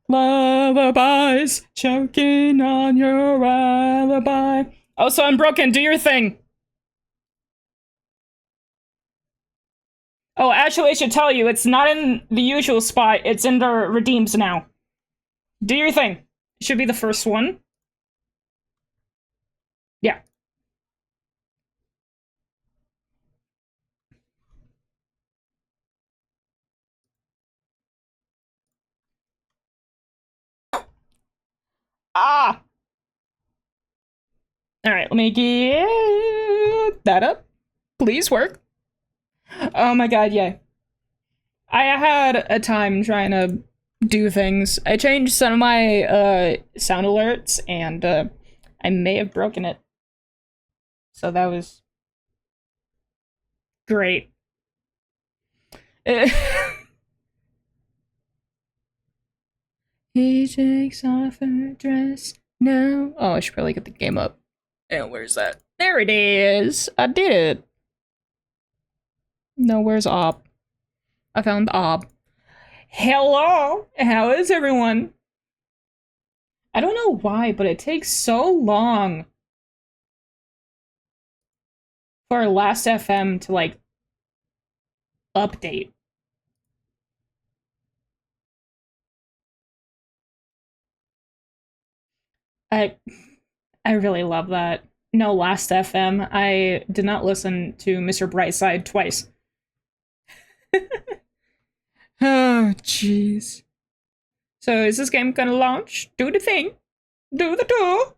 Lullabies, choking on your alibi. Oh, so I'm broken. Do your thing. Oh, actually, I should tell you, it's not in the usual spot. It's in the redeems now. Do your thing. It should be the first one. Yeah. Ah! Alright, let me get that up. Please work. Oh my god, yeah. I had a time trying to do things. I changed some of my sound alerts, and I may have broken it. So that was great. He takes off her dress now. Oh, I should probably get the game up. And where's that? There it is. I did it. No, where's Ob? I found Ob. Hello! How is everyone? I don't know why, but it takes so long for Last FM to, like, update. I really love that. No, Last FM. I did not listen to Mr. Brightside twice. Oh, jeez. So is this game gonna launch? Do the thing. Do the do.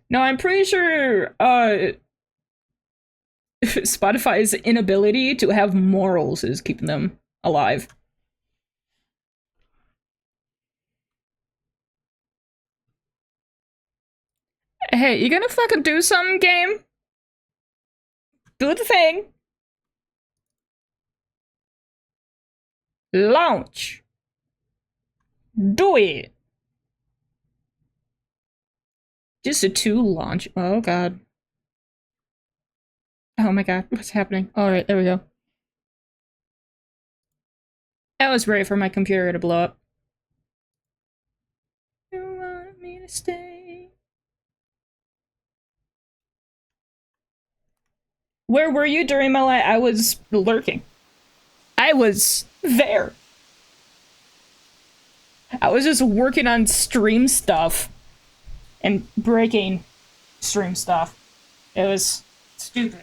No, I'm pretty sure Spotify's inability to have morals is keeping them alive. Hey, you gonna fucking do something, game? Do the thing. Launch. Do it. Just a 2 launch. Oh god. Oh my god, what's happening? Alright, there we go. I was ready for my computer to blow up. You want me to stay? Where were you during my life? I was lurking. I was there. I was just working on stream stuff and breaking stream stuff. It was stupid.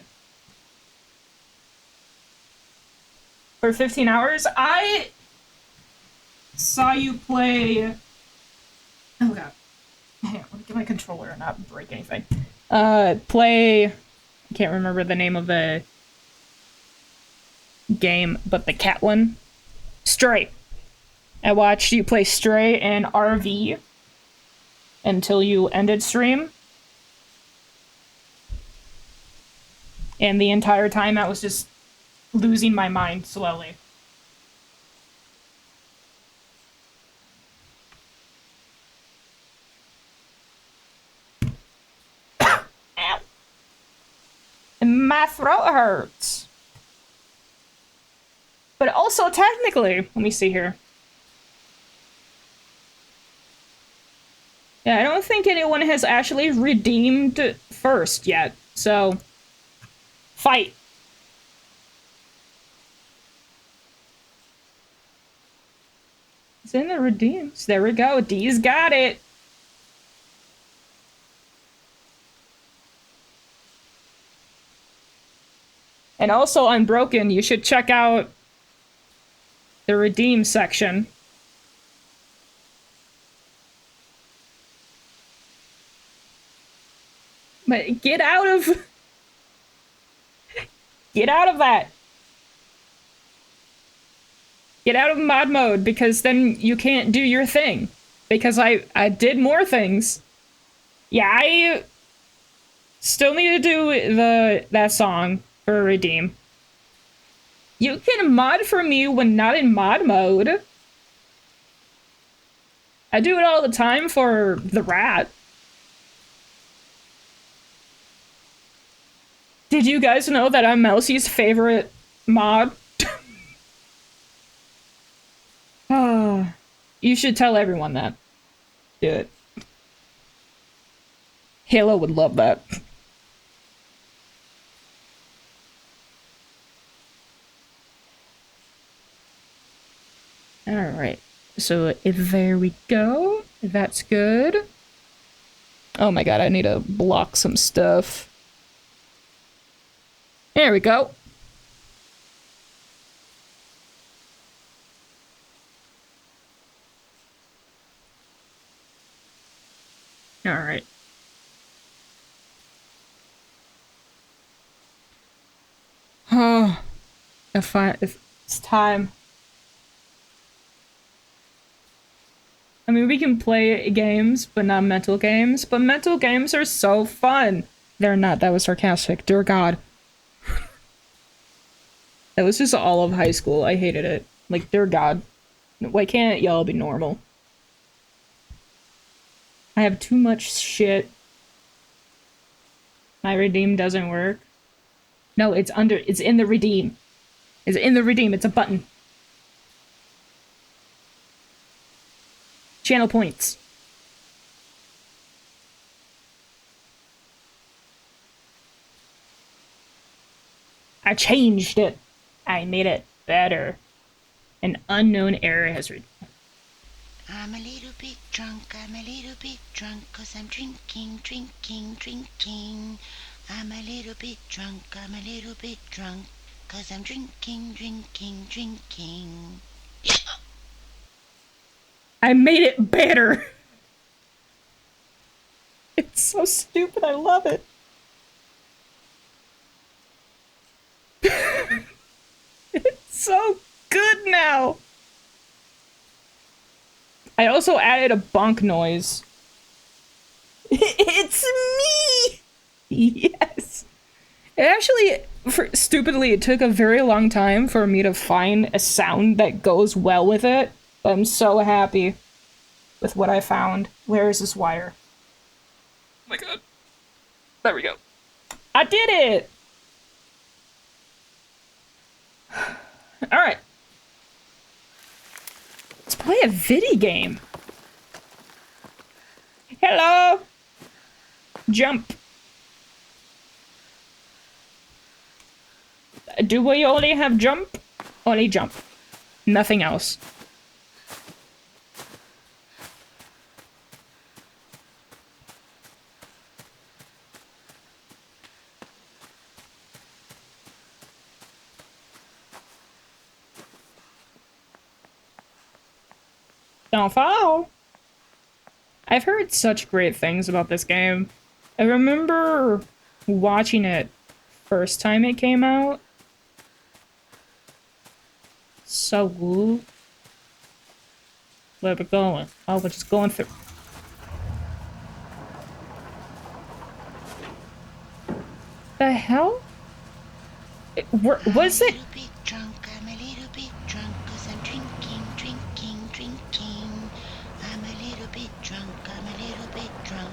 For 15 hours, I saw you play. Oh god. Hang on, let me get my controller and not break anything. Play. I can't remember the name of the game, but the cat one. Stray. I watched you play Stray and RV until you ended stream. And the entire time I was just losing my mind slowly. Ow. And my throat hurts. But also technically, let me see here. Yeah, I don't think anyone has actually redeemed first yet, so fight. It's in the redeems. There we go. Dee's got it. And also, Unbroken, you should check out the redeem section. But get out of that. Get out of mod mode, because then you can't do your thing. Because I did more things. Yeah, I still need to do that song for redeem. You can mod for me when not in mod mode. I do it all the time for the rat. Did you guys know that I'm Melsie's favorite mod? Oh, you should tell everyone that. Do it. Halo would love that. Alright. So there we go. That's good. Oh my god, I need to block some stuff. There we go. Alright. Oh, if it's time. I mean, we can play games, but not mental games. But mental games are so fun. They're not. That was sarcastic. Dear God. That was just all of high school. I hated it. Like, dear God. Why can't y'all be normal? I have too much shit. My redeem doesn't work. No, it's in the redeem. It's in the redeem. It's a button. Channel points. I changed it. I made it better. An unknown error has I'm a little bit drunk, I'm a little bit drunk, 'cause I'm drinking, drinking, drinking. I'm a little bit drunk, I'm a little bit drunk, 'cause I'm drinking, drinking, drinking. I made it better. It's so stupid, I love it. It's so good now. I also added a bonk noise. It's me! Yes. It actually, stupidly, it took a very long time for me to find a sound that goes well with it. But I'm so happy with what I found. Where is this wire? Oh my god. There we go. I did it! Alright. Let's play a viddy game. Hello! Jump. Do we only have jump? Only jump. Nothing else. Don't fall. I've heard such great things about this game. I remember watching it first time it came out. So woo. Where we going? Oh, we're just going through. The hell? Was it? I'm a little bit drunk, I'm a little bit drunk, 'cause I'm drinking, drinking, drinking. I'm a little bit drunk, I'm a little bit drunk,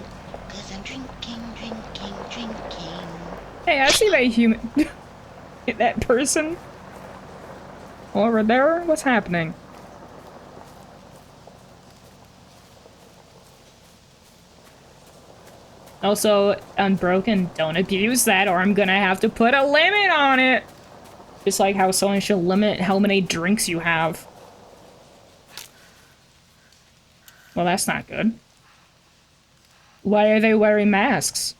'cause I'm drinking, drinking, drinking. Hey, I see that human. That person. Over there? What's happening? Also, Unbroken, don't abuse that or I'm gonna have to put a limit on it! Just like how someone should limit how many drinks you have. Well, that's not good. Why are they wearing masks?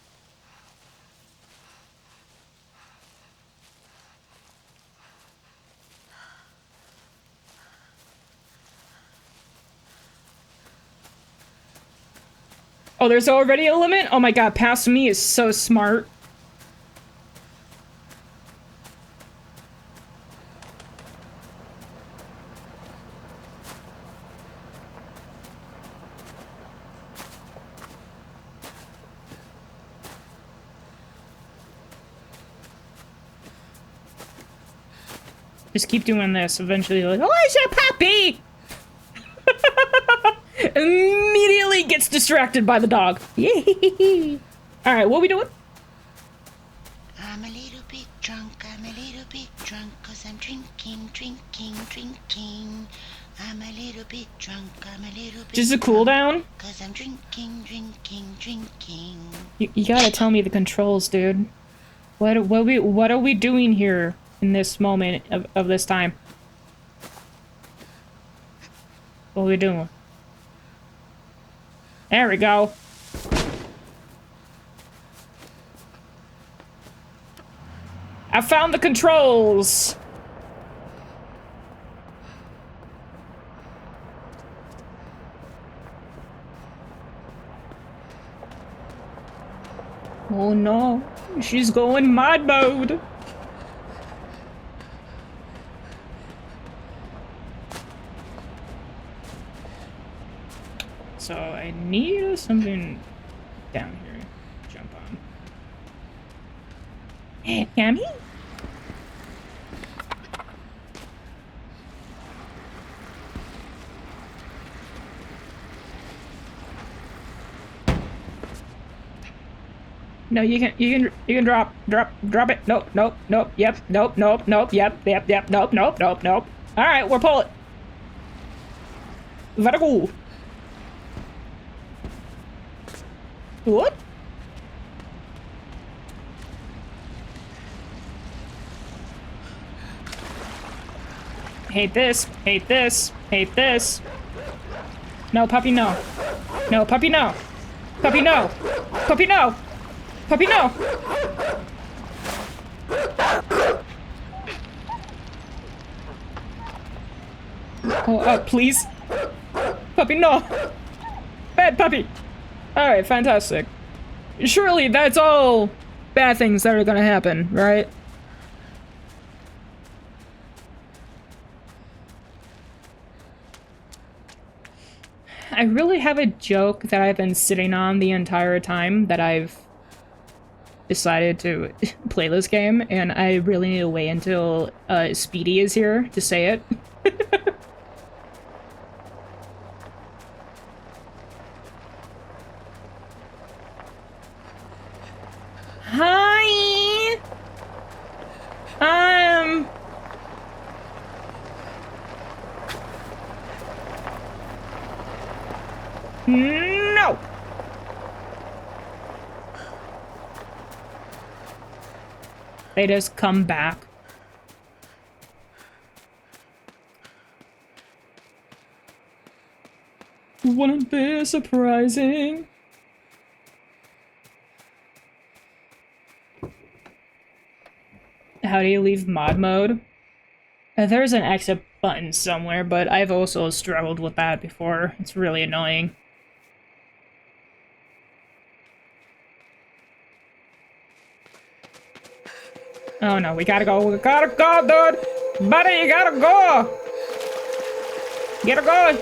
Oh, there's already a limit? Oh my god, past me is so smart. Just keep doing this. Eventually, you're like, oh, it's a puppy! Immediately gets distracted by the dog. Alright, what are we doing? I'm a little drunk, I'm a little bit drunk, 'cause I'm drinking, drinking, drinking. I'm a little bit drunk, I'm a little bit Just a cooldown? 'cause I'm drinking, drinking, drinking. You gotta tell me the controls, dude. What are we doing here in this moment of this time? What are we doing? There we go. I found the controls! Oh no, she's going mod mode! So I need something down here to jump on. Hey, Cammy? No, you can drop it. Nope, yep, nope, yep, nope. Alright, we're pulling. Very cool. What? Hate this, hate this, hate this. No, puppy, no. No, puppy, no. Puppy, no. Puppy, no. Puppy, no! Oh, please. Puppy, no! Bad puppy! Alright, fantastic. Surely that's all bad things that are gonna happen, right? I really have a joke that I've been sitting on the entire time that I've decided to play this game, and I really need to wait until Speedy is here to say it. Hi! No! They just come back. Wouldn't be surprising. How do you leave mod mode? There's an exit button somewhere, but I've also struggled with that before. It's really annoying. Oh no, we gotta go, dude! Buddy, you gotta go! Get her going!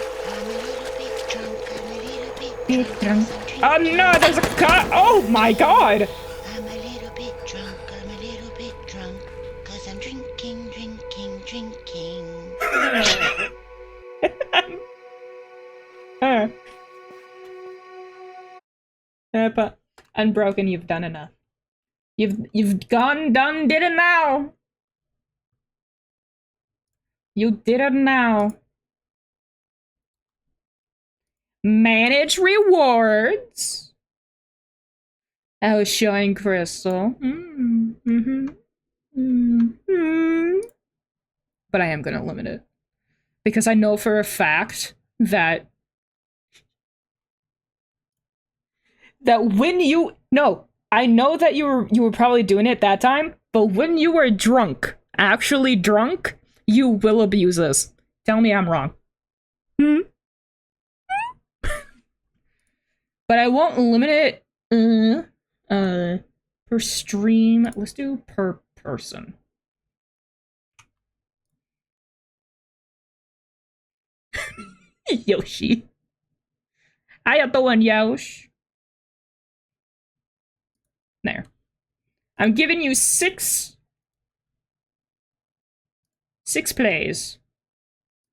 Oh no, there's a car! Oh my god! I'm a little bit drunk, I'm a little bit drunk, 'cause I'm drinking, drinking, drinking. But Unbroken, you've done enough. You've done, did it now! You did it now. Manage rewards. I was showing Crystal. But I am gonna limit it. Because I know for a fact that when you I know that you were probably doing it that time, but when you were drunk, actually drunk, you will abuse this. Tell me I'm wrong. But I won't limit it per stream. Let's do per person. Yoshi. How you doing, Yosh? There. I'm giving you six plays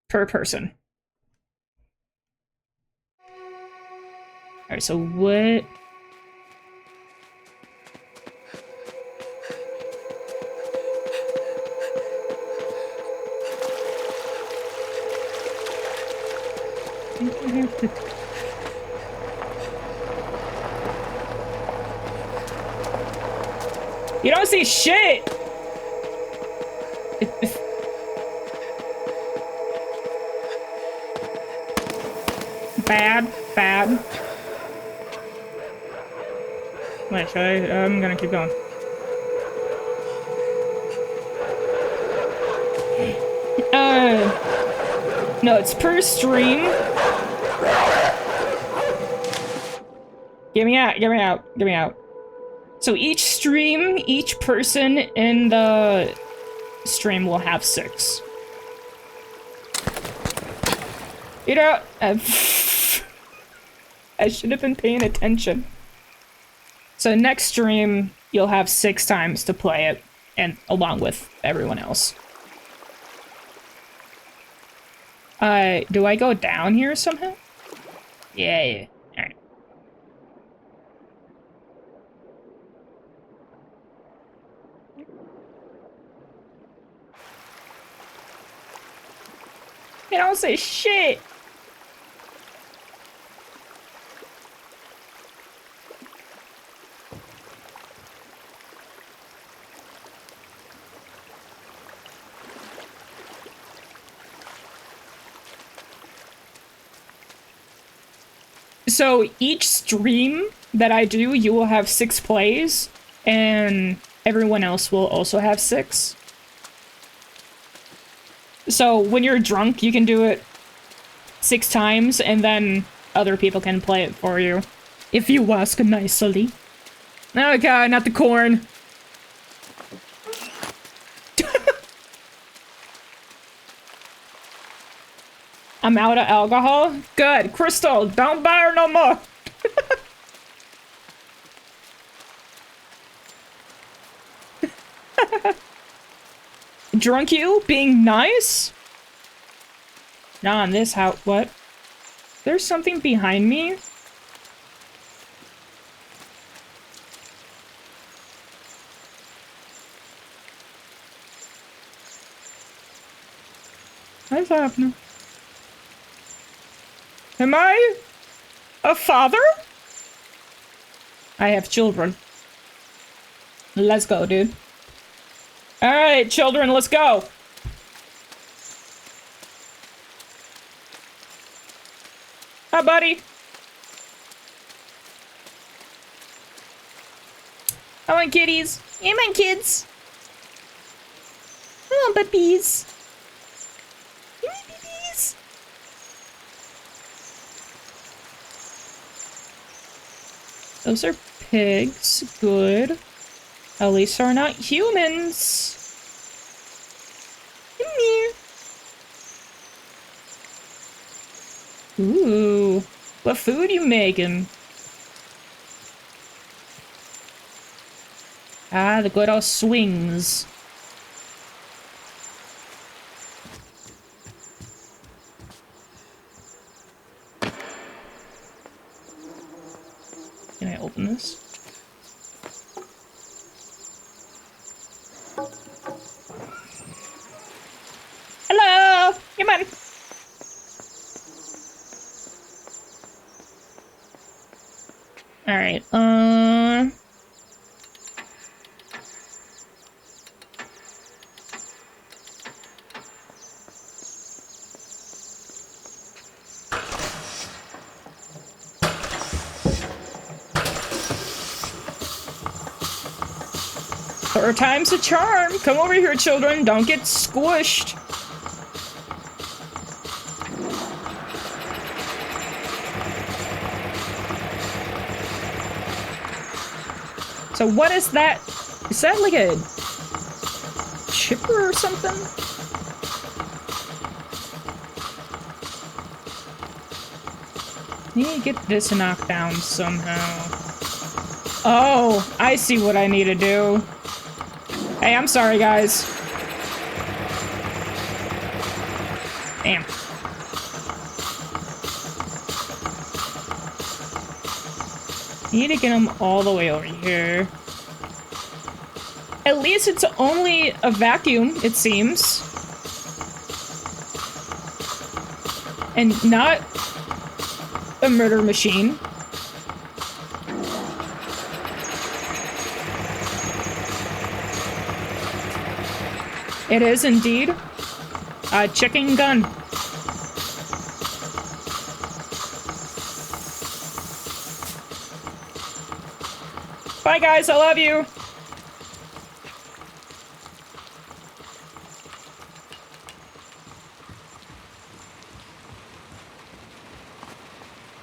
per person. Alright, so what? You don't see shit! Bad, bad. Wait, should I? I'm gonna keep going. No, it's per stream. Get me out, get me out, get me out. So each stream, each person in the stream will have 6. You know, I should have been paying attention. So next stream, you'll have 6 times to play it, and along with everyone else. Do I go down here somehow? Yeah. Alright. You don't say shit! So each stream that I do, you will have 6 plays, and everyone else will also have 6. So when you're drunk, you can do it 6 times, and then other people can play it for you. If you ask nicely. Oh god, not the corn. I'm out of alcohol? Good. Crystal, don't buy her no more. Drunk you? Being nice? Not on this house. What? There's something behind me? What's happening? Am I a father? I have children. Let's go, dude. Alright, children, let's go. Hi, buddy. I want kitties. I want kids. I want puppies. I want puppies. Those are pigs. Good. At least they're not humans. Come here. Ooh. What food you making? Ah, the good old swings. Can I open this? Hello! Come on! Alright, third time's a charm! Come over here, children! Don't get squished! So what is that? Is that like a chipper or something? Need to get this knocked down somehow. Oh, I see what I need to do. Hey, I'm sorry, guys. Damn. Need to get them all the way over here. At least it's only a vacuum, it seems. And not a murder machine. It is indeed a chicken gun. Bye guys, I love you.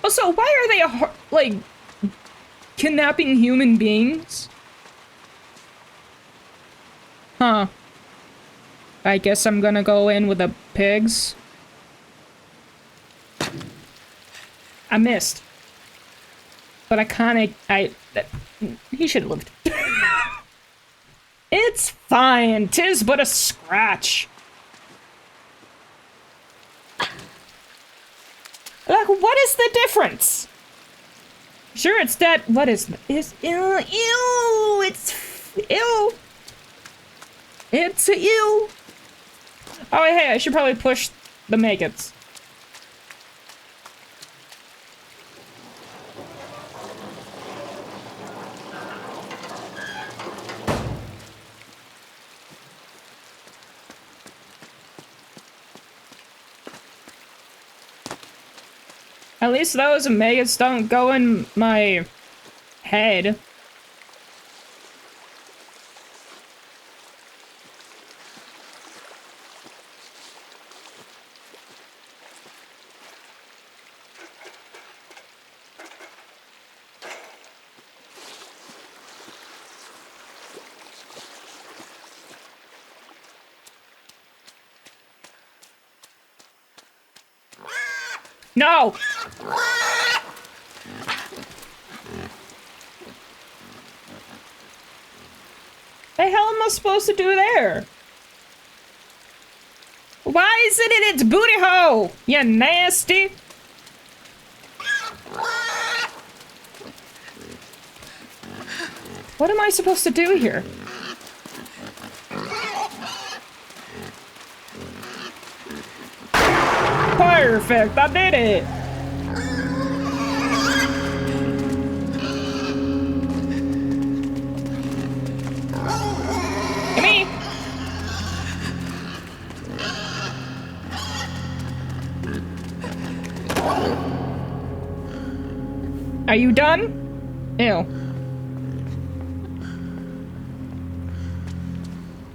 Also, why are they, like, kidnapping human beings? Huh. I guess I'm gonna go in with the pigs. I missed. But I kinda, he should have lived. It's fine, 'tis but a scratch. Like, what is the difference? Sure, it's that. What is ew? Ew! It's ew. It's ew. Oh, hey, I should probably push the maggots. At least those maggots don't go in my head. No! The hell am I supposed to do there? Why is it in its booty hole? You nasty! What am I supposed to do here? Perfect! I did it! Gimme! Are you done? Ew.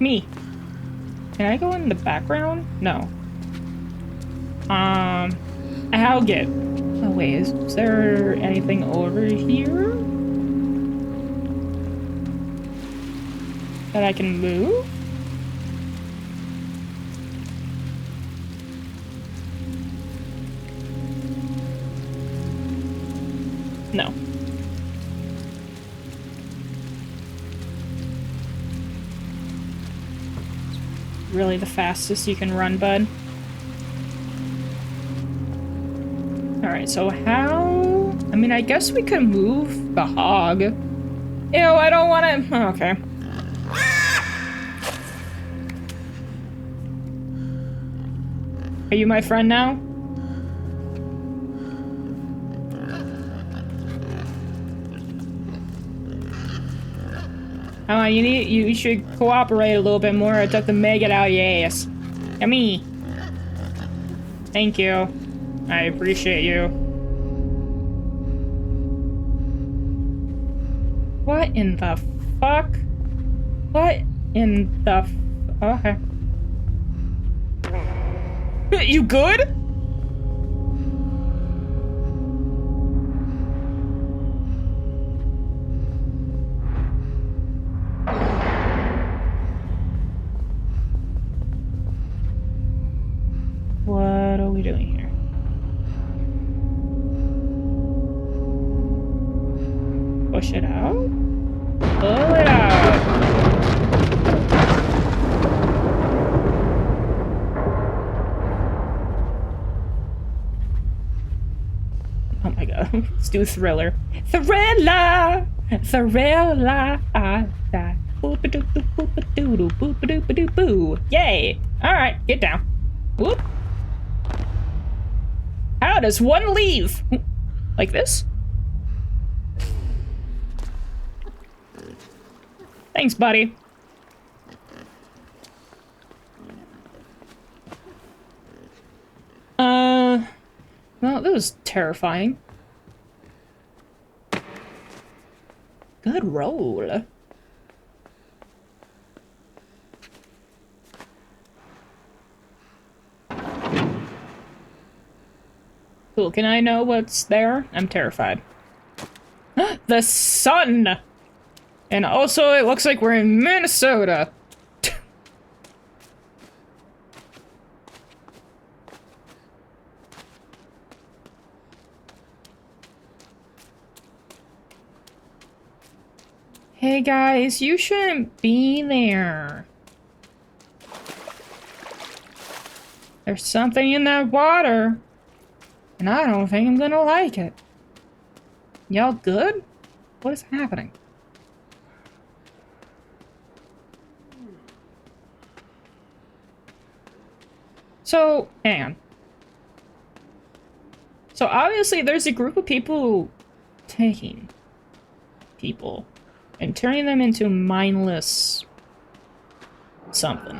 Me. Can I go in the background? No. I'll get. Oh wait, is there anything over here that I can move? No. Really the fastest you can run, bud? Alright, so how... I mean, I guess we could move the hog. Ew, I don't want to... Oh, okay. Are you my friend now? Come on, you should cooperate a little bit more. I took the maggot out of your ass. Yummy. Thank you. I appreciate you. What in the fuck? What in the okay. You good? What are we doing here? Push it out? Pull it out! Oh my god. Let's do Thriller. Thriller! Thriller! Boop-a-doop-a-doop-a-doop-a-doop-a-doop-a-doop-a-doo-boo! Yay! Alright, get down. Whoop! How does one leave? Like this? Thanks, buddy. Well, that was terrifying. Good roll. Cool, can I know what's there? I'm terrified. The sun! And also, it looks like we're in Minnesota. Hey guys, you shouldn't be there. There's something in that water, and I don't think I'm gonna like it. Y'all good? What is happening? So, hang on. So obviously there's a group of people taking people and turning them into mindless something.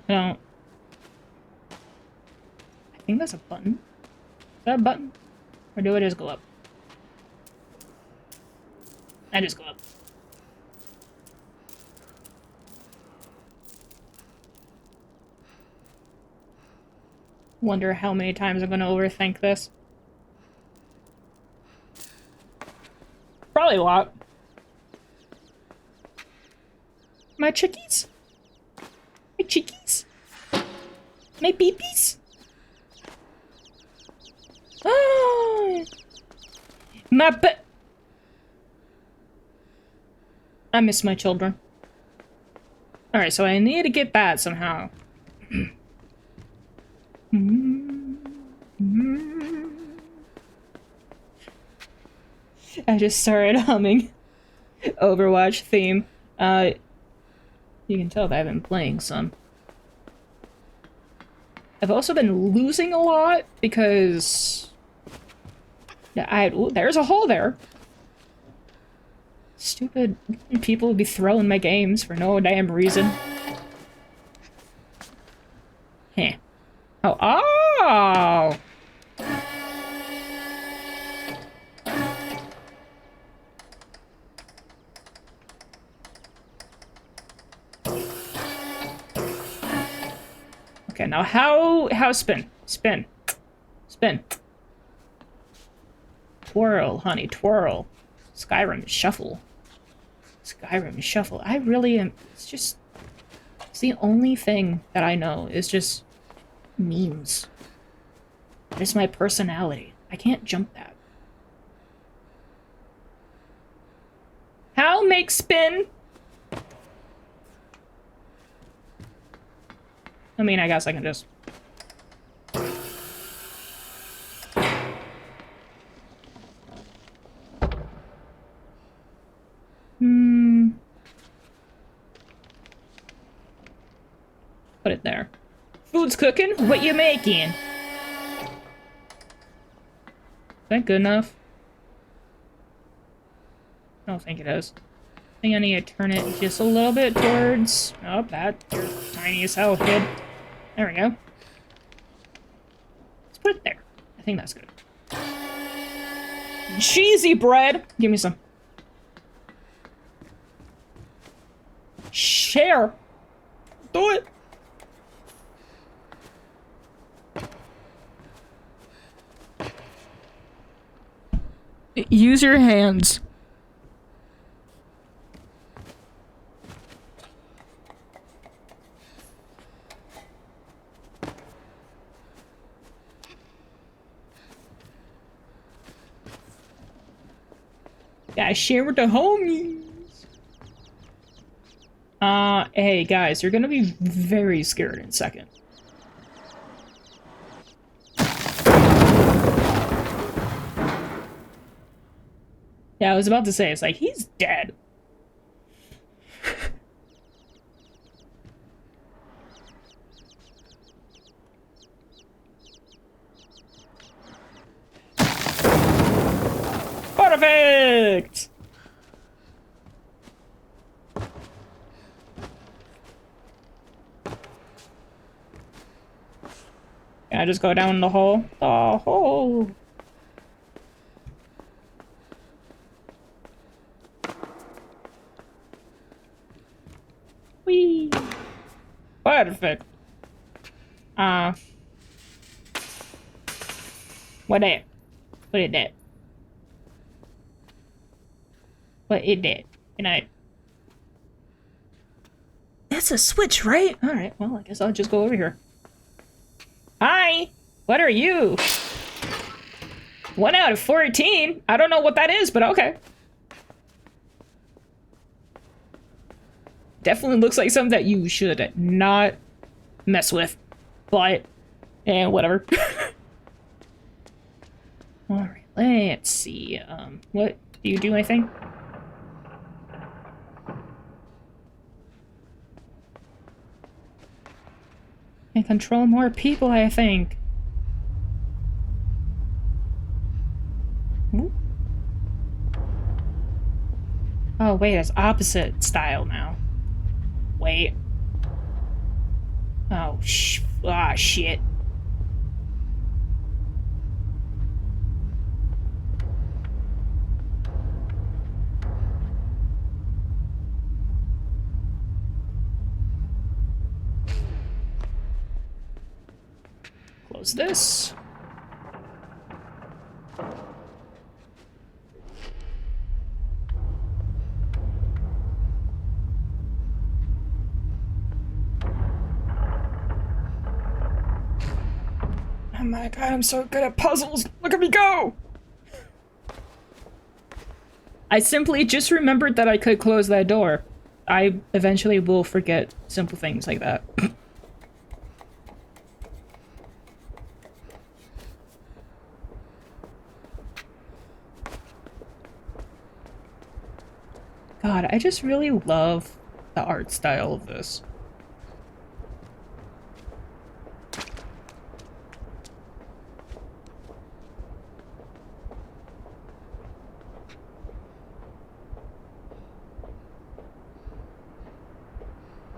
No. I think that's a button. Is that a button? Or do I just go up? I just go up. Wonder how many times I'm gonna overthink this. Probably a lot. My chickies? My chickies? My beepies? Oh, my I miss my children. Alright, so I need to get that somehow. I just started humming Overwatch theme. You can tell that I've been playing some. I've also been losing a lot because ooh, there's a hole there. Stupid people would be throwing my games for no damn reason. Heh. Oh, oh! Okay, now how spin? Spin. Spin. Twirl, honey, twirl. Skyrim shuffle. Skyrim shuffle. I really am. It's the only thing that I know is just memes. It's my personality. I can't jump that. How make spin? I mean, I guess I can just... Put it there. Food's cooking? What you making? Is that good enough? I don't think it is. I think I need to turn it just a little bit towards... Oh, that. You're tiny as hell, kid. There we go. Let's put it there. I think that's good. Cheesy bread! Give me some. Share! Do it! Use your hands. Gotta share with the homies. Hey guys, you're gonna be very scared in a second. Yeah, I was about to say, it's like, he's dead. Perfect! Can I just go down the hole? The hole! Whee! Perfect. What that? What is that? What is that? Can I... That's a switch, right? Alright, well, I guess I'll just go over here. Hi! What are you? 1 out of 14? I don't know what that is, but okay. Definitely looks like something that you should not mess with. But, whatever. Alright, let's see. What? Do you do anything? Can control more people, I think. Ooh. Oh, wait, it's opposite style now. Wait. Oh, shit. Close this. Oh my god, I'm so good at puzzles! Look at me go! I simply just remembered that I could close that door. I eventually will forget simple things like that. God, I just really love the art style of this.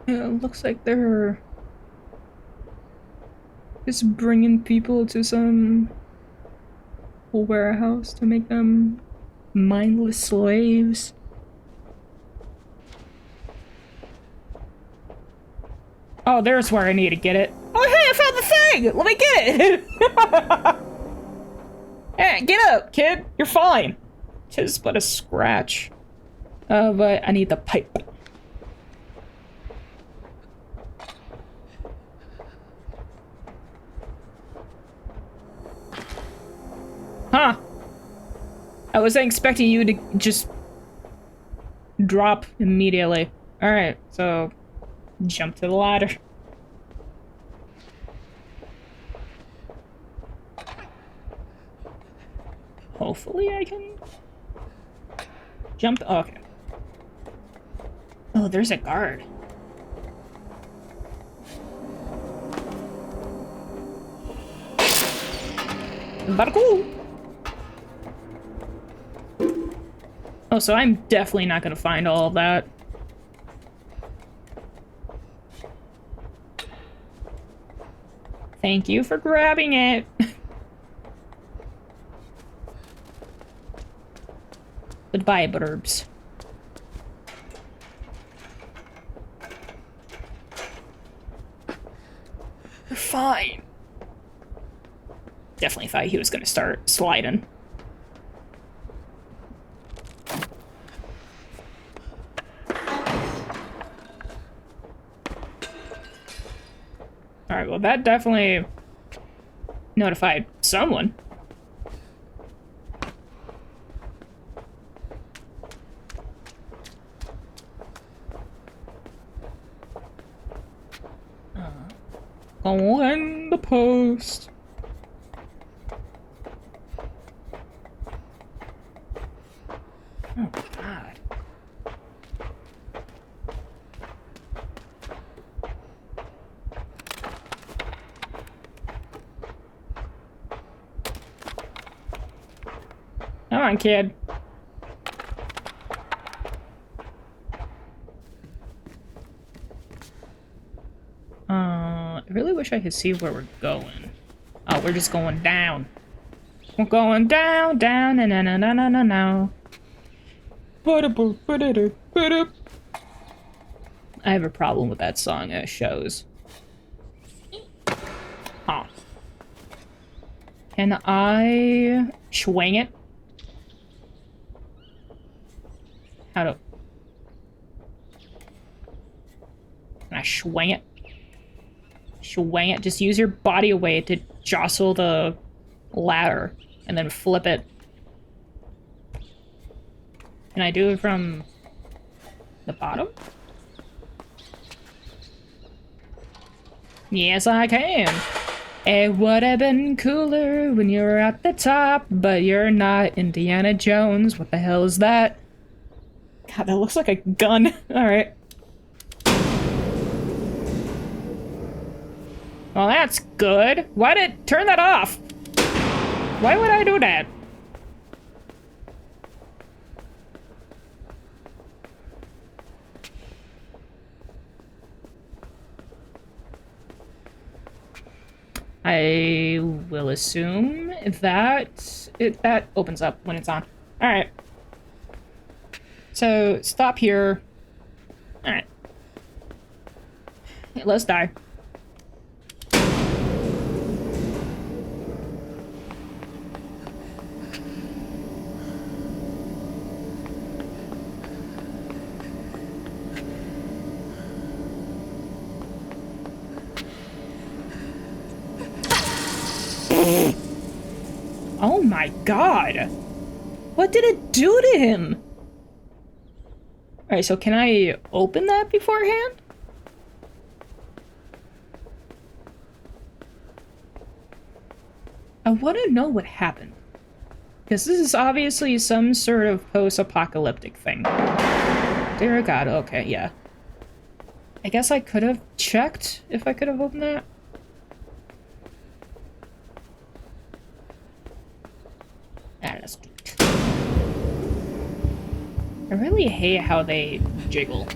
It looks like they're just bringing people to some warehouse to make them mindless slaves. Oh, there's where I need to get it. Oh, hey, I found the thing! Let me get it! Hey, get up, kid! You're fine! Tis but a scratch. But I need the pipe. Huh. I wasn't expecting you to just drop immediately. Alright, so jump to the ladder. Hopefully I can jump. Oh, okay. Oh, there's a guard. But cool. Oh, so I'm definitely not gonna find all of that. Thank you for grabbing it. Goodbye, burbs. You're fine. Definitely thought he was gonna start sliding. Alright, well that definitely notified someone. Go in the post. Oh, God. Come on, kid. I really wish I could see where we're going. Oh, we're just going down. We're going down, down, and no. I have a problem with that song, as shows. Huh. Can I swing it? How to... Can I swing it? Swing it. Just use your body weight to jostle the ladder and then flip it. Can I do it from the bottom? Yes, I can. It would have been cooler when you were at the top, but you're not Indiana Jones. What the hell is that? God, that looks like a gun. Alright. Well, that's good. Why did it turn that off? Why would I do that? I will assume that that opens up when it's on. All right. So stop here. All right. Let's die. Oh my god! What did it do to him? Alright, so can I open that beforehand? I want to know what happened. Because this is obviously some sort of post-apocalyptic thing. Dear god, okay, yeah. I guess I could have checked if I could have opened that. Let's do it. I really hate how they jiggle.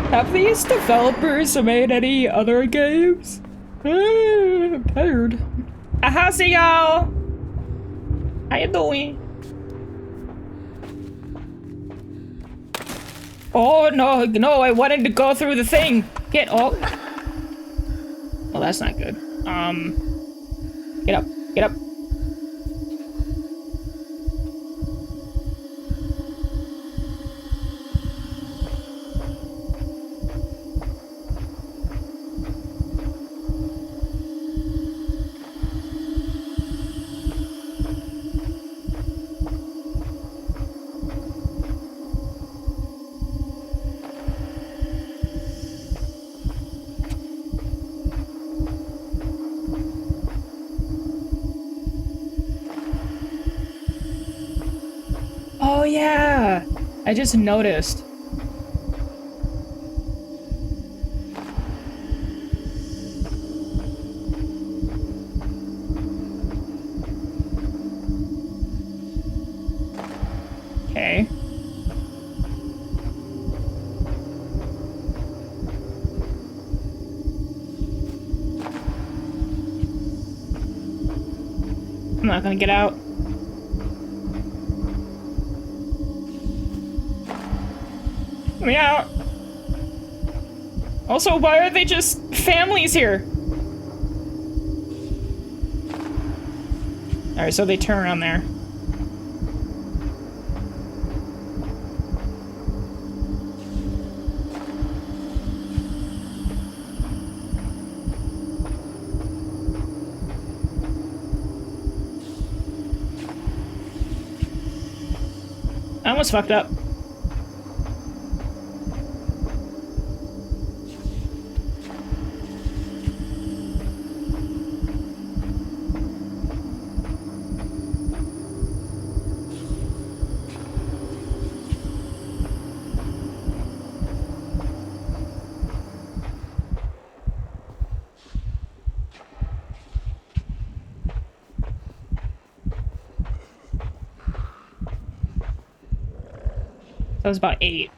Have these developers made any other games? I'm tired. How's it, y'all? How you doing? Oh, no, I wanted to go through the thing. Get up. Well, that's not good. Get up, get up. Oh yeah, I just noticed. Okay. I'm not gonna get out. Let me out. Also, why are they just families here? Alright, so they turn around there. I almost fucked up. That was about 8.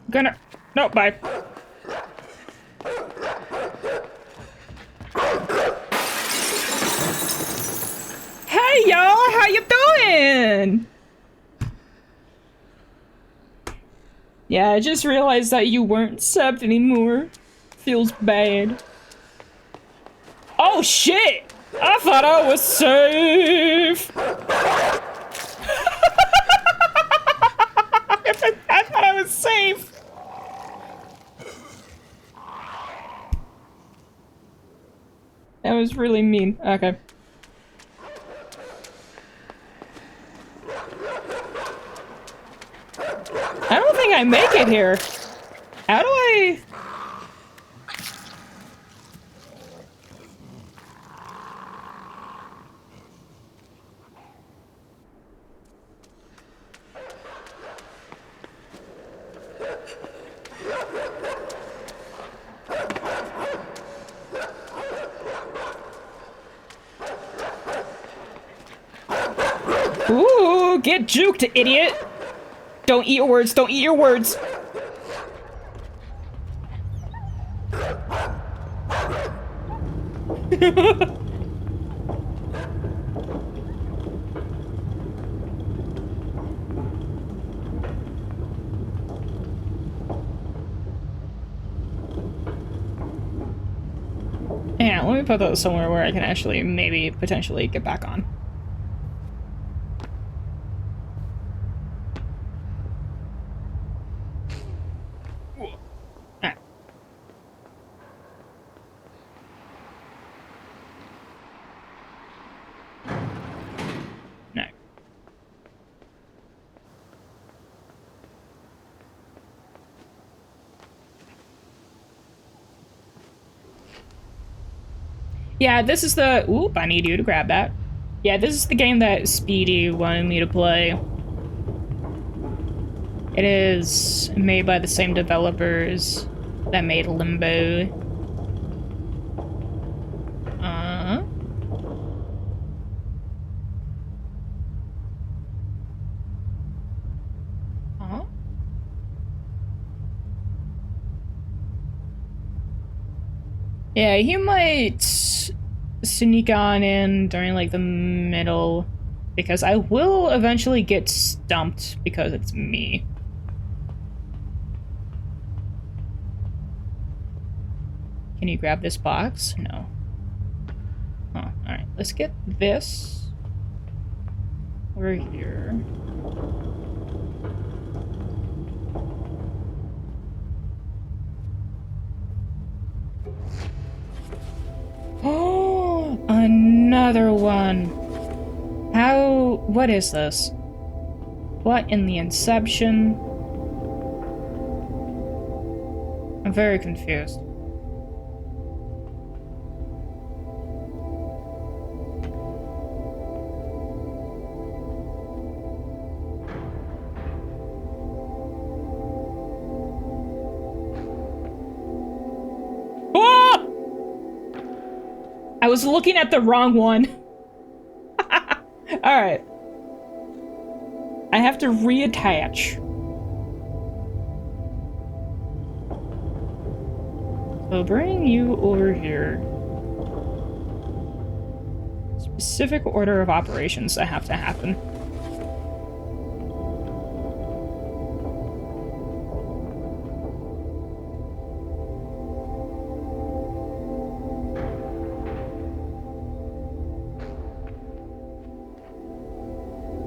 Gonna... No, bye. Hey, y'all! How you doing? Yeah, I just realized that you weren't subbed anymore. Feels bad. Oh, shit! I thought I was safe! I thought I was safe! That was really mean. Okay. I don't think I make it here. How do I... Ooh, get juked, idiot! Don't eat your words, don't eat your words! Yeah, let me put those somewhere where I can actually maybe potentially get back on. Yeah, this is the... Oop, I need you to grab that. Yeah, this is the game that Speedy wanted me to play. It is made by the same developers that made Limbo. Yeah, you might sneak on in during like the middle, because I will eventually get stumped because it's me. Can you grab this box? No. Oh, alright. Let's get this over here. Oh, another one. How... What is this? What in the inception? I'm very confused. I was looking at the wrong one. Alright. I have to reattach. So bring you over here. Specific order of operations that have to happen.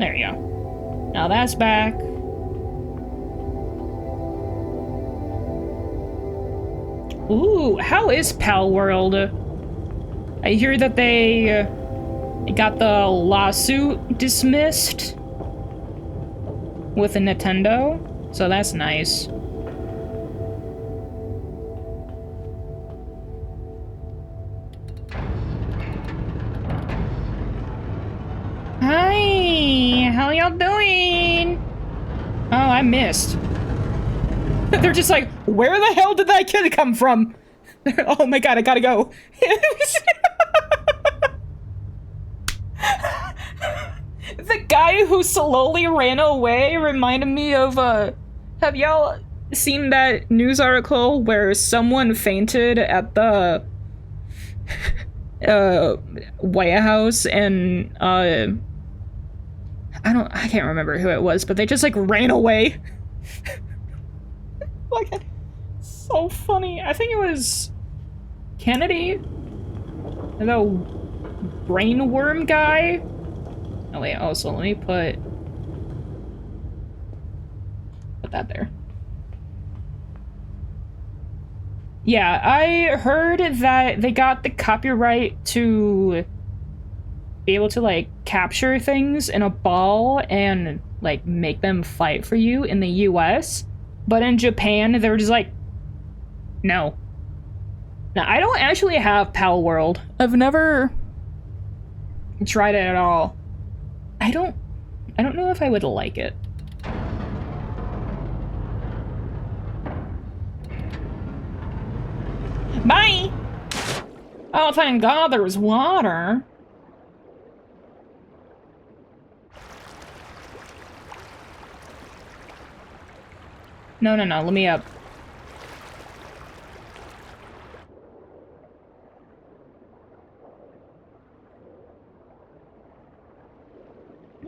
There you go. Now that's back. Ooh, how is Pal World? I hear that they got the lawsuit dismissed with a Nintendo, so that's nice. Hi, how y'all doing? Oh, I missed. They're just like, where the hell did that kid come from? Oh my god, I gotta go. The guy who slowly ran away reminded me of, have y'all seen that news article where someone fainted at the, White House and, I can't remember who it was, but they just, like, ran away. Like, so funny. I think it was Kennedy, the brainworm guy. Oh wait, also let me put that there. Yeah, I heard that they got the copyright to be able to like capture things in a ball and like make them fight for you in the US. But in Japan, they were just like, no. Now, I don't actually have Pal World. I've never tried it at all. I don't know if I would like it. Bye! Oh, thank God there was water. No, let me up.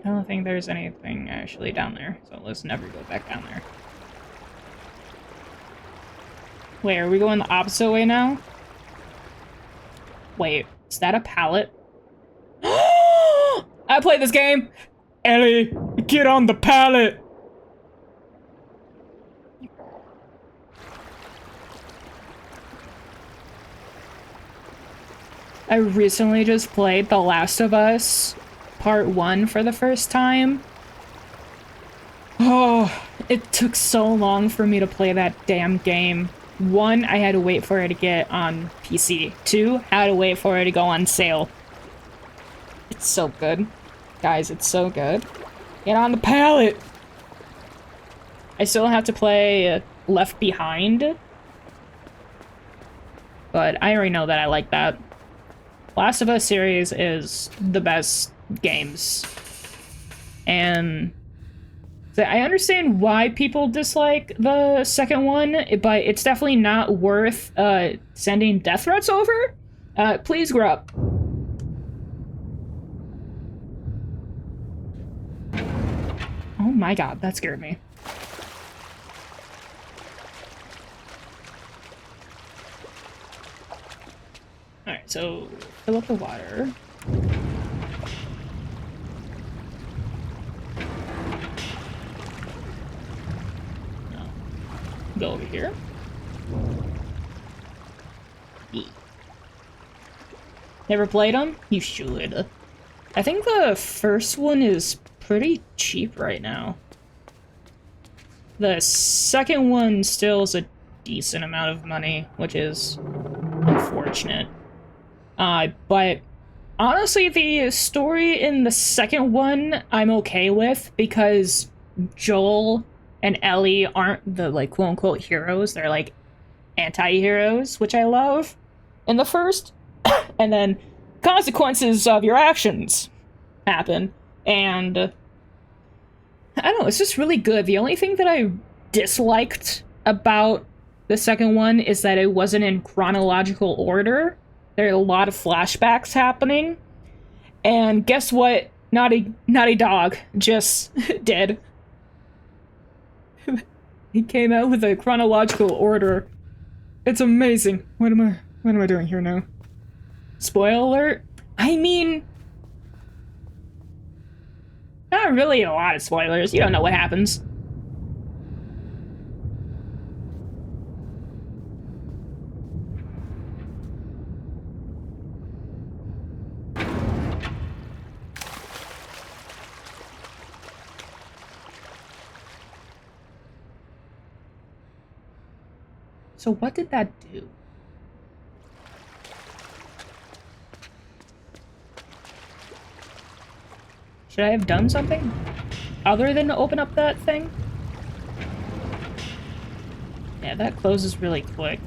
I don't think there's anything actually down there, so let's never go back down there. Wait, are we going the opposite way now? Wait, is that a pallet? I played this game! Ellie, get on the pallet! I recently just played The Last of Us Part 1 for the first time. Oh, it took so long for me to play that damn game. 1, I had to wait for it to get on PC. 2, I had to wait for it to go on sale. It's so good. Guys, it's so good. Get on the pallet! I still have to play Left Behind. But I already know that I like that. Last of Us series is the best games. And I understand why people dislike the second one, but it's definitely not worth sending death threats over. Please grow up. Oh my god, that scared me. Alright, so fill up the water. No. Go over here. Never played them? You should. I think the first one is pretty cheap right now. The second one still is a decent amount of money, which is unfortunate. But honestly, the story in the second one I'm okay with because Joel and Ellie aren't the, like, quote-unquote heroes. They're, like, anti-heroes, which I love in the first. And then consequences of your actions happen. And I don't know, it's just really good. The only thing that I disliked about the second one is that it wasn't in chronological order. There are a lot of flashbacks happening. And guess what? Naughty Dog just did. He came out with a chronological order. It's amazing. What am I doing here now? Spoiler alert? I mean, not really a lot of spoilers. You don't know what happens. So what did that do? Should I have done something other than open up that thing? Yeah, that closes really quick.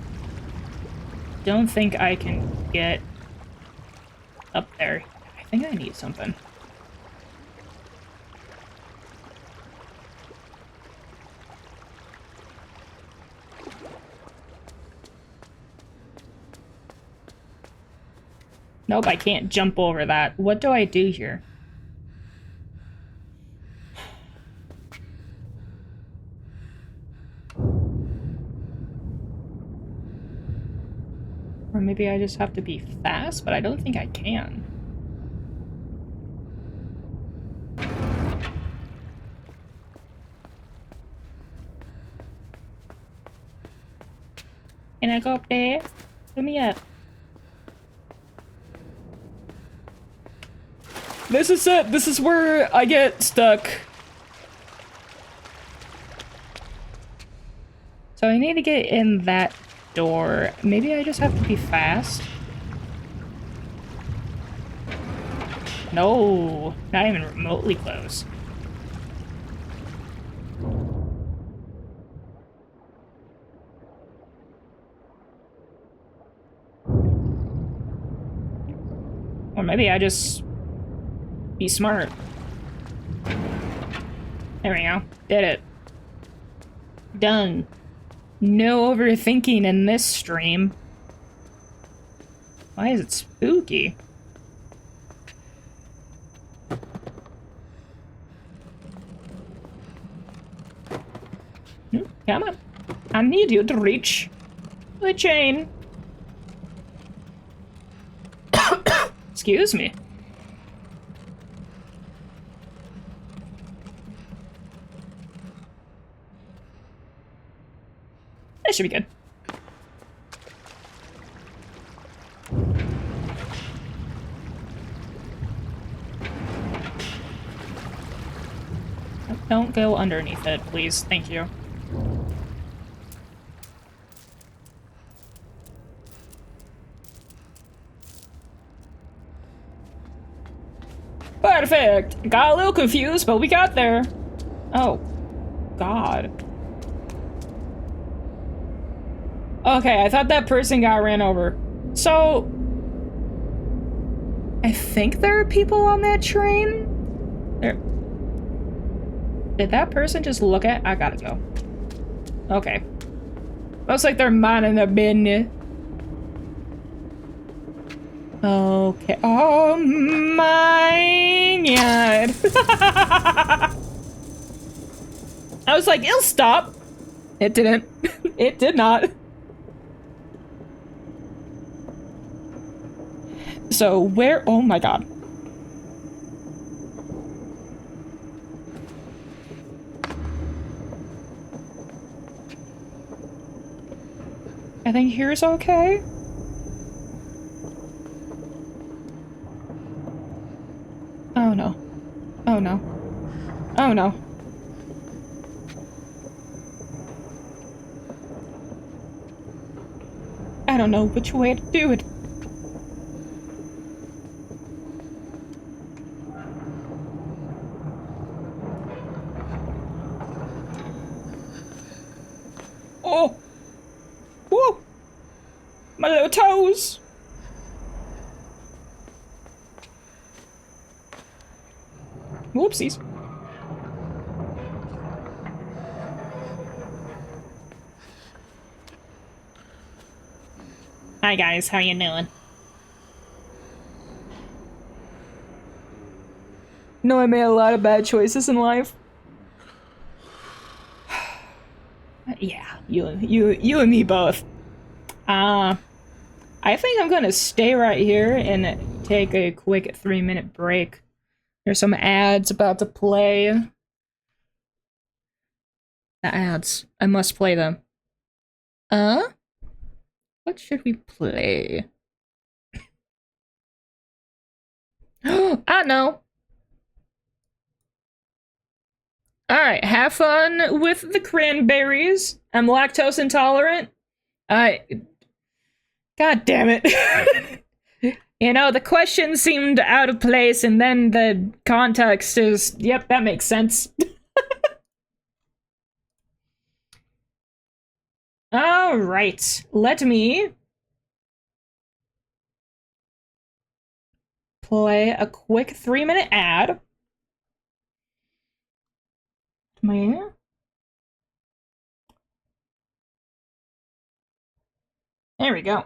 Don't think I can get up there. I think I need something. Nope, I can't jump over that. What do I do here? Or maybe I just have to be fast, but I don't think I can. Can I go up there? Let me up. This is it! This is where I get stuck. So I need to get in that door. Maybe I just have to be fast? No, not even remotely close. Or maybe I just be smart. There we go. Did it. Done. No overthinking in this stream. Why is it spooky? Come on. I need you to reach the chain. Excuse me. That should be good. Don't go underneath it, please. Thank you. Perfect! Got a little confused, but we got there. Oh. God. Okay, I thought that person got ran over. So... I think there are people on that train? There... Did that person just look at... I gotta go. Okay. Looks like they're minding their business. Okay. Oh my god. I was like, it'll stop. It didn't. It did not. So where? Oh my god. I think here's okay. Oh no. Oh no. Oh no. I don't know which way to do it. Oh! Whoa! My little toes! Whoopsies. Hi guys, how you doing? No, I made a lot of bad choices in life. Yeah, you and me both. I think I'm gonna stay right here and take a quick 3-minute break. There's some ads about to play. The ads. I must play them. What should we play? I know. Alright, have fun with the cranberries. I'm lactose intolerant. I. God damn it. You know, the question seemed out of place, and then the context is, yep, that makes sense. Alright, let me play a quick 3-minute ad. There we go.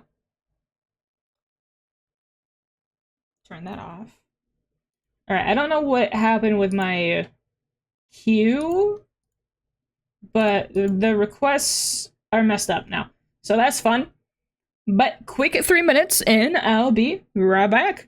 Turn that off. Alright, I don't know what happened with my queue, but the requests are messed up now. So that's fun. But quick 3 minutes, and I'll be right back.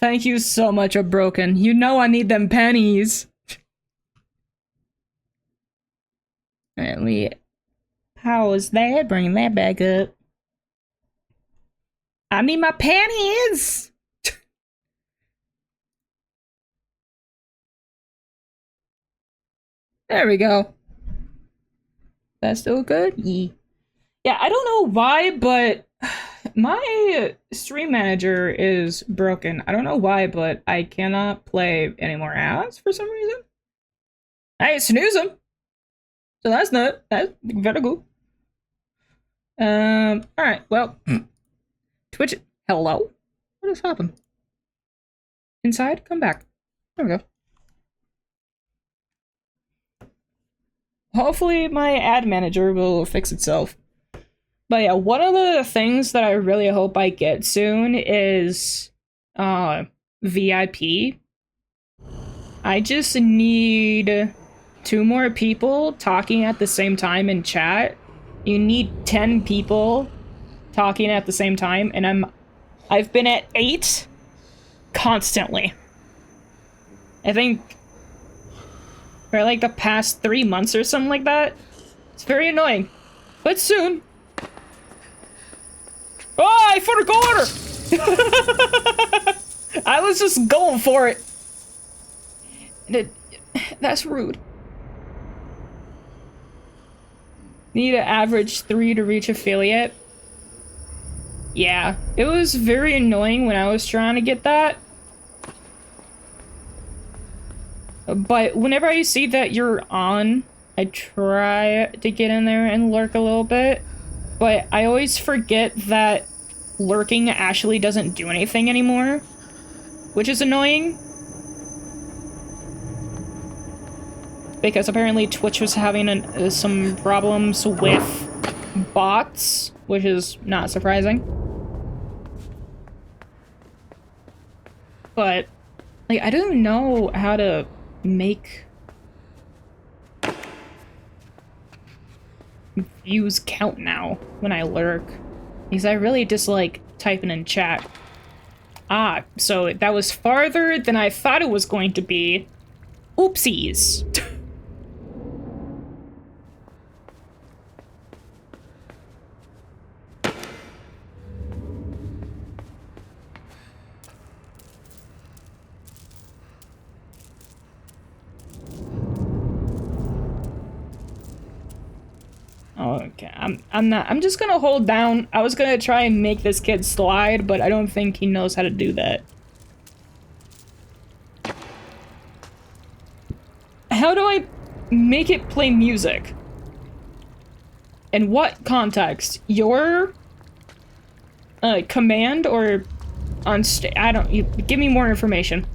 Thank you so much, a broken. You know I need them pennies. Alright, let me pause that, bring that back up. I need my panties! There we go. That's still good? Yeah, I don't know why, but my stream manager is broken. I don't know why, but I cannot play any more ads for some reason. I snooze him. So that's very good. Alright, well. Twitch, hello? What has happened? Inside? Come back. There we go. Hopefully my ad manager will fix itself. But yeah, one of the things that I really hope I get soon is VIP. I just need 2 more people talking at the same time in chat. You need 10 people talking at the same time, and I've been at 8 constantly. I think for like the past 3 months or something like that. It's very annoying. But soon. Oh, I forgot her! I was just going for it. That's rude. Need to average 3 to reach affiliate. Yeah, it was very annoying when I was trying to get that. But whenever I see that you're on, I try to get in there and lurk a little bit. But I always forget that lurking actually doesn't do anything anymore, which is annoying. Because apparently Twitch was having some problems with bots, which is not surprising. But, like, I don't know how to make views count now when I lurk. Because I really dislike typing in chat. Ah, so that was farther than I thought it was going to be. Oopsies. Okay, I'm just gonna hold down. I was gonna try and make this kid slide, but I don't think he knows how to do that. How do I make it play music? In what context? Your command or on I don't, give me more information.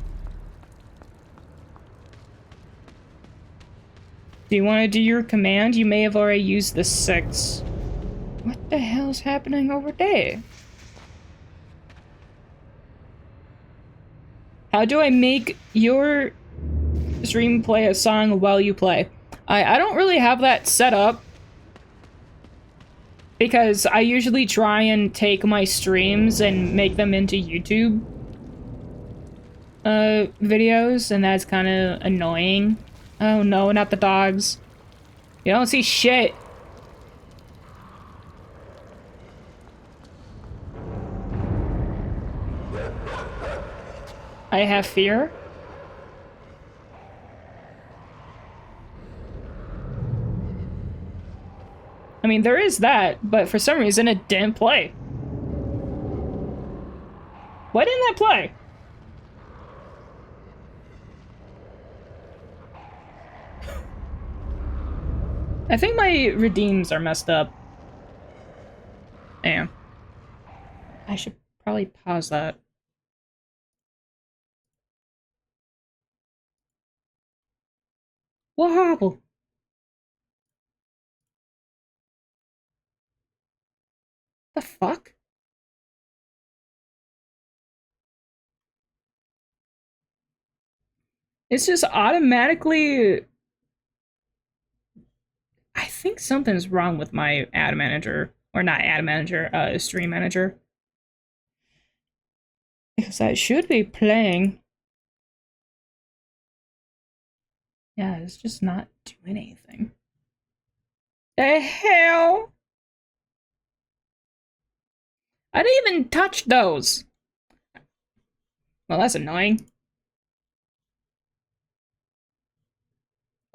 Do you want to do your command? You may have already used the 6. What the hell's happening over there? How do I make your stream play a song while you play? I don't really have that set up. Because I usually try and take my streams and make them into YouTube videos, and that's kind of annoying. Oh no, not the dogs. You don't see shit. I have fear. I mean, there is that, but for some reason it didn't play. Why didn't that play? I think my redeems are messed up. Damn. I should probably pause that. What happened? The fuck? It's just automatically... I think something's wrong with my ad manager. Or not ad manager, stream manager. Because I should be playing. Yeah, it's just not doing anything. The hell? I didn't even touch those. Well, that's annoying.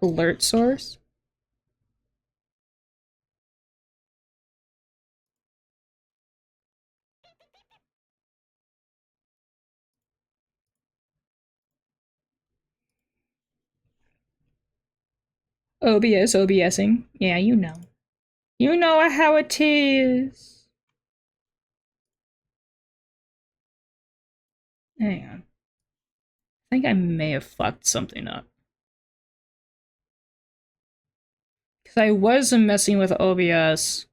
Alert source? OBSing. Yeah, you know. You know how it is. Hang on. I think I may have fucked something up. Because I was messing with OBS.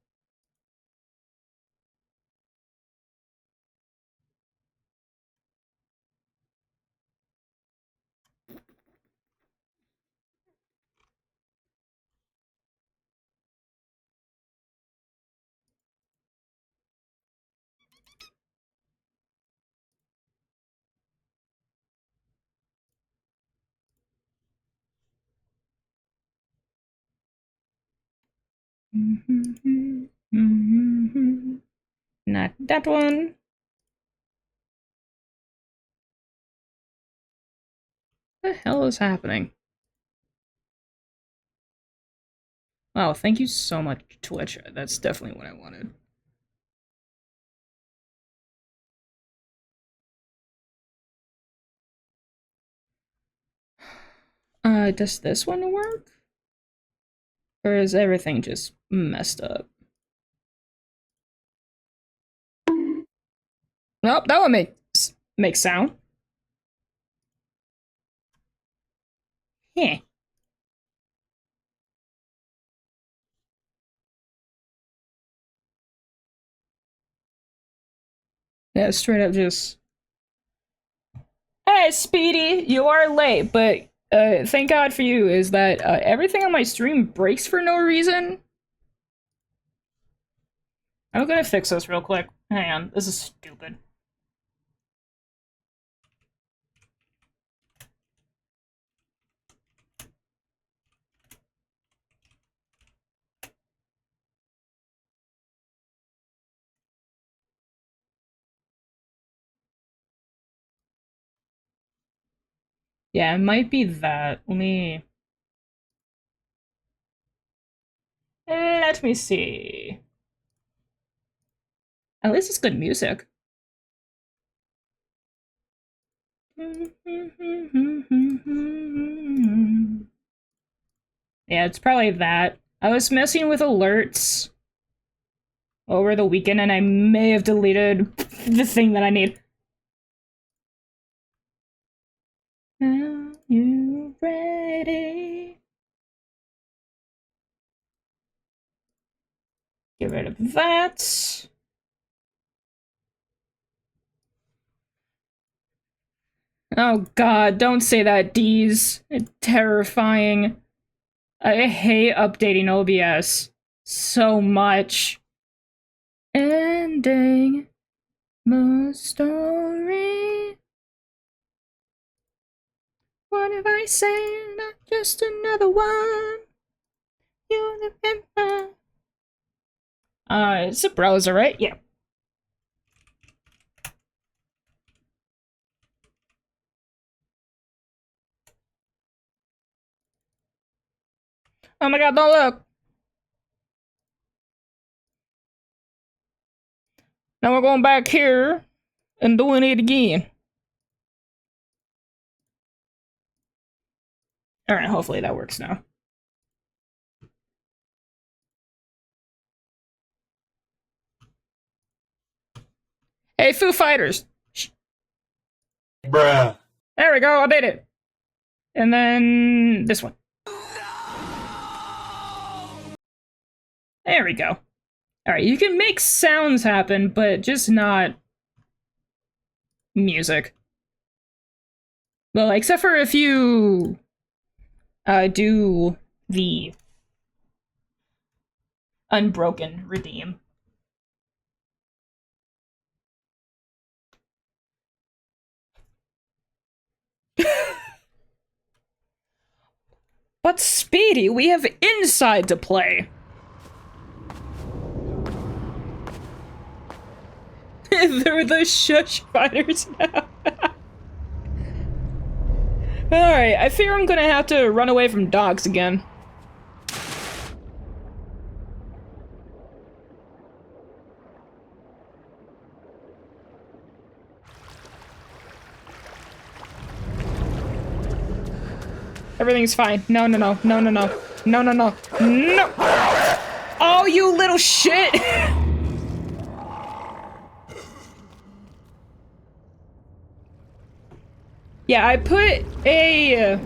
Not that one. What the hell is happening? Wow, thank you so much, Twitch. That's definitely what I wanted. Does this one work? Or is everything just messed up? Nope, that one makes sound. Yeah. Yeah, straight up just. Hey, Speedy, you are late, but thank God for you is that everything on my stream breaks for no reason. I'm gonna fix this real quick. Hang on, this is stupid. Yeah, it might be that. Let me see. At least it's good music. Yeah, it's probably that. I was messing with alerts over the weekend and I may have deleted the thing that I need. Are you ready? Get rid of that. Oh god, don't say that, D's. It's terrifying. I hate updating OBS so much. Ending the story. What if I say not just another one? You the pimp. It's a browser, right? Yeah. Oh my god, don't look! Now we're going back here and doing it again. Alright, hopefully that works now. Hey, Foo Fighters! Bruh. There we go, I did it! And then this one. There we go. Alright, you can make sounds happen, but just not music. Well, except for if you do the unbroken redeem. But Speedy, we have inside to play. They're the shush fighters now. Alright, I fear I'm gonna have to run away from dogs again. Everything's fine. No, no, no, no, no, no. No, no, no. No! Oh, you little shit! Yeah, I put a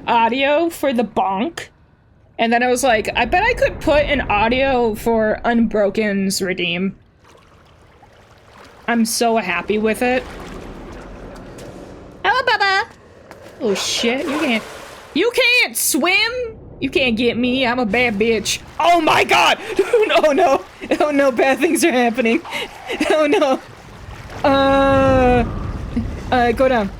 audio for the bonk, and then I was like, I bet I could put an audio for Unbroken's Redeem. I'm so happy with it. Hello, Baba! Oh shit, you can't swim! You can't get me, I'm a bad bitch. Oh my god! Oh no! Oh no, bad things are happening. Oh no. Go down.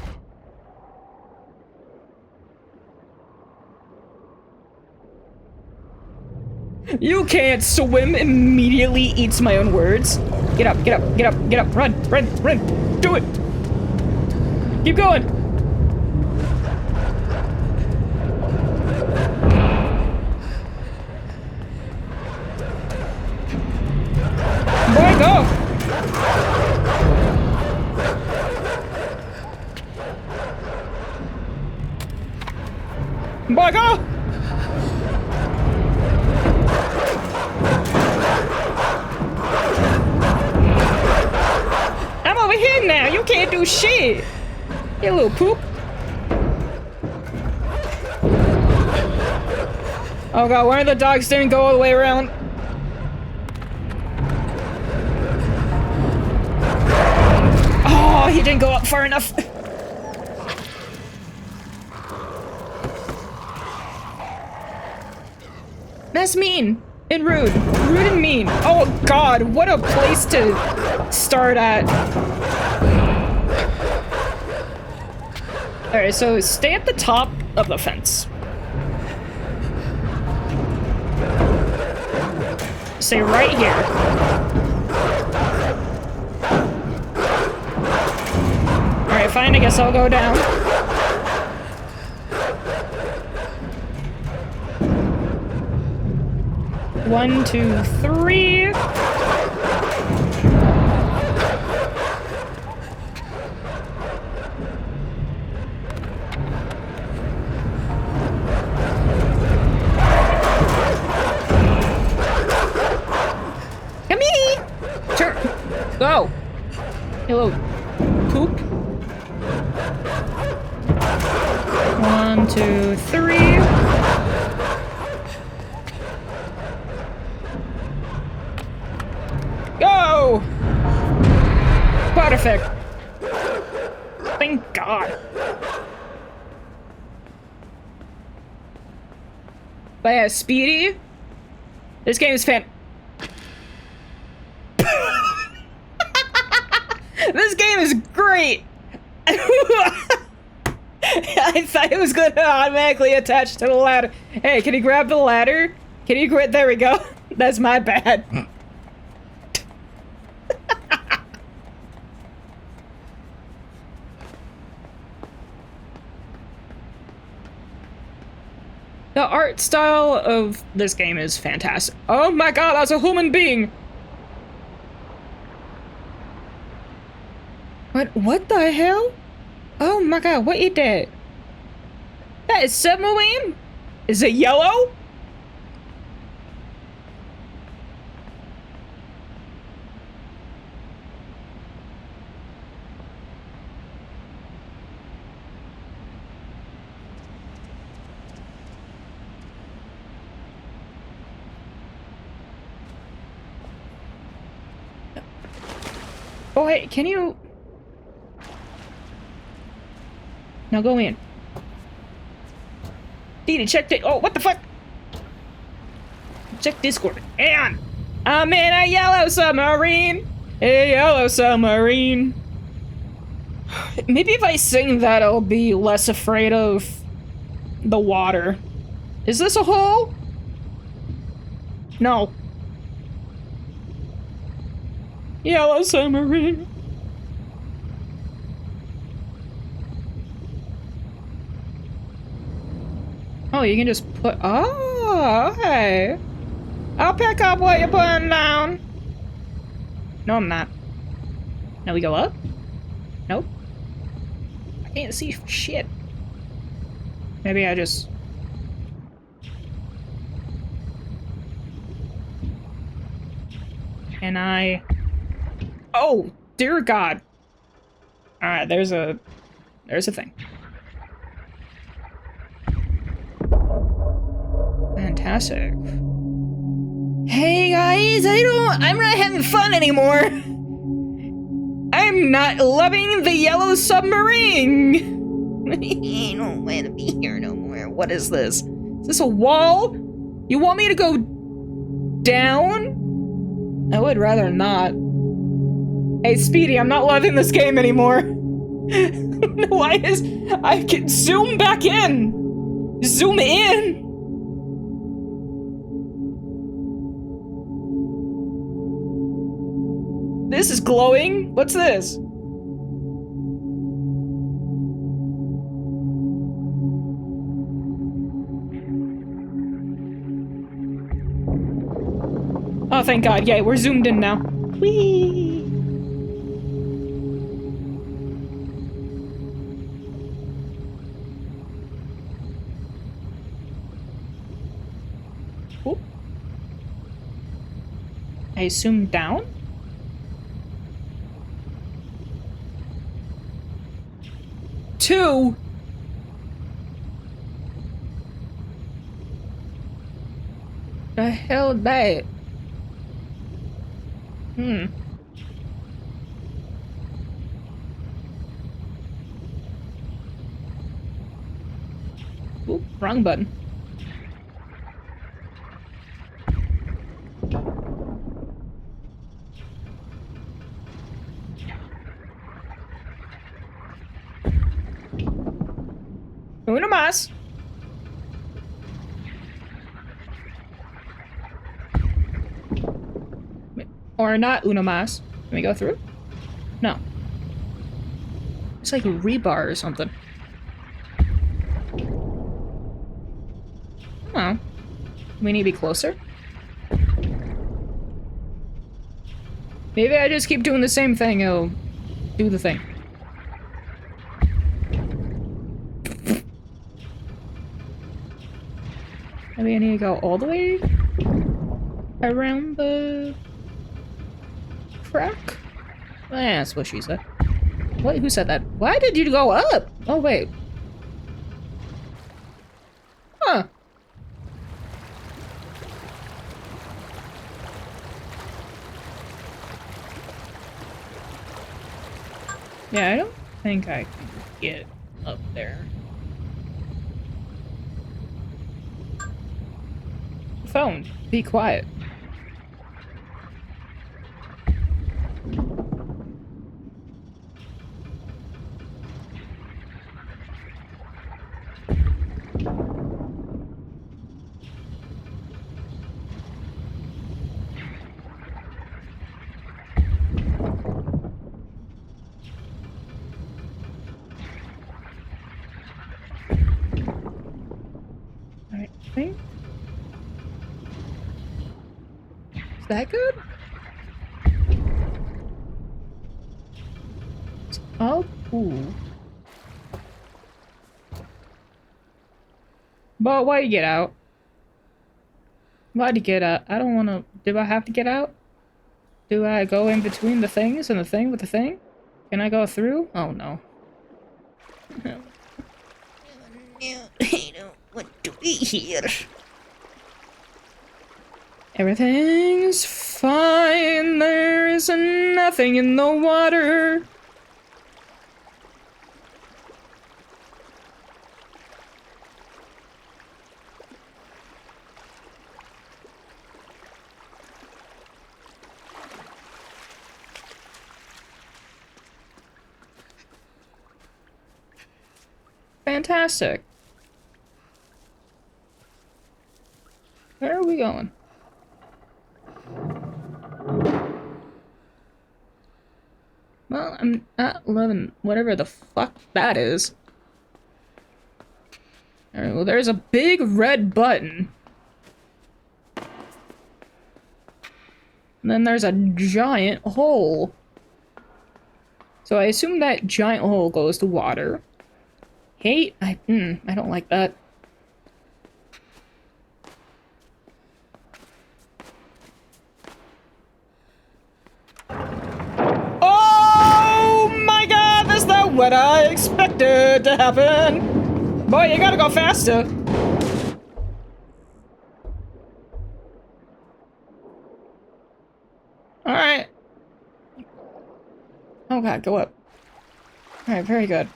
You can't swim immediately eats my own words. Get up, get up, get up, get up, run, run, run. Do it. Keep going. Boy, go. Boy, go. I'm over here now. You can't do shit. You little poop. Oh god, one of the dogs didn't go all the way around. Oh, he didn't go up far enough. That's mean and rude. Rude and mean. Oh god, what a place to start at. Alright, so stay at the top of the fence. Stay right here. Alright, fine, I guess I'll go down. One, two, three. Come here! Turn! Go! Hello, poop. One, two, three. Go! Perfect. Thank God. But yeah, Speedy. This game is This game is great! I thought it was gonna automatically attach to the ladder. Hey, can you grab the ladder? Can you grab- there we go. That's my bad. The art style of this game is fantastic. Oh my god, that's a human being! What the hell? Oh my god, what is that? That is submarine? Is it yellow? Oh wait, can you... Now go in. Dee, check it. Oh, what the fuck? Check Discord. And I'm in a yellow submarine. A yellow submarine. Maybe if I sing that, I'll be less afraid of the water. Is this a hole? No. Yellow submarine. Oh, you can just put. Oh, okay. I'll pick up what you're putting down. No, I'm not. Now we go up? Nope. I can't see shit. Maybe I just. Can I? Oh, dear God. Alright, there's a thing. Fantastic. Hey guys, I'm not having fun anymore. I'm not loving the yellow submarine. I don't want to be here no more. What is this? Is this a wall? You want me to go down? I would rather not. Hey, Speedy, I'm not loving this game anymore. Why is... I can zoom back in! Zoom in! This is glowing. What's this? Oh, thank God. Yay, we're zoomed in now. Whee! Oop. I zoom down? Two! The hell that? Oop, wrong button. Uno más. Or not uno más. Can we go through? No. It's like a rebar or something. Oh. We need to be closer? Maybe I just keep doing the same thing, it'll do the thing. Maybe I need to go all the way around the crack? Eh, that's what she said. What? Who said that? Why did you go up? Oh, wait. Huh. Yeah, I don't think I can get up there. Phone, be quiet. I think. Is that good? Oh, cool. But why you get out? Why'd you get out? I don't wanna... Do I have to get out? Do I go in between the things and the thing with the thing? Can I go through? Oh no. I don't want to be here. Everything's fine. There's nothing in the water. Fantastic. we going? Well, I'm not loving whatever the fuck that is. Alright, well, there's a big red button. And then there's a giant hole. So I assume that giant hole goes to water. Hate? I don't like that. Oh my god, that's not what I expected to happen! Boy, you gotta go faster! Alright. Oh god, go up. Alright, very good.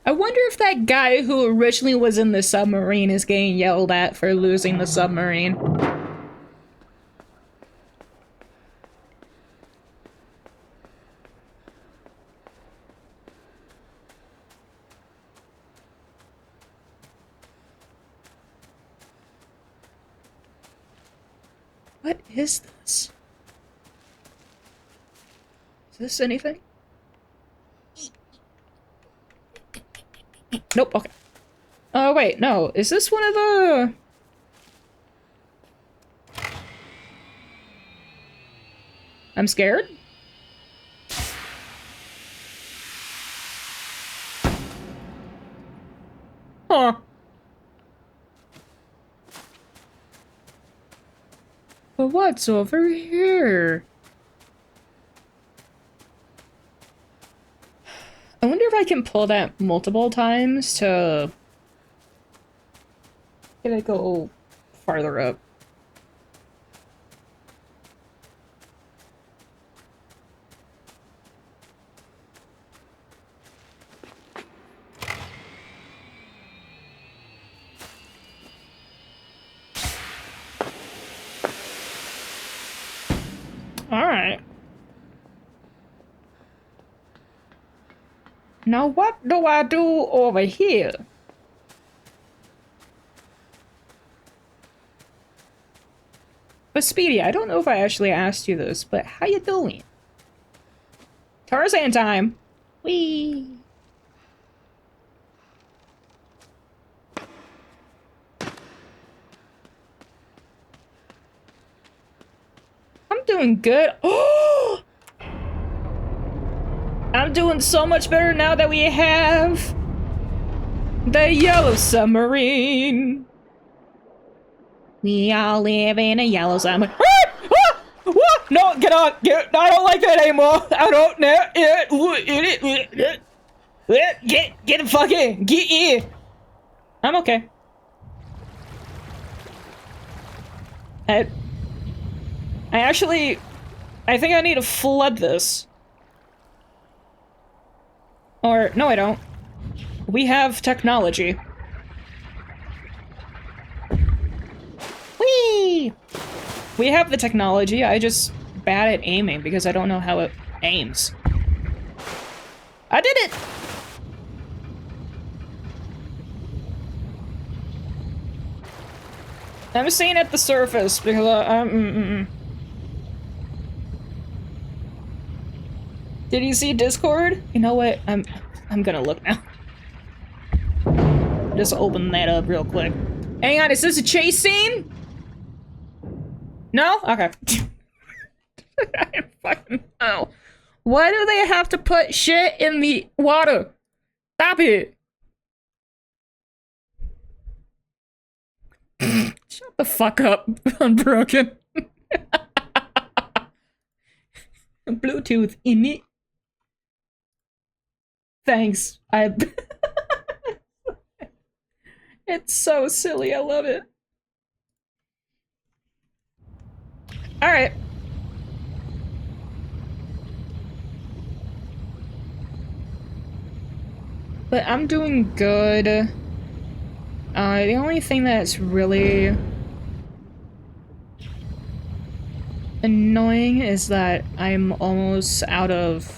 I wonder if that guy who originally was in the submarine is getting yelled at for losing the submarine. What is this? Is this anything? Nope, okay. Oh, wait, no. Is this one of the... I'm scared? Huh. But what's over here? I wonder if I can pull that multiple times to get it go farther up. Alright. Now what do I do over here? But Speedy, I don't know if I actually asked you this, but how you doing? Tarzan time! Whee! I'm doing good. Oh! I'm doing so much better now that we have the yellow submarine. We all live in a yellow submarine. No, get on! I don't like that anymore. I don't know. Get the fuck in. Get in. I'm okay. I think I need to flood this. Or, no I don't. We have technology. Whee! We have the technology, I just bad at aiming because I don't know how it aims. I did it! I'm staying at the surface because Did you see Discord? You know what? I'm gonna look now. Just open that up real quick. Hang on, is this a chase scene? No? Okay. I fucking know. Why do they have to put shit in the water? Stop it! Shut the fuck up, Unbroken. Bluetooth in it. Thanks. It's so silly, I love it. Alright. But I'm doing good. The only thing that's really annoying is that I'm almost out of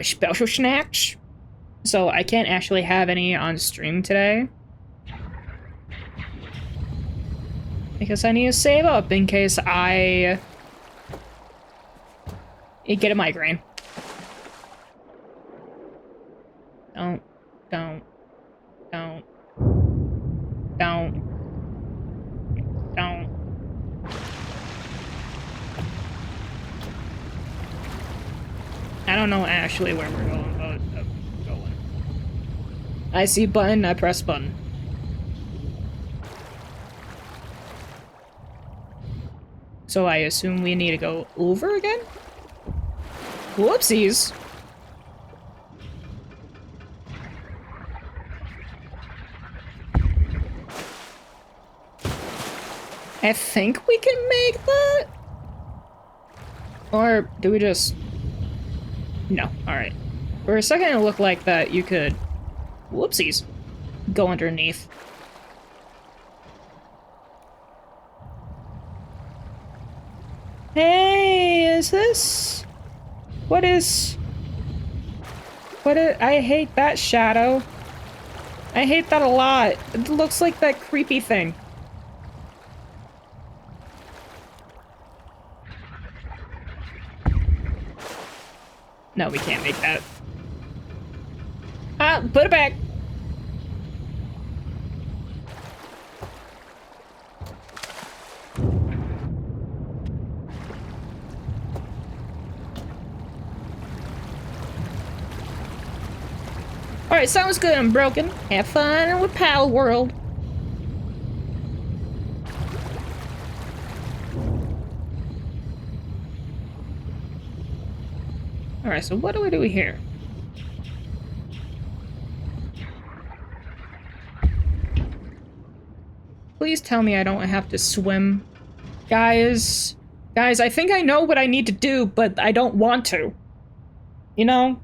special snacks, so I can't actually have any on stream today. Because I need to save up in case I get a migraine. Don't. I don't know actually where we're going, but I'm going. I see button, I press button. So I assume we need to go over again? Whoopsies! I think we can make that? Or do we just... No, alright. For a second it looked like that you could... Whoopsies. Go underneath. Hey, is this... What is... I hate that shadow. I hate that a lot. It looks like that creepy thing. No, we can't make that. Ah, put it back. Alright, sounds good, I'm broken. Have fun with Pal World. Alright, so what do we do here? Please tell me I don't have to swim. Guys, I think I know what I need to do, but I don't want to. You know?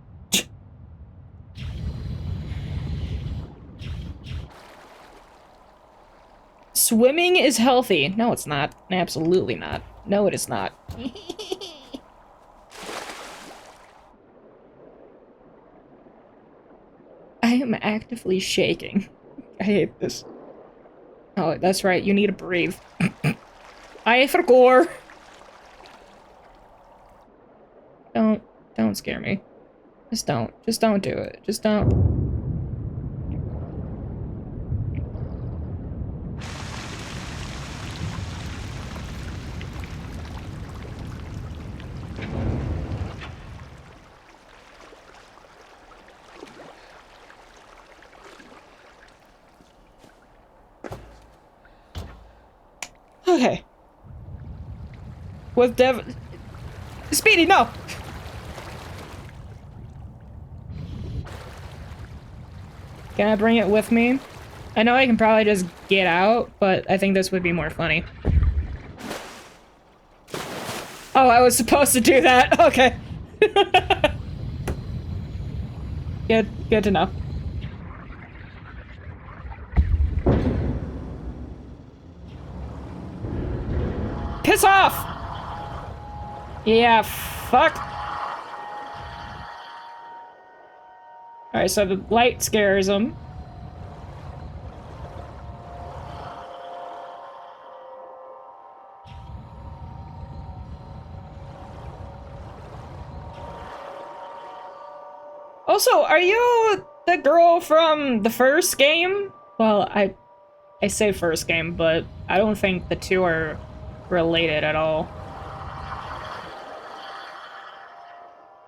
Swimming is healthy. No, it's not. Absolutely not. No, it is not. I am actively shaking. I hate this. Oh, that's right. You need to breathe. I forgot. Don't scare me. Just don't do it. Just don't. Okay. With Speedy, no! Can I bring it with me? I know I can probably just get out, but I think this would be more funny. Oh, I was supposed to do that. Okay. Good to know. Piss off! Yeah, fuck. Alright, so the light scares him. Also, are you the girl from the first game? Well, I say first game, but I don't think the two are related at all.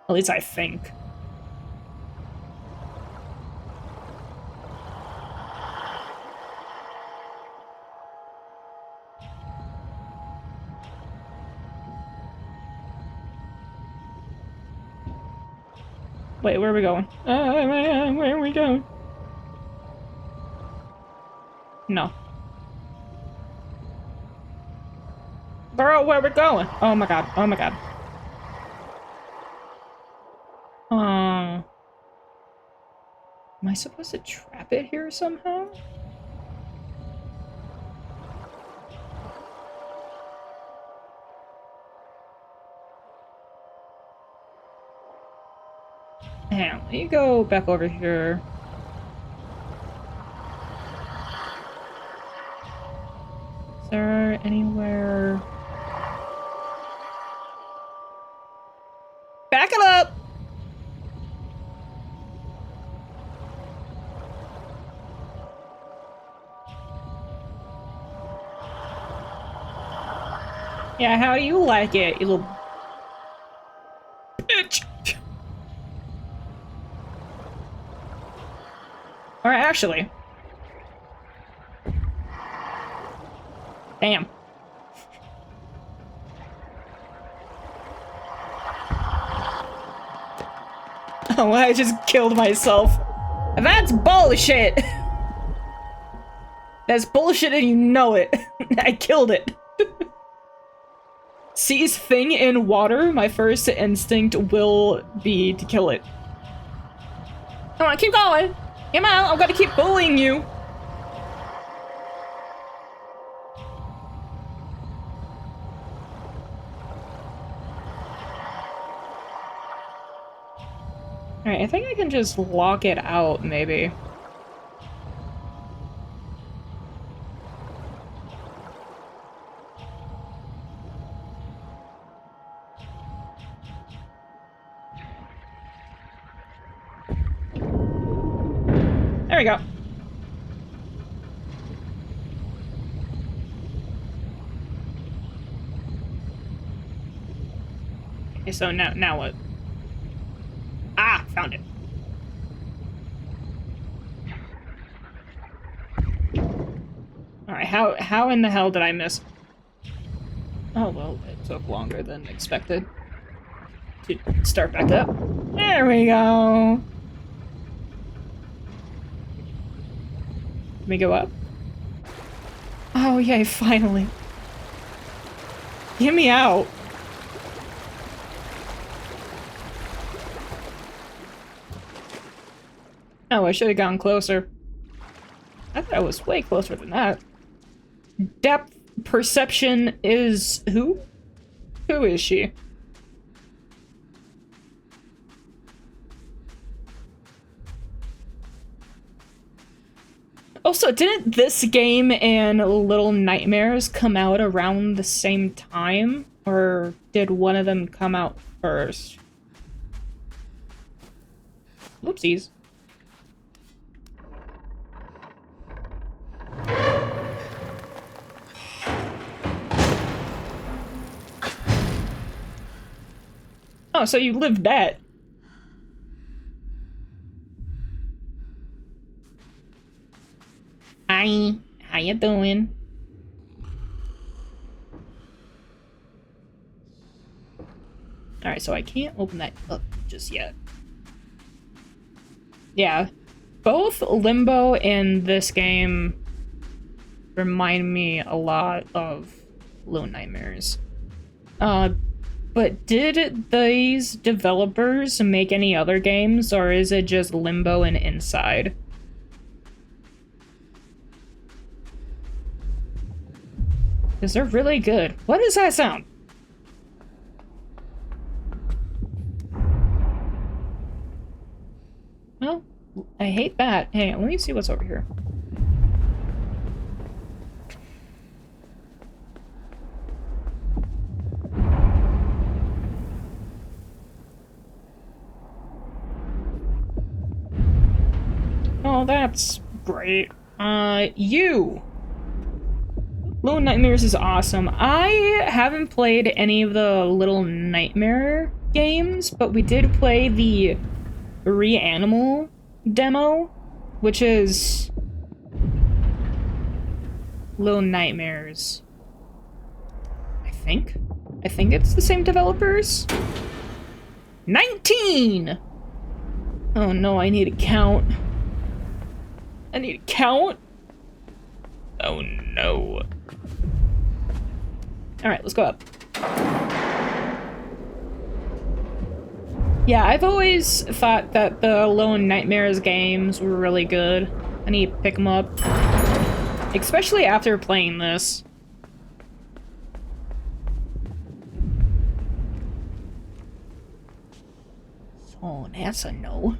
At least I think. Wait, where are we going? Where are we going? No. Girl, where are we going? Oh my god, oh my god. Am I supposed to trap it here somehow? Let me go back over here. Is there anywhere... Back it up! Yeah, how do you like it, you little bitch? Or actually... Damn. Oh, I just killed myself. That's bullshit! That's bullshit and you know it. I killed it. Sees thing in water, my first instinct will be to kill it. Come on, keep going! Come on, I'm gonna keep bullying you! Alright, I think I can just lock it out, maybe. There we go. Okay, so now what? Ah, found it. Alright, how in the hell did I miss? Oh, well, it took longer than expected to start back up. There we go. Let me go up. Oh, yay, finally. Get me out. Oh, I should have gone closer. I thought I was way closer than that. Depth perception is who? Who is she? Also, didn't this game and Little Nightmares come out around the same time? Or did one of them come out first? Whoopsies. Oh, so you lived that. Hi, how you doing? Alright, so I can't open that up just yet. Yeah, both Limbo and this game remind me a lot of Little Nightmares. But did these developers make any other games, or is it just Limbo and Inside? Because they're really good. What does that sound? Well, I hate that. Hey, let me see what's over here. Oh, that's great. You! Little Nightmares is awesome. I haven't played any of the Little Nightmare games, but we did play the Reanimal demo, which is Little Nightmares. I think it's the same developers. 19! Oh no, I need to count. I need to count? Oh no. Alright, let's go up. Yeah, I've always thought that the Little Nightmares games were really good. I need to pick them up. Especially after playing this. So, that's a no.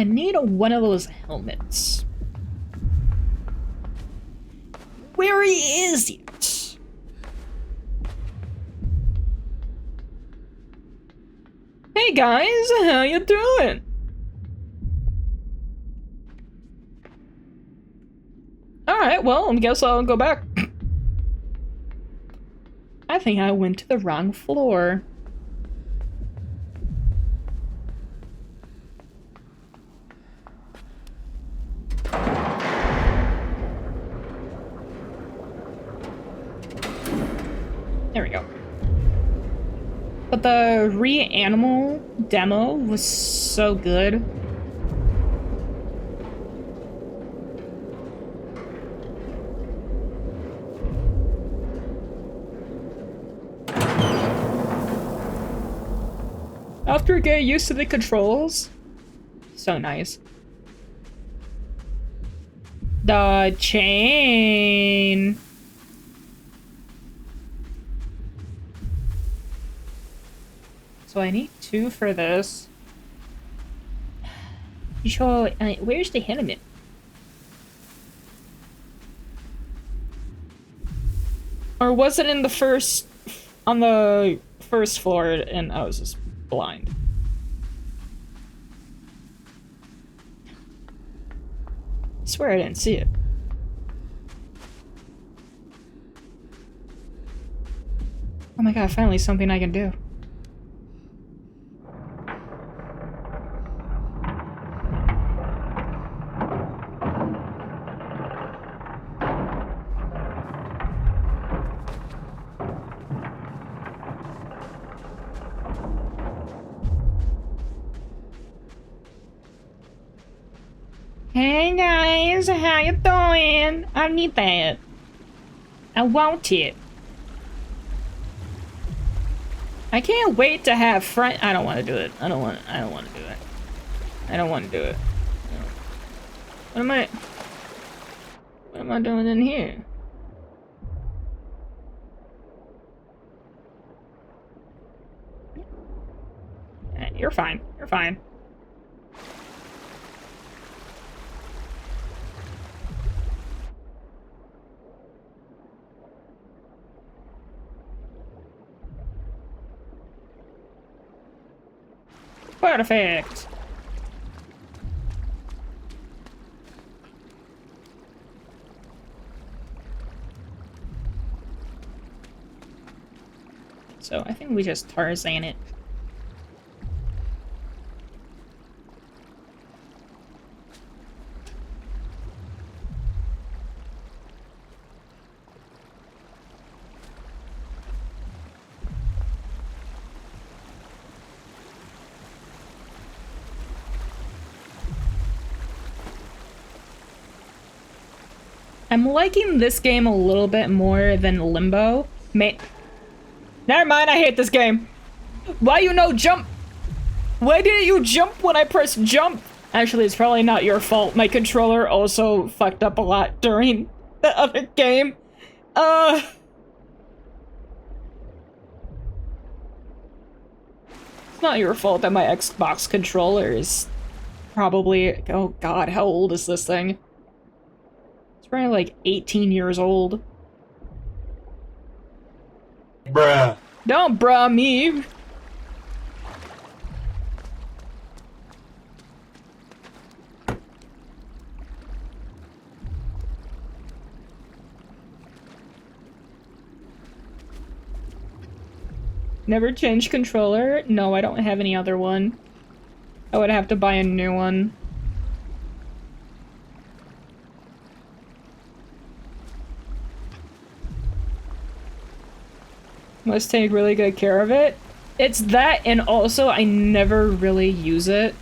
I need one of those helmets. Where is it? Hey guys, how you doing? Alright, well, I guess I'll go back. I think I went to the wrong floor. There we go. But the Reanimal demo was so good. After you get used to the controls, so nice. The chain. So I need 2 for this. So, where's the helmet? Or was it in the first, on the first floor and I was just blind? I swear I didn't see it. Oh my god, finally something I can do. Hey guys, how you doing? I need that. I want it. I can't wait to have friend. I don't want to do it. I don't want to do it. I don't want to do it. What am I doing in here? You're fine. You're fine. Perfect. So I think we just Tarzan it. I'm liking this game a little bit more than Limbo. Never mind, I hate this game. Why you no jump? Why didn't you jump when I pressed jump? Actually, it's probably not your fault. My controller also fucked up a lot during the other game. It's not your fault that my Xbox controller is probably... Oh god, how old is this thing? Probably like 18 years old. Bruh. Don't bruh me. Never change controller? No, I don't have any other one. I would have to buy a new one. Must take really good care of it. It's that, and also I never really use it.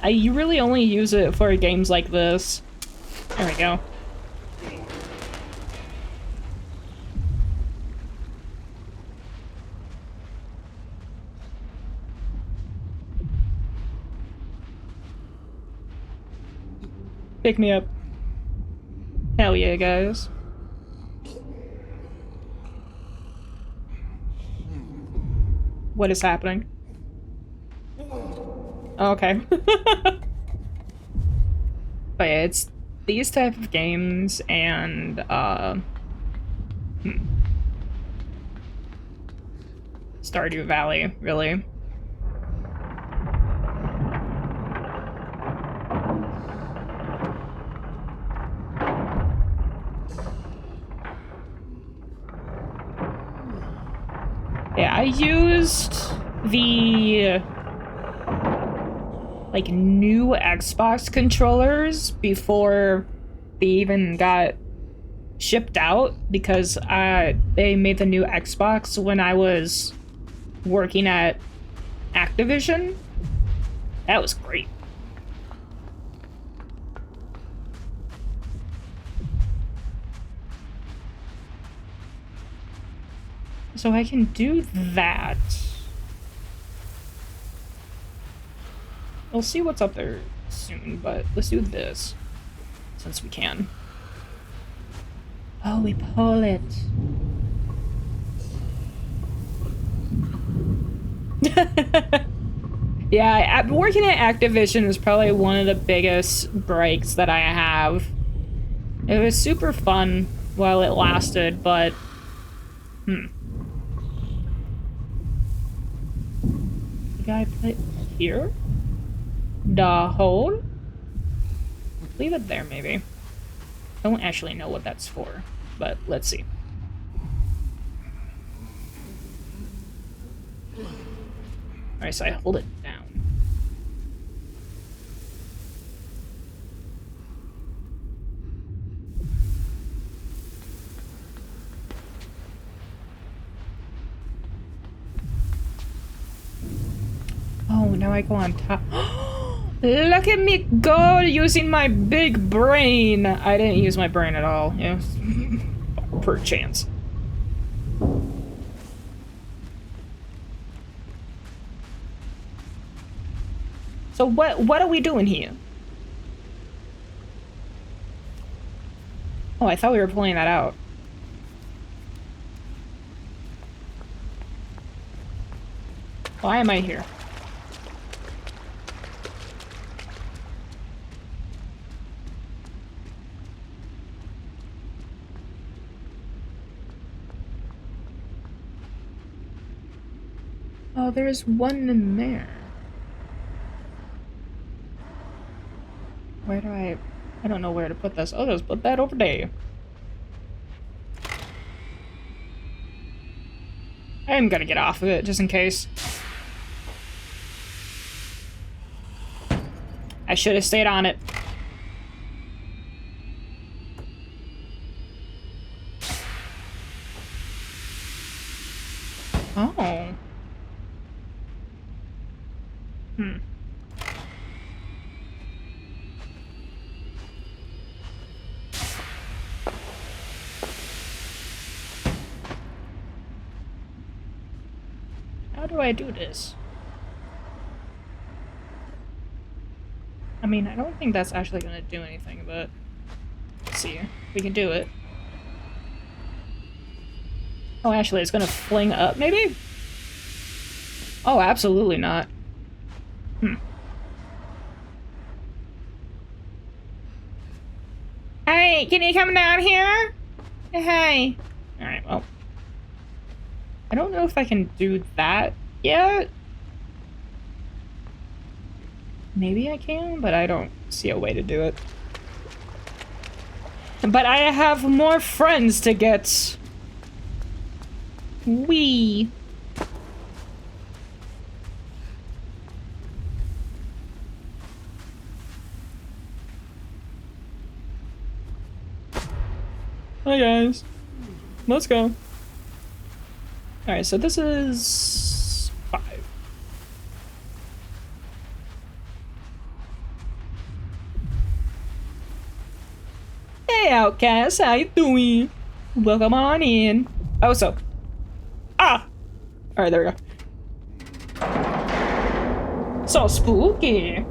I really only use it for games like this. There we go. Pick me up. Hell yeah, guys. What is happening? Okay. But yeah, it's these type of games and Stardew Valley, really. Yeah, I used the like new Xbox controllers before they even got shipped out because they made the new Xbox when I was working at Activision. That was great. So I can do that. We'll see what's up there soon, but let's do this since we can. Oh, we pull it. Yeah, working at Activision is probably one of the biggest breaks that I have. It was super fun while it lasted, but you gotta put it here? The hole? Leave it there, maybe. I don't actually know what that's for, but let's see. Alright, so I hold it down. Oh, now I go on top. Look at me go using my big brain. I didn't use my brain at all. Yeah, per chance. So what are we doing here? Oh, I thought we were pulling that out. Why am I here? Oh, there's one in there. Where do I don't know where to put this. I'll just put that over there. I am gonna get off of it, just in case. I should have stayed on it. Oh. How do I do this? I mean, I don't think that's actually gonna do anything, but let's see. We can do it. Oh, actually, it's gonna fling up, maybe? Oh, absolutely not. Hey, can you come down here? Hey. Alright, well. I don't know if I can do that yet. Maybe I can, but I don't see a way to do it. But I have more friends to get. Wee. Hi guys. Let's go. Alright, so this is 5. Hey outcast, how you doing? Welcome on in. Oh, so. Ah! Alright, there we go. So spooky.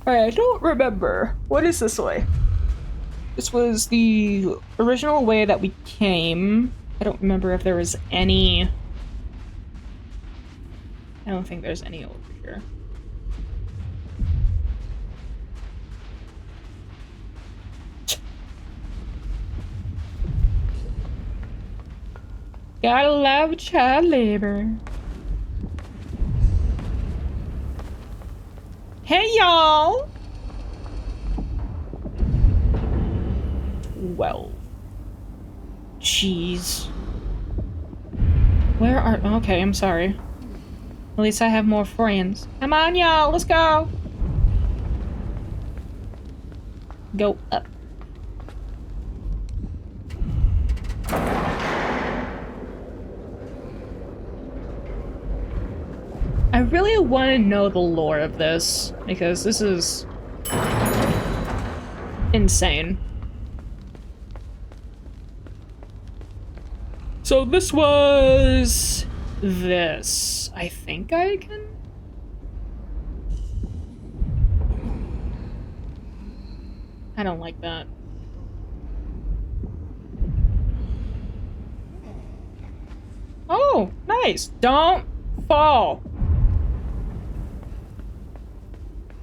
I don't remember. What is this way? This was the original way that we came. I don't remember if there was any... I don't think there's any over here. Gotta love child labor. Hey, y'all! Well. Jeez. Where are... Okay, I'm sorry. At least I have more friends. Come on, y'all, let's go! Go up. I really want to know the lore of this, because this is insane. So this was this. I think I can... I don't like that. Oh, nice. Don't fall.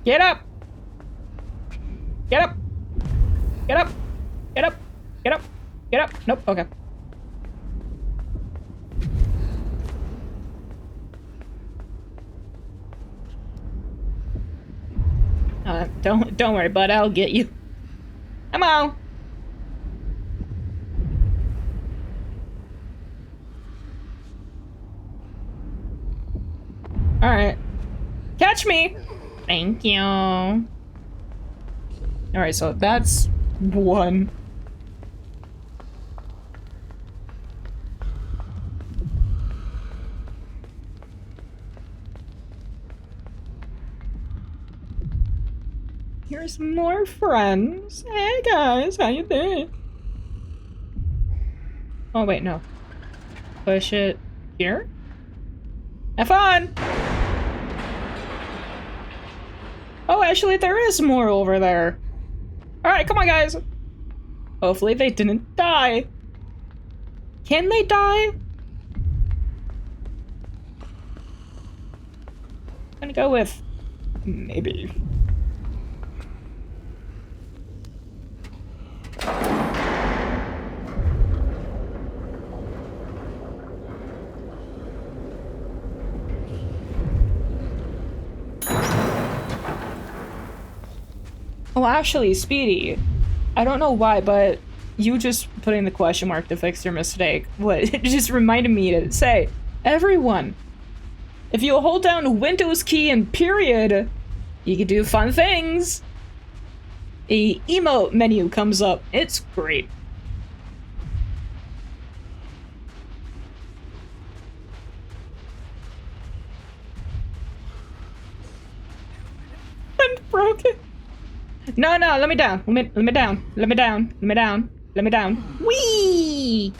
Get up! Get up! Get up! Get up! Get up! Get up! Nope, okay. Don't worry, bud, I'll get you. Come on! Alright. Catch me! Thank you. Alright, so that's one. Here's more friends. Hey guys, how you doing? Oh wait, no. Push it here? Have fun! Oh, actually, there is more over there. Alright, come on, guys. Hopefully they didn't die. Can they die? I'm gonna go with... maybe. Oh, actually, Speedy, I don't know why, but you just putting the question mark to fix your mistake, it just reminded me to say, everyone, if you hold down Windows key and period, you can do fun things. A emote menu comes up. It's great. I'm broken. No, let me down. Let me down. Let me down. Let me down. Let me down. Whee!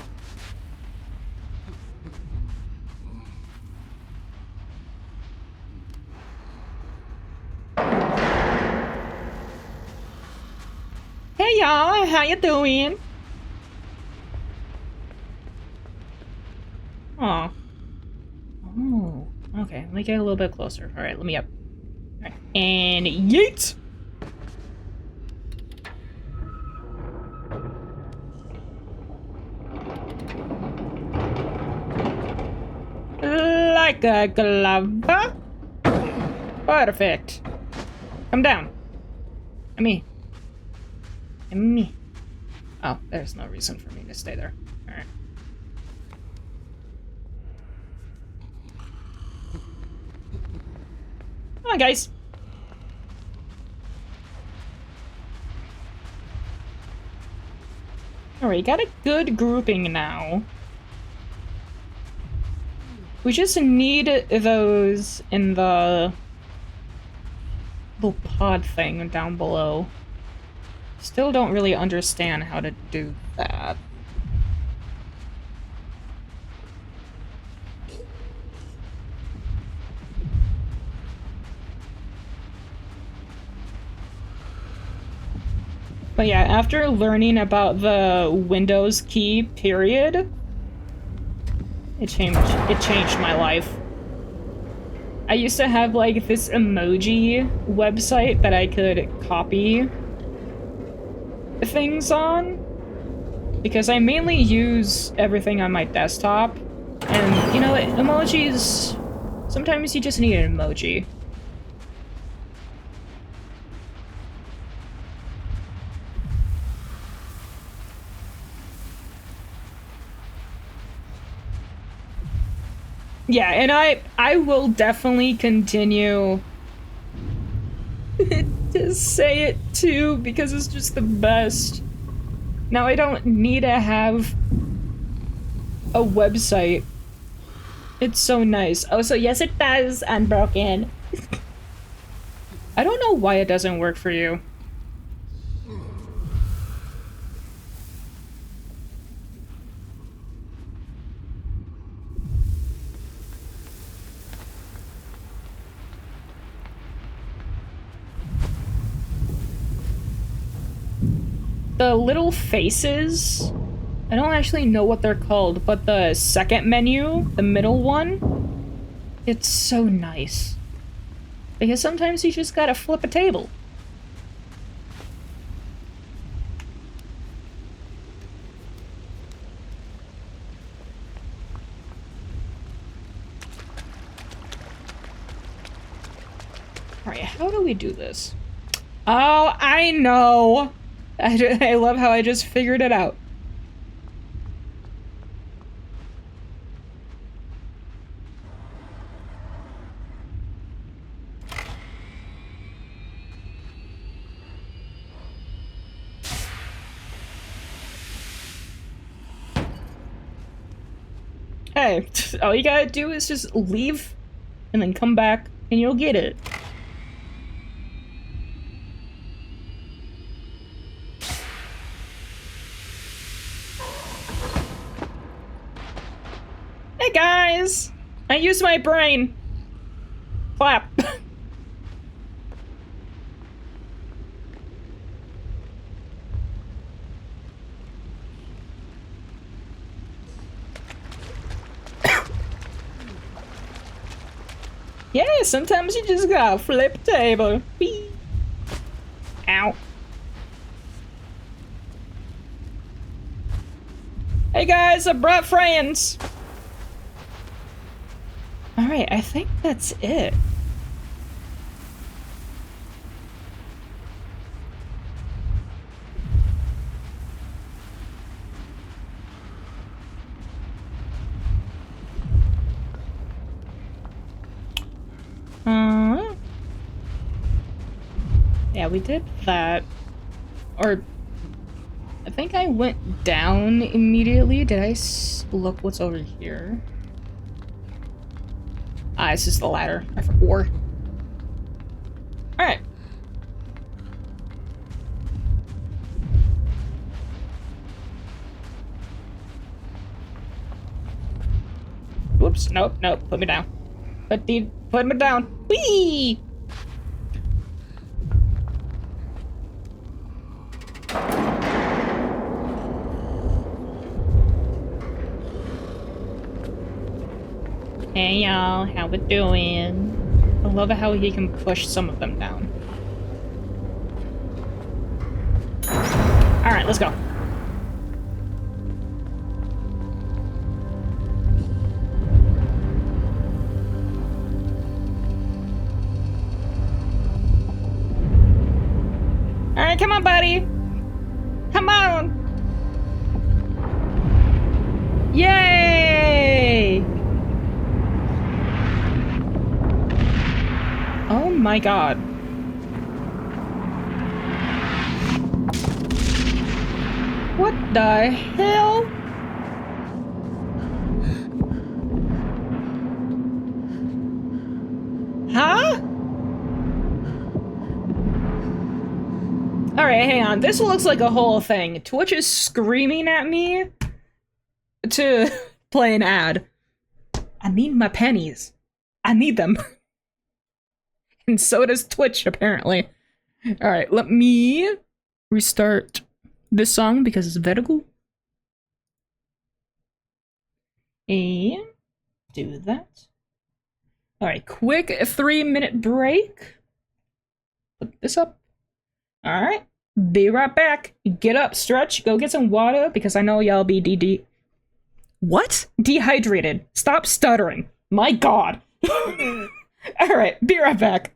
Hey y'all, how you doing? Aw. Oh. Okay, let me get a little bit closer. Alright, let me up. Alright. And yeet! Like a glove. Perfect. Come down. Me. Me. Oh, there's no reason for me to stay there. Alright. Come on, guys. Alright, got a good grouping now. We just need those in the little pod thing down below. Still don't really understand how to do that. But yeah, after learning about the Windows key, period, it changed my life. I used to have like this emoji website that I could copy things on because I mainly use everything on my desktop, and you know, emojis, sometimes you just need an emoji. Yeah, and I will definitely continue to say it too because it's just the best. Now I don't need to have a website. It's so nice. Oh, so yes it does, Unbroken. I don't know why it doesn't work for you. The little faces, I don't actually know what they're called, but the second menu, the middle one, it's so nice. Because sometimes you just gotta flip a table. Alright, how do we do this? Oh, I know! I love how I just figured it out. Hey, all you gotta do is just leave and then come back and you'll get it. Hey guys! I used my brain. Clap. Yeah, sometimes you just gotta flip table. Whee. Ow. Hey guys, I brought friends. Alright, I think that's it. Yeah, we did that. Or, I think I went down immediately. Did I look what's over here? Ah, it's just the ladder. I forgot. Alright. Whoops, nope, nope, put me down. Put me down. Whee! Hey y'all, how we doing? I love how he can push some of them down. Alright, let's go. Alright, come on, buddy! Come on! Yay! Oh my god. What the hell? Huh? Alright, hang on. This looks like a whole thing. Twitch is screaming at me to play an ad. I need my pennies. I need them. And so does Twitch, apparently. Alright, let me restart this song because it's very cool. And do that. Alright, quick 3-minute break. Put this up. Alright, be right back. Get up, stretch, go get some water because I know y'all be What? Dehydrated. Stop stuttering. My god. Alright, be right back.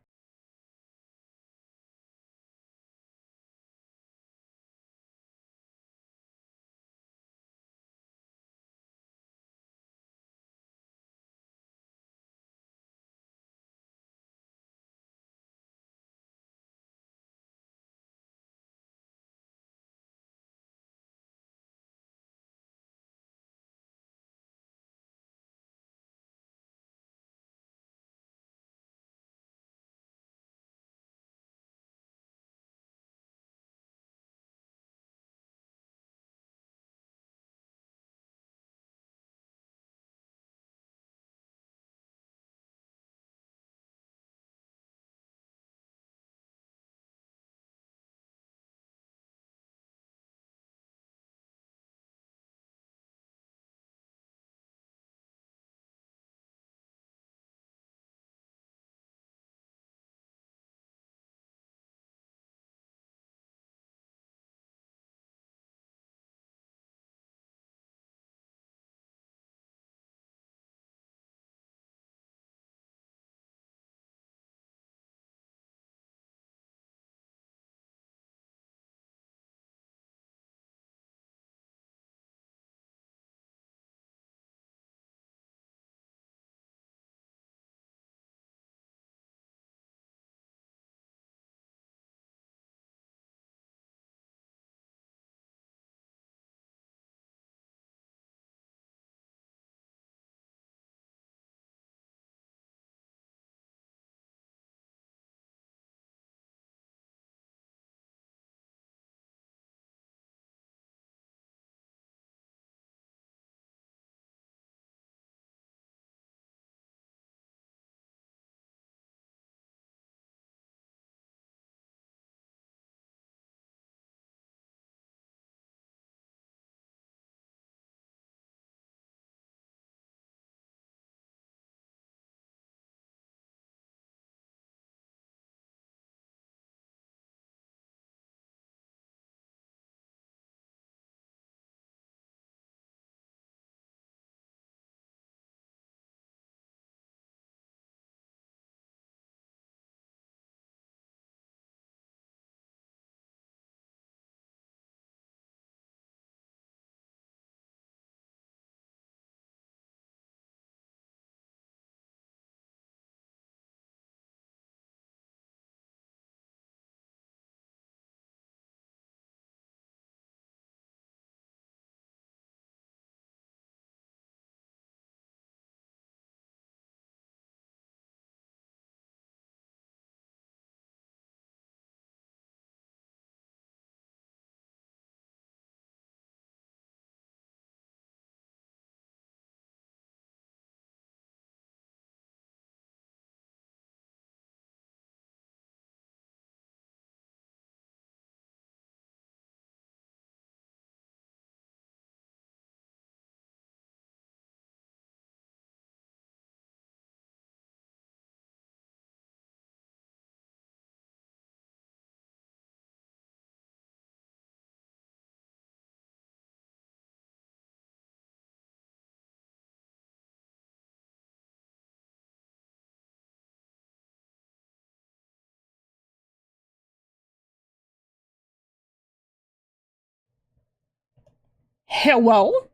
Hello?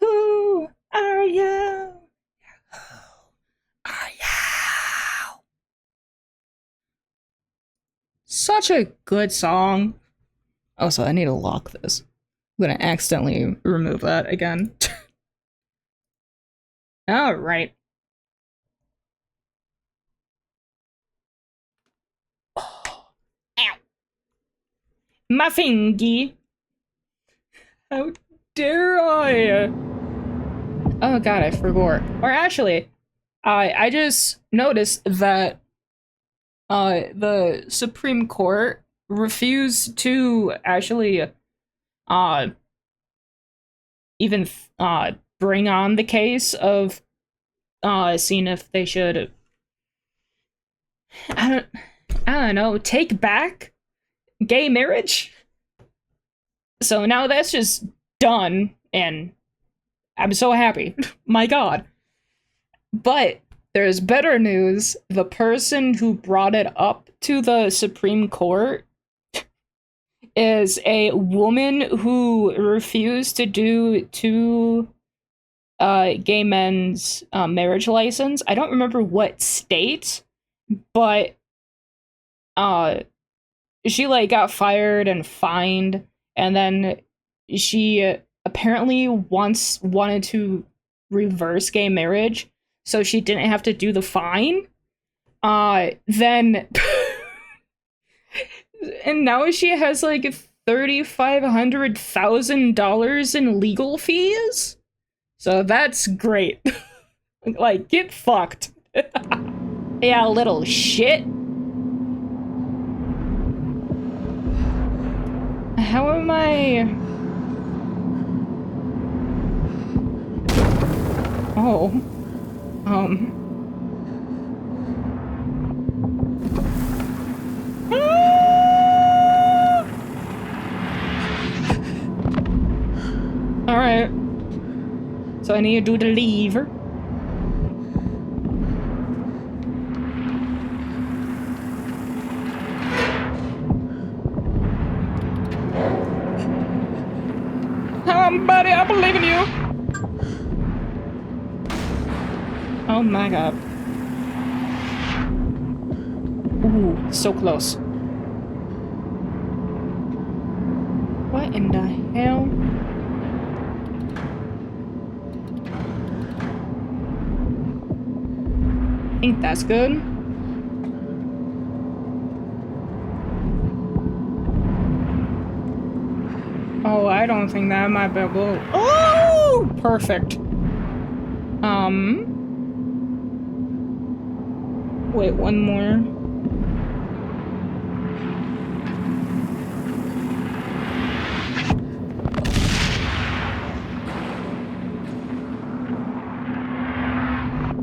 Who are you? Who are you? Such a good song. Oh, so I need to lock this. I'm gonna accidentally remove that again. Alright. Oh, ow. My fingy. How dare I? Oh god, I forgot. Or actually, I just noticed that the Supreme Court refused to actually uh even bring on the case of seeing if they should I don't I don't know, take back gay marriage. So now that's just done, and I'm so happy. My god. But there's better news. The person who brought it up to the Supreme Court is a woman who refused to do two gay men's marriage license. I don't remember what state, but she like got fired and fined, and then she apparently once wanted to reverse gay marriage so she didn't have to do the fine. Then and now she has like $3,500,000 in legal fees. So that's great. Like, get fucked. Yeah, little shit. How am I? Oh. Alright. So I need to do the lever. Buddy, I believe in you. Oh my god. Ooh, so close. What in the hell? I think that's good. Oh, I don't think that might be able. Oh, perfect. Wait, one more.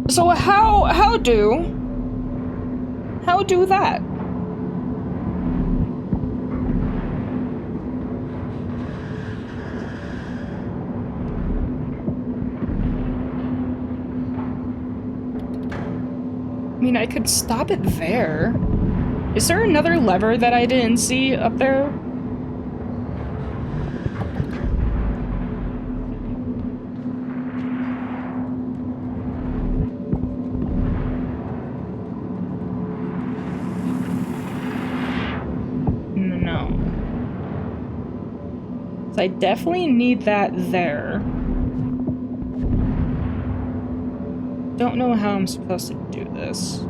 So how do that? I mean, I could stop it there. Is there another lever that I didn't see up there? No. So I definitely need that there. Don't know how I'm supposed to do this.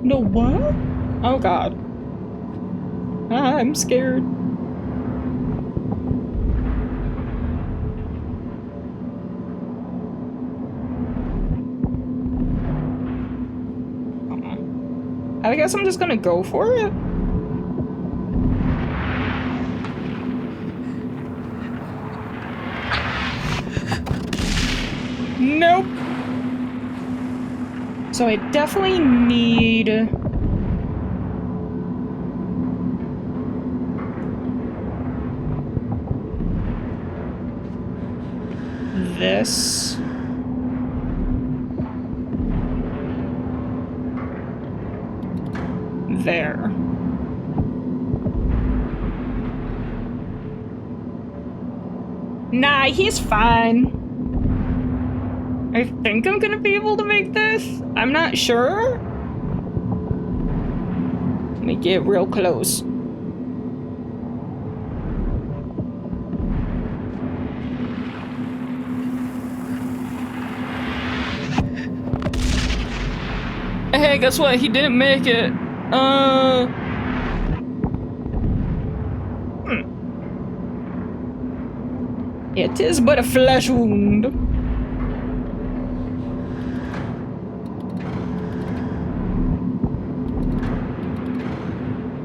No, what? Oh god. I'm scared. I guess I'm just gonna go for it. Nope. So I definitely need this. There. Nah, he's fine. I think I'm gonna be able to make this. I'm not sure. Let me get real close. hey, guess what? He didn't make it. It is but a flesh wound.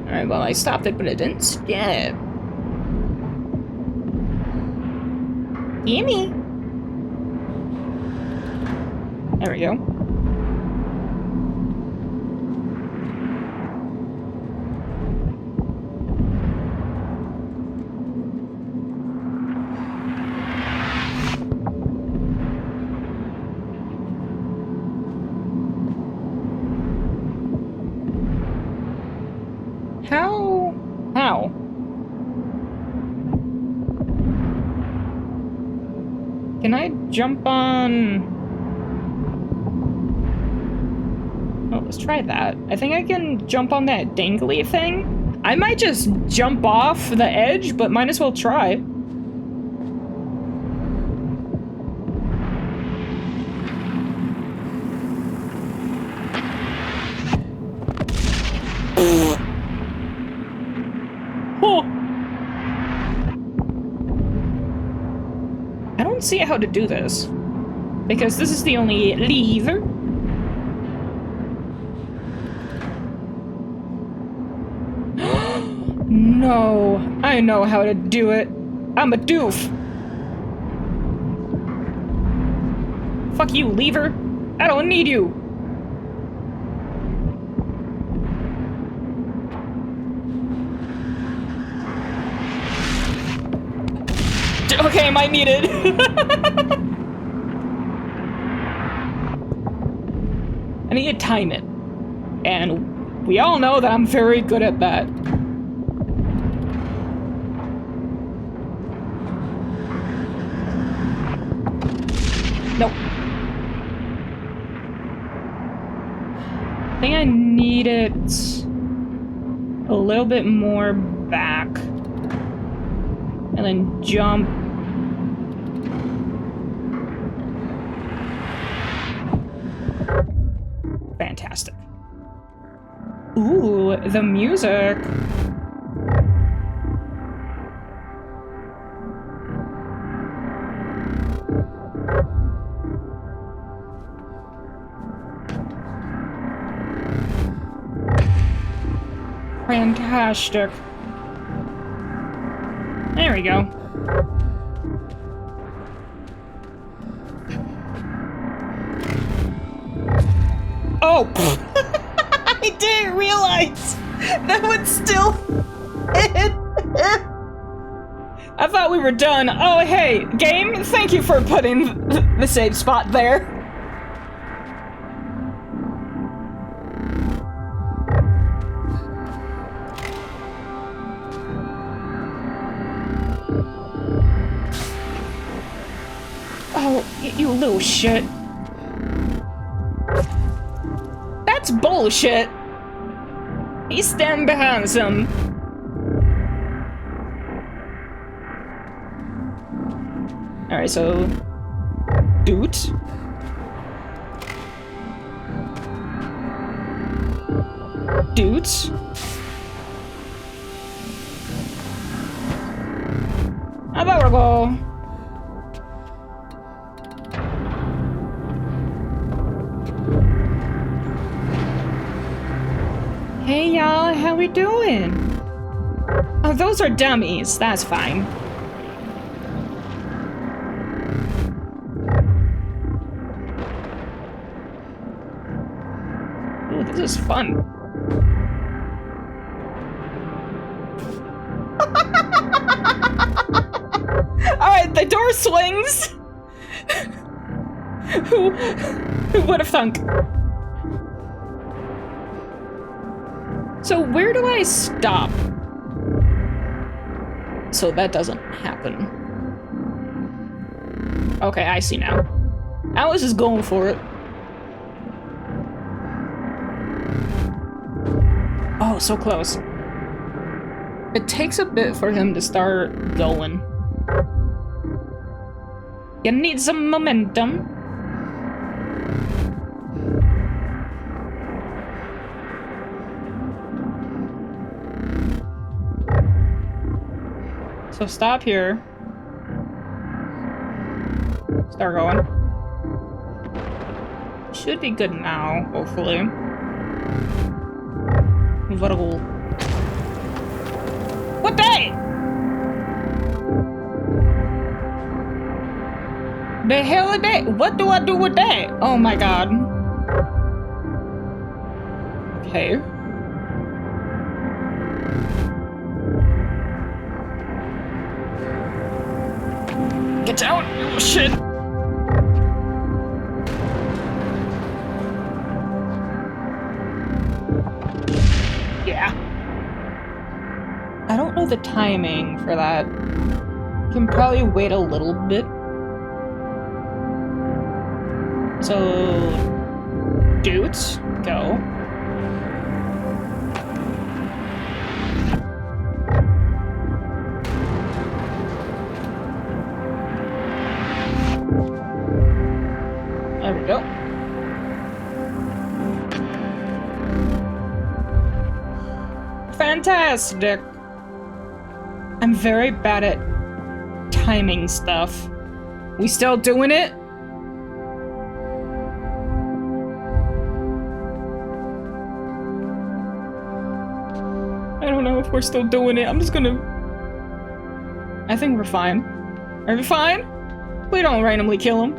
Alright, well, I stopped it, but it didn't stab. Gimme. There we go. How? Can I jump on... Oh, let's try that. I think I can jump on that dangly thing. I might just jump off the edge, but might as well try. I don't see how to do this, because this is the only lever. No, I know how to do it. I'm a doof. Fuck you, lever. I don't need you. Okay, might need it. I need to time it. And we all know that I'm very good at that. Nope. I think I need it a little bit more back. And then jump. Fantastic. Ooh, the music. Fantastic. There we go. Oh! I didn't realize that would still hit. I thought we were done. Oh, hey, game, thank you for putting the save spot there. Oh, you little shit. That's bullshit. He's standing behind some. Alright, so... Doot. Doot. How about we go? Hey y'all, how we doing? Oh, those are dummies. That's fine. Ooh, this is fun. Alright, the door swings! Who would have thunk? So where do I stop? So that doesn't happen. Okay, I see now. I was just going for it. Oh, so close. It takes a bit for him to start going. You need some momentum. So stop here. Start going. Should be good now, hopefully. Vertical. What the? The hell is that? What do I do with that? Oh my god. Okay. Get out! Oh shit! Yeah. I don't know the timing for that. Can probably wait a little bit. So, dudes, go. There we go. Fantastic! I'm very bad at timing stuff. We still doing it? I don't know if we're still doing it. I'm just gonna... I think we're fine. Are we fine? We don't randomly kill him.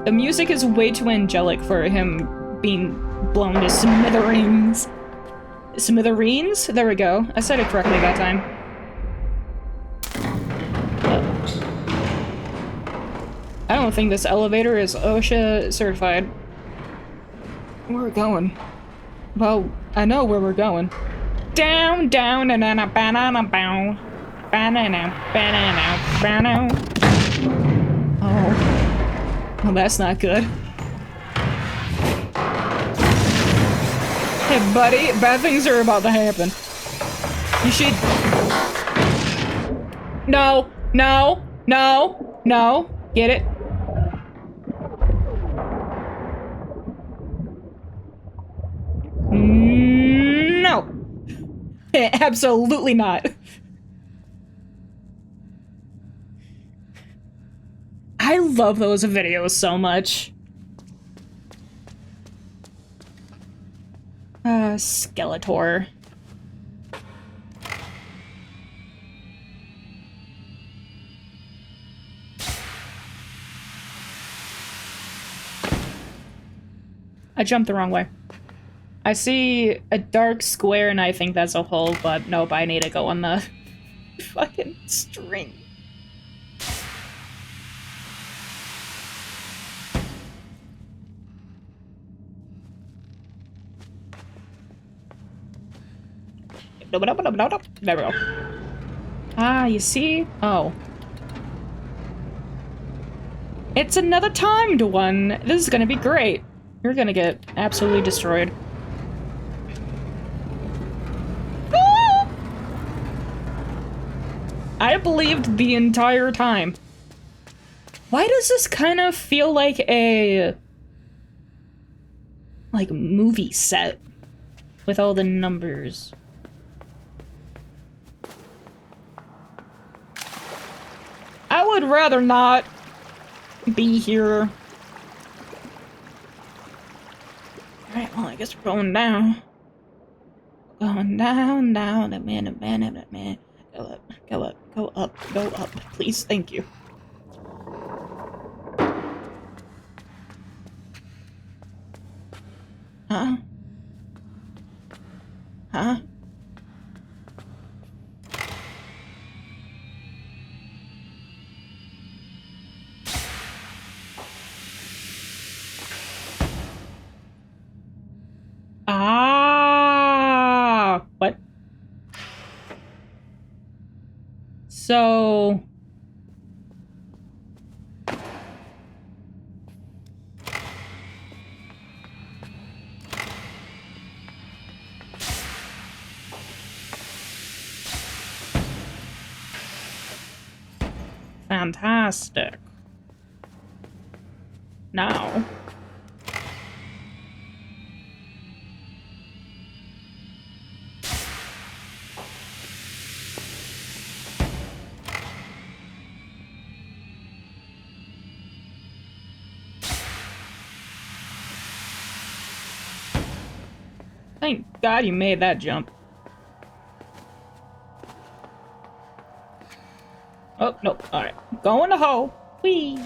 The music is way too angelic for him being blown to smithereens. Smithereens? There we go. I said it correctly that time. I don't think this elevator is OSHA certified. Where are we going? Well, I know where we're going. Down, down, and then a banana bow. Banana, banana, banana. Oh. Well, that's not good. Hey, buddy, bad things are about to happen. You should... No, no, no, no. Get it? No. Absolutely not. I love those videos so much. Skeletor. I jumped the wrong way. I see a dark square and I think that's a hole, but nope, I need to go on the fucking string. There we go. Ah, you see? Oh. It's another timed one. This is gonna be great. You're gonna get absolutely destroyed. Ah! I believed the entire time. Why does this kind of feel like a... like movie set with all the numbers? I would rather not be here. Alright, well, I guess we're going down. Going down, down, a minute. Go up, go up, go up, go up. Please, thank you. Huh? Huh? Ah, what? So... Fantastic. Now... God you made that jump. Oh, nope. Alright. Go in the hole. Whee!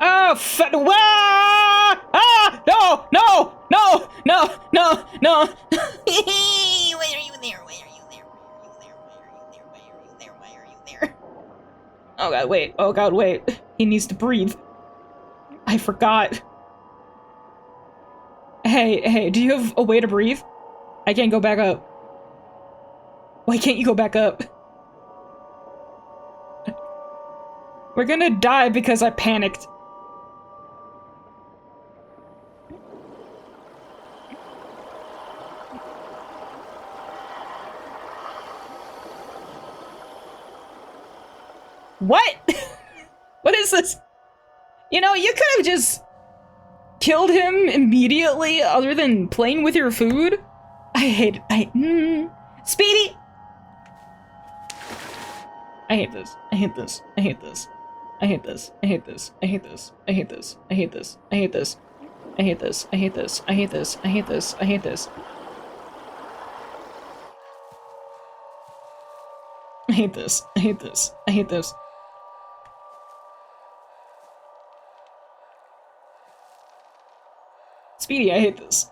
Oh, wah! Ah! No! No! No! No! No! No! Why are you there? Why are you there? Why are you there? Why are you there? Why are you there? Why are you there? Oh god, wait. Oh god, wait. He needs to breathe. I forgot. Hey, do you have a way to breathe? I can't go back up. Why can't you go back up? We're gonna die because I panicked. What? What is this? You know, you could have just killed him immediately other than playing with your food. I hate it. Speedy! I hate this. I hate this. I hate this. I hate this. I hate this. I hate this. I hate this. I hate this. I hate this. I hate this. I hate this. I hate this. I hate this. I hate this. I hate this. I hate this. I hate this. Speedy, I hate this.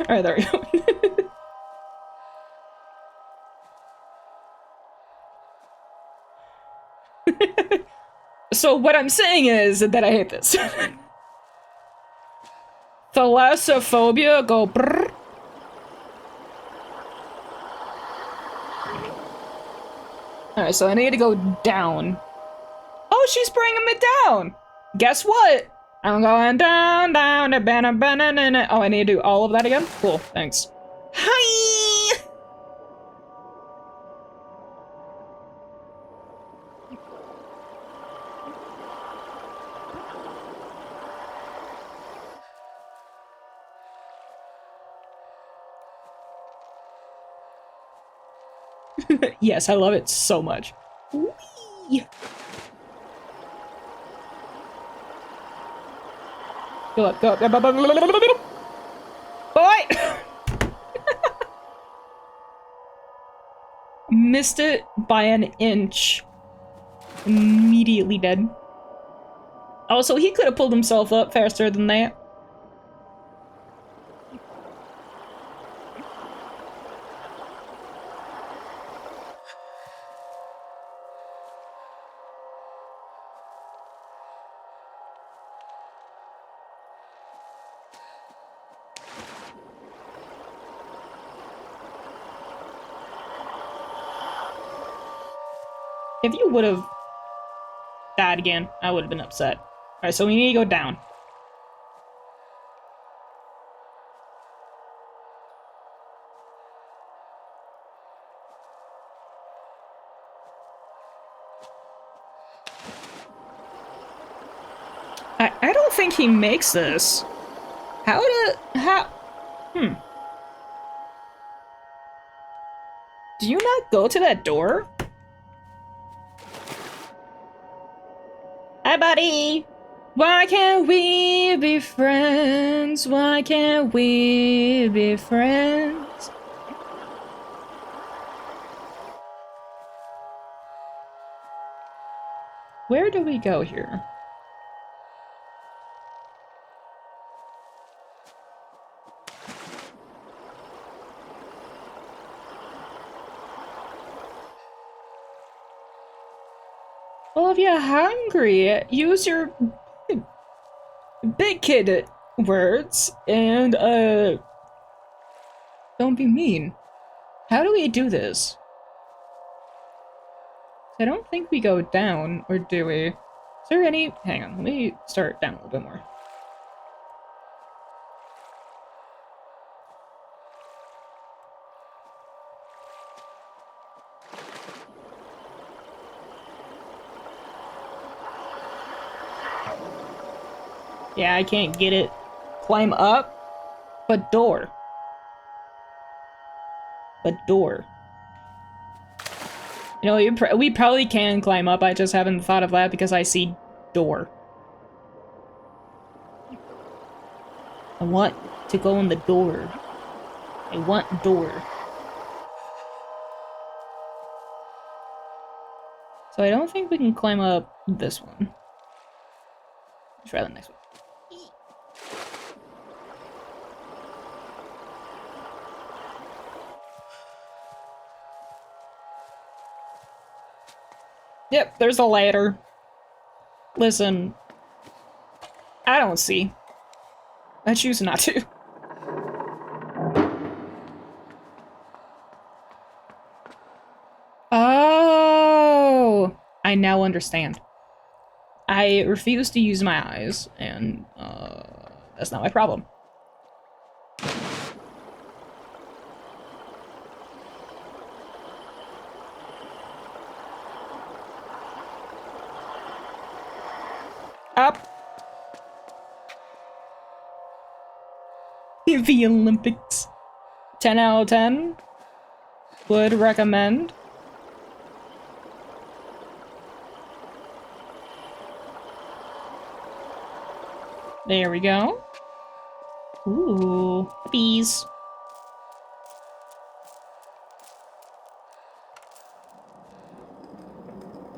Alright, there we go. So what I'm saying is that I hate this. Thalassophobia, go brrr. Alright, so I need to go down. Oh, she's bringing me down! Guess what? I'm going down, down, to banana. Oh, I need to do all of that again? Cool, thanks. Hi! Yes, I love it so much. Whee! Go up, go up. Boy! Missed it by an inch. Immediately dead. Oh, so he could have pulled himself up faster than that. If you would have died again, I would have been upset. Alright, so we need to go down. I don't think he makes this. Do you not go to that door? Hi, buddy! Why can't we be friends? Why can't we be friends? Where do we go here? Well, if you're hungry, use your big kid words and, don't be mean. How do we do this? I don't think we go down, or do we? Is there any— hang on, let me start down a little bit more. Yeah, I can't get it. Climb up? But door. But door. You know, we probably can climb up. I just haven't thought of that because I see door. I want to go in the door. I want door. So I don't think we can climb up this one. Let's try the next one. Yep, there's a ladder. Listen, I don't see. I choose not to. Oh, I now understand. I refuse to use my eyes, and that's not my problem. Up. The Olympics. 10 out of 10. Would recommend. There we go. Ooh, bees.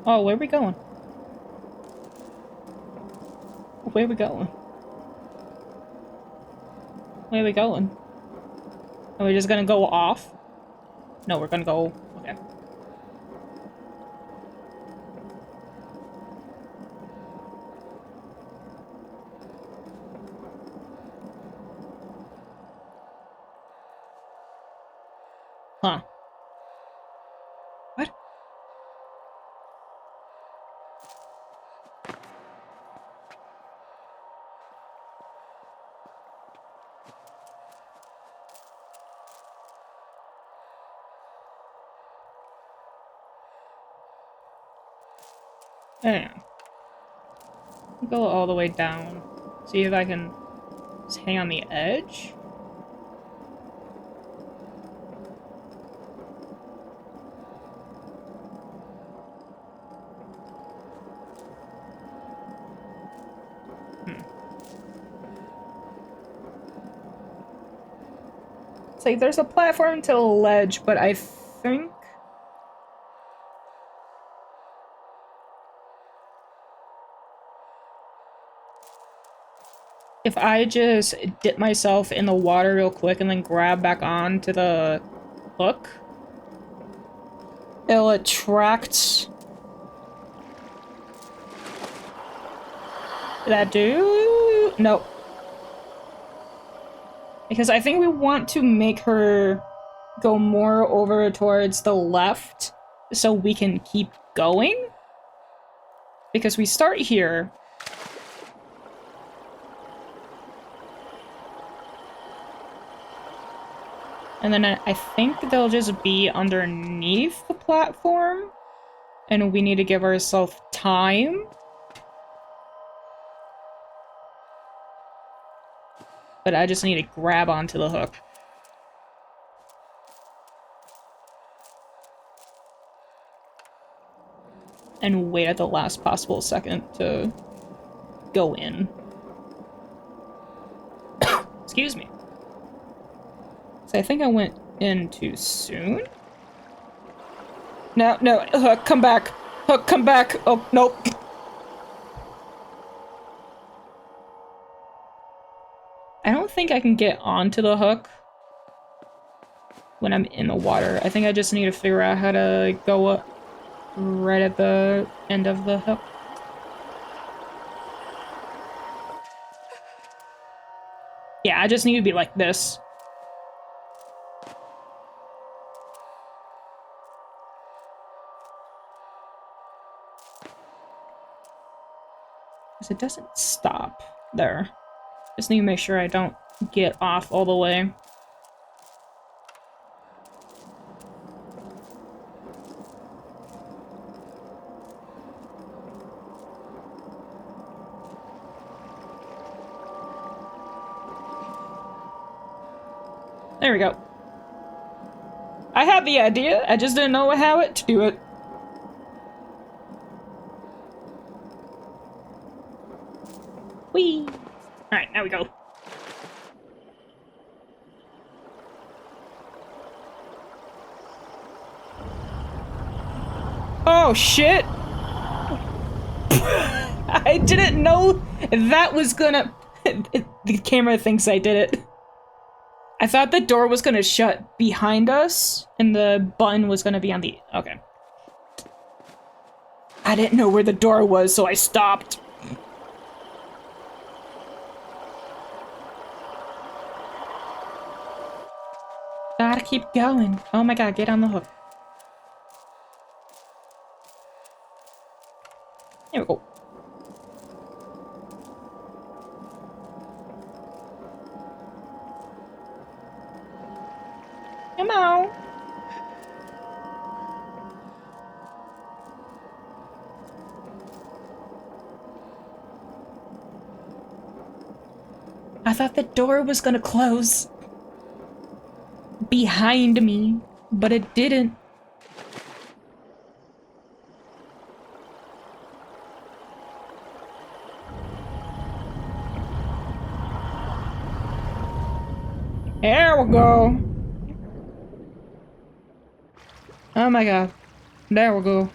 Oh, where are we going? Where are we going? Where are we going? Are we just gonna go off? No, we're gonna go... Okay. Huh. What? Hang on. Go all the way down. See if I can just hang on the edge. It's like there's a platform to a ledge, but I think... if I just dip myself in the water real quick and then grab back on to the hook, it'll attract that dude. Nope. Because I think we want to make her go more over towards the left so we can keep going. Because we start here. And then I think they'll just be underneath the platform. And we need to give ourselves time. But I just need to grab onto the hook. And wait at the last possible second to go in. Excuse me. So I think I went in too soon? No, no, Hook, come back! Hook, come back! Oh, nope! I don't think I can get onto the hook when I'm in the water. I think I just need to figure out how to go up right at the end of the hook. Yeah, I just need to be like this. Because it doesn't stop there. Just need to make sure I don't get off all the way. There we go. I had the idea, I just didn't know how to do it. Whee! Alright, now we go. Oh, shit! I didn't know that was gonna... The camera thinks I did it. I thought the door was gonna shut behind us, and the button was gonna be on the... Okay. I didn't know where the door was, so I stopped. Gotta keep going. Oh my god, get on the hook. There we go. Come on. I thought the door was gonna close behind me, but it didn't. There we go. Oh my god. There we go.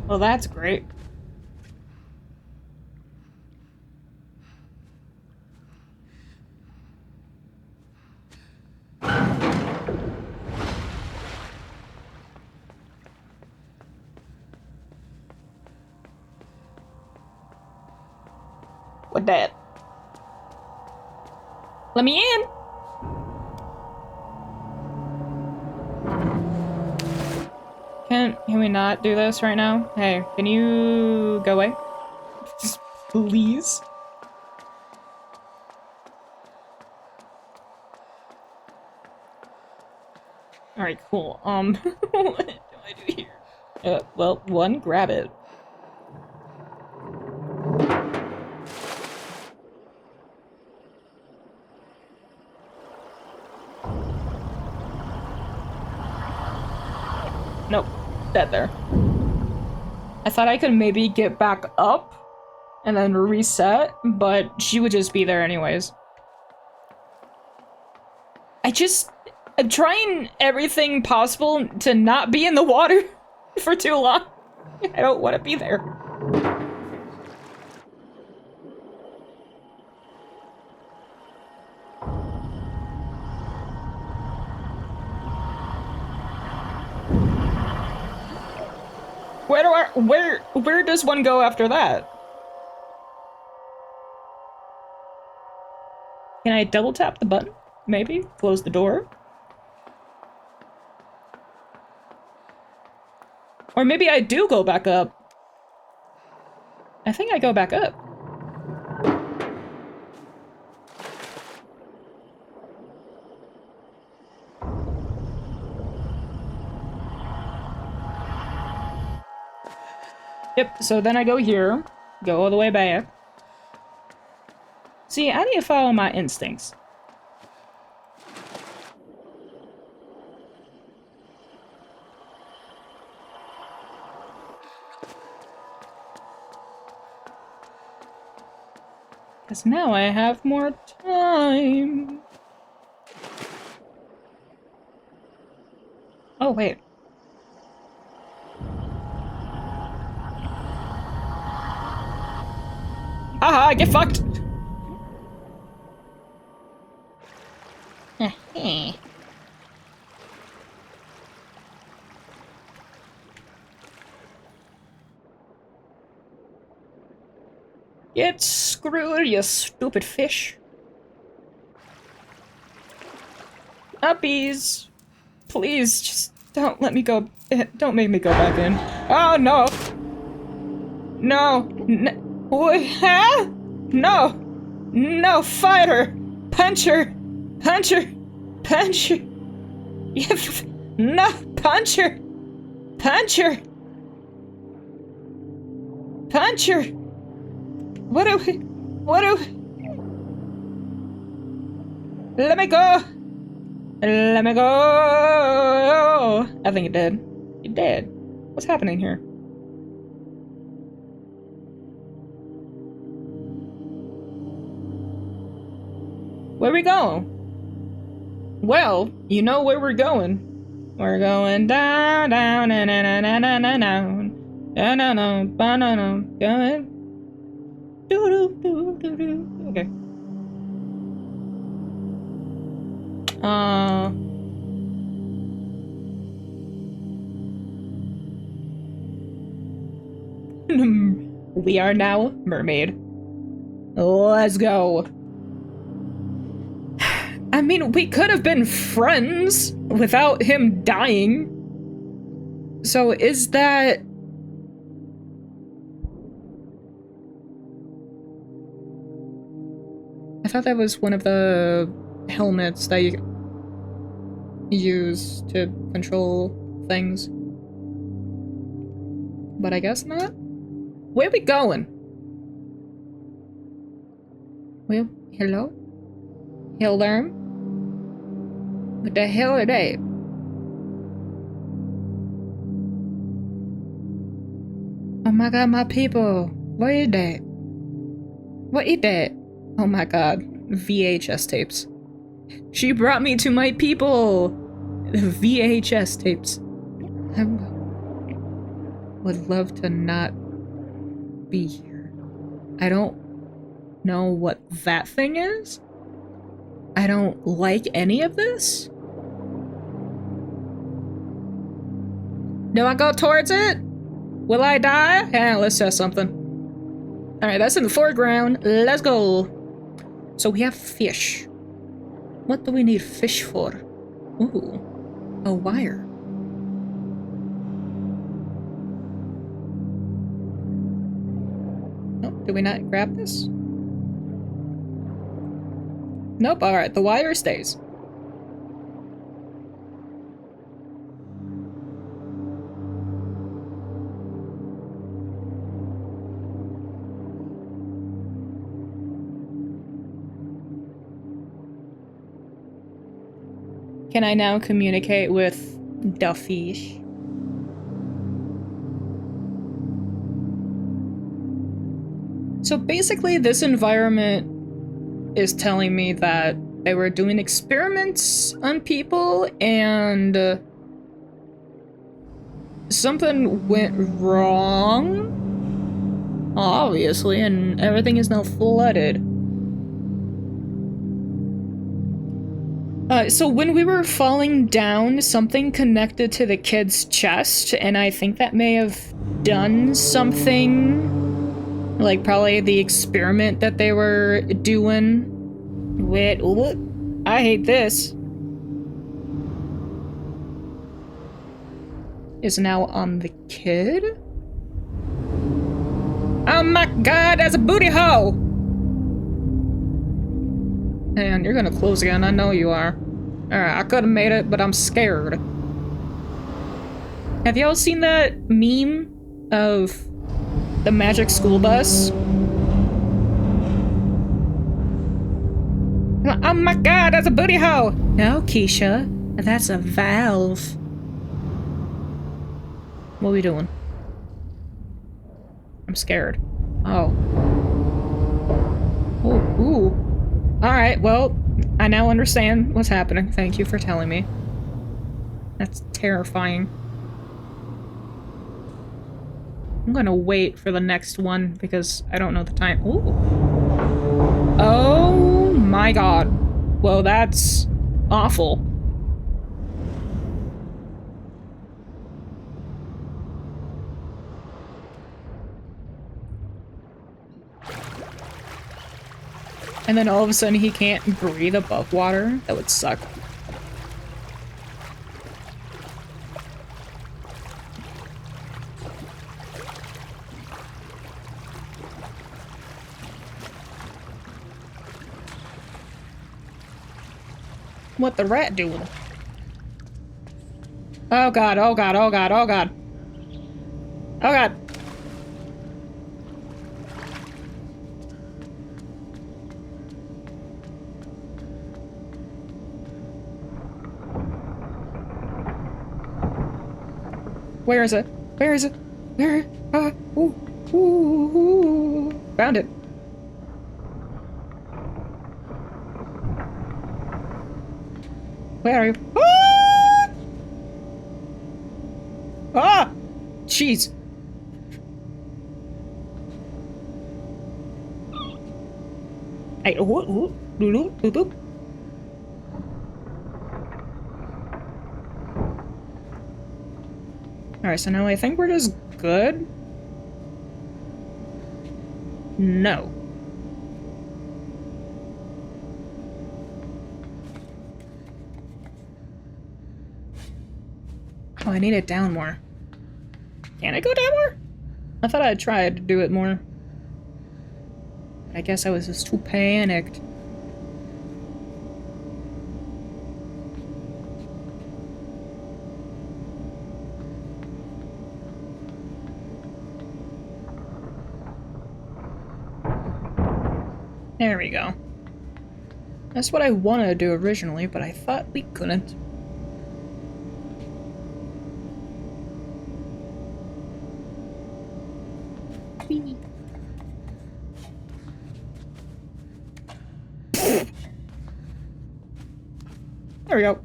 Well, that's great. What that? Let me in! Can we not do this right now? Hey, can you go away? Please? Alright, cool. What do I do here? Well, one, grab it. Nope. Dead there. I thought I could maybe get back up and then reset, but she would just be there anyways. I'm trying everything possible to not be in the water for too long. I don't want to be there. Where does one go after that? Can I double tap the button? Maybe? Close the door? Or maybe I do go back up. I think I go back up. Yep, so then I go here, go all the way back. See, I need to follow my instincts. Because now I have more time. Oh, wait. Haha, get fucked! Get screwed, you stupid fish. Uppies! Please, just don't let me go. Don't make me go back in. Oh, no! No! Huh? No! No, fighter! Puncher! Puncher! Puncher! No! Puncher! Puncher! Puncher! What do we... Let me go! Let me go! I think it did. It did. What's happening here? Where we going? Well, you know where we're going. We're going down, down, down, down, down, down, down, down, down, down, banana, going. Doo doo doo doo doo. Okay. We are now mermaid. Let's go. I mean, we could have been friends without him dying. So is that... I thought that was one of the helmets that you use to control things. But I guess not? Where we going? Well, hello? Hilderm? What the hell are they? Oh my god, my people! What is that? What is that? Oh my god, VHS tapes. She brought me to my people! VHS tapes. I would love to not be here. I don't know what that thing is. I don't like any of this. Do I go towards it? Will I die? Yeah, let's test something. Alright, that's in the foreground. Let's go. So we have fish. What do we need fish for? Ooh, a wire. Oh, do we not grab this? Nope, alright, the wire stays. Can I now communicate with the fish? So basically, this environment is telling me that they were doing experiments on people and something went wrong, obviously, and everything is now flooded. So when we were falling down, something connected to the kid's chest, and I think that may have done something, like probably the experiment that they were doing. Wait, what? I hate this. Is now on the kid? Oh my god, that's a booty hole! And you're gonna close again, I know you are. Alright, I could've made it, but I'm scared. Have y'all seen that meme of the magic school bus? Oh my god, that's a booty hole! No, Keisha, that's a valve. What are we doing? I'm scared. Oh. Oh, ooh. Alright, well, I now understand what's happening. Thank you for telling me. That's terrifying. I'm gonna wait for the next one because I don't know the time. Ooh. Oh my god. Well, that's awful. And then all of a sudden he can't breathe above water? That would suck. What the rat doing? Oh god, oh god, oh god, oh god. Oh god. Where is it? Where is it? Where? Ooh, ooh, ooh. Found it. Where are you? Ah! Ah! Jeez. Hey, Alright, so now I think we're just good. No. Oh, I need it down more. Can I go down more? I thought I'd tried to do it more. But I guess I was just too panicked. There we go. That's what I wanted to do originally, but I thought we couldn't. There we go.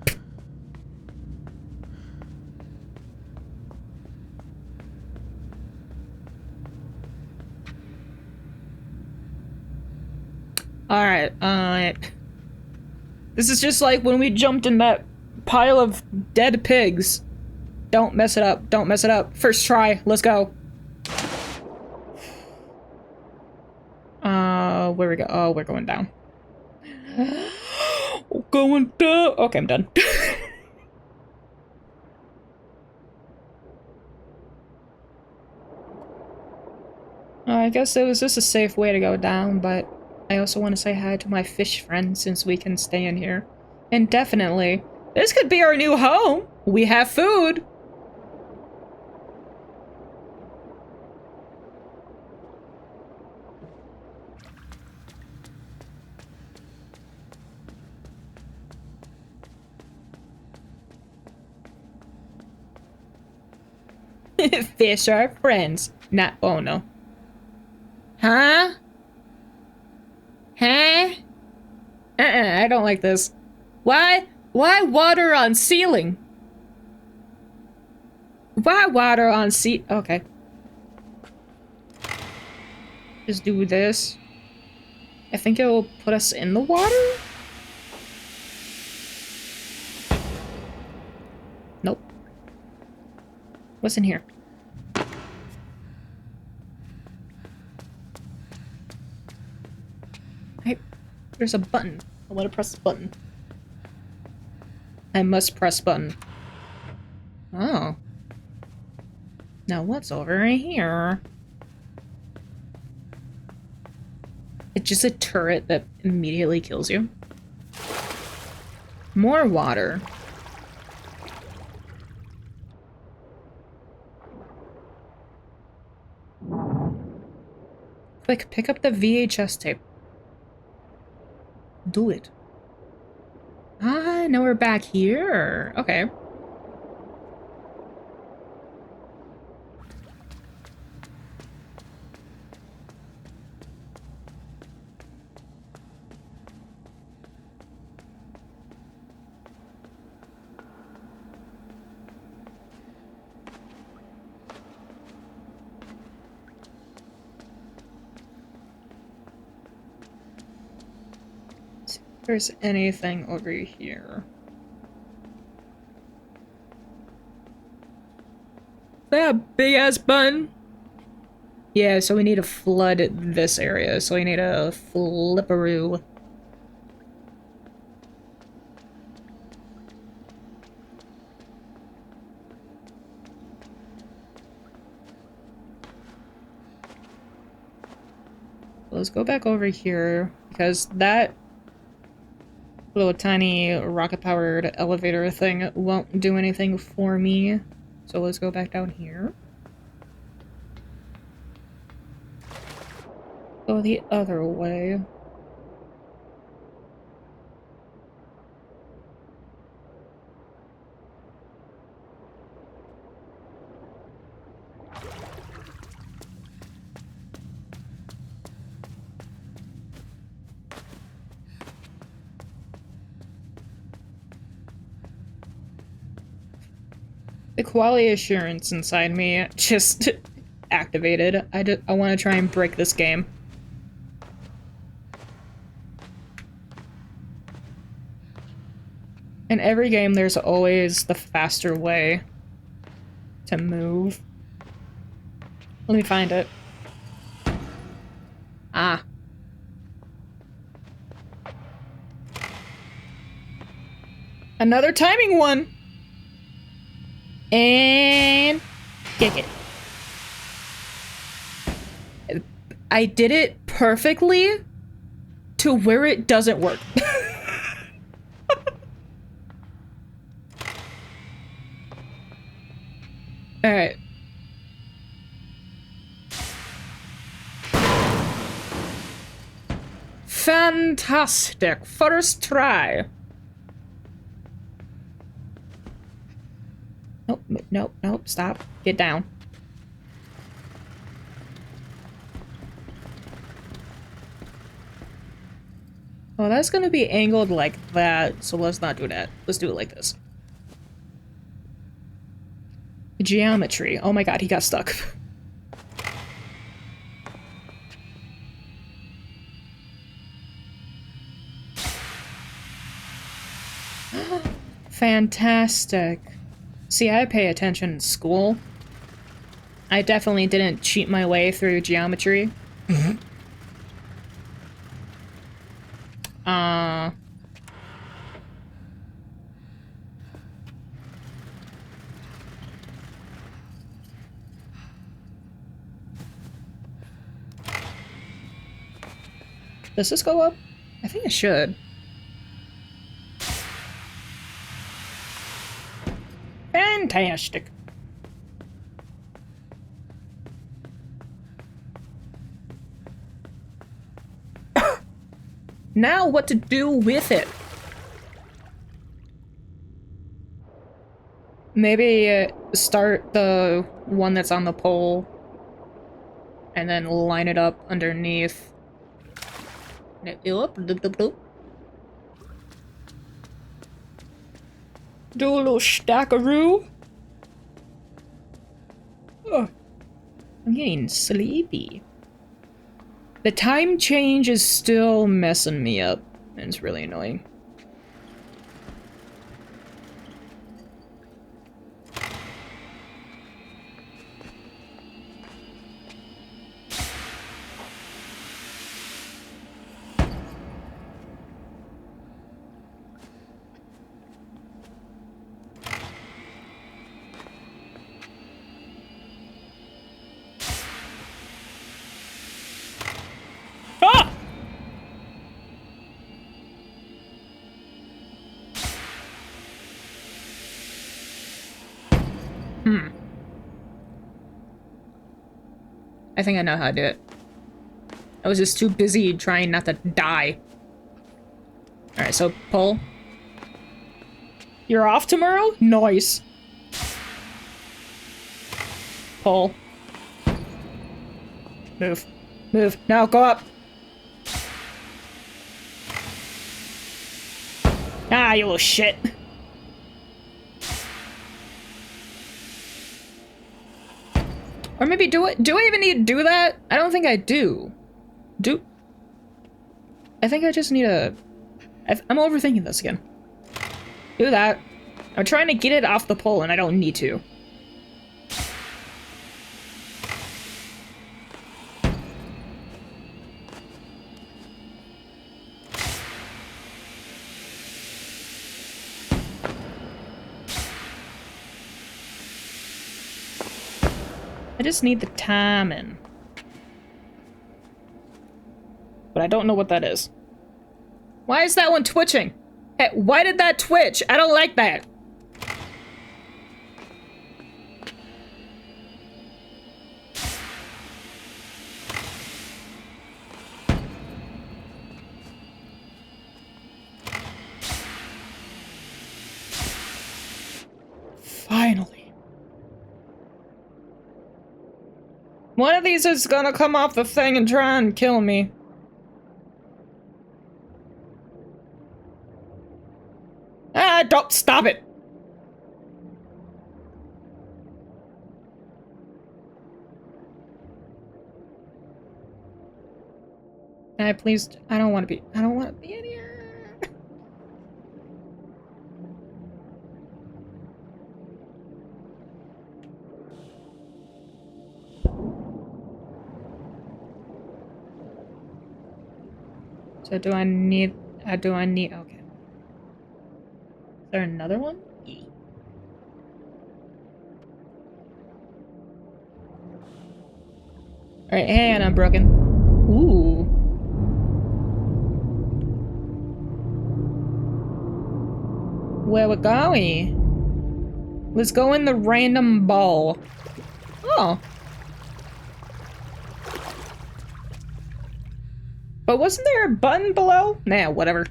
Alright, this is just like when we jumped in that pile of dead pigs. Don't mess it up. Don't mess it up. First try. Let's go. Where we go? Oh, we're going down. Going down. Okay, I'm done. I guess it was just a safe way to go down, but I also want to say hi to my fish friend since we can stay in here indefinitely. This could be our new home. We have food. Fish are friends. Not. Oh no. Huh? Huh? I don't like this. Why? Why water on ceiling? Why water on okay. Just do this. I think it will put us in the water? Nope. What's in here? Hey, there's a button. I want to press the button. I must press button. Oh. Now what's over here? It's just a turret that immediately kills you. More water. Quick, pick up the VHS tape. Do it. Ah, now we're back here. Okay. There's anything over here. That big ass button. Yeah, so we need to flood this area. So we need a flipperoo. Let's go back over here because that little tiny rocket-powered elevator thing won't do anything for me. So let's go back down here. Go the other way. The quality assurance inside me just activated. I want to try and break this game. In every game, there's always the faster way to move. Let me find it. Ah. Another timing one! And kick it. I did it perfectly to where it doesn't work. Alright. Fantastic. First try. Nope, nope, nope, stop. Get down. Oh, that's gonna be angled like that, so let's not do that. Let's do it like this. Geometry. Oh my god, he got stuck. Fantastic. See, I pay attention in school. I definitely didn't cheat my way through geometry. Does this go up? I think it should. Fantastic. Now what to do with it? Maybe start the one that's on the pole and then line it up underneath. Do a little stackaroo. Oh, I'm getting sleepy. The time change is still messing me up, and it's really annoying. I think I know how to do it. I was just too busy trying not to die. Alright, so pull. You're off tomorrow? Nice. Pull. Move. Move. Now, go up. Ah, you little shit. Or maybe do I even need to do that? I don't think I do. I think I just need I'm overthinking this again. Do that. I'm trying to get it off the pole and I don't need to. I just need the timing. But I don't know what that is. Why is that one twitching? Hey, why did that twitch? I don't like that. Finally. One of these is gonna come off the thing and try and kill me. Ah, don't stop it. Can I please? I don't want to be. I don't want to be in here. So do I need? Do I need? Okay. Is there another one? Yeah. All right. Hey, and I'm broken. Ooh. Where we going? Let's go in the random ball. Oh. But wasn't there a button below? Nah, whatever.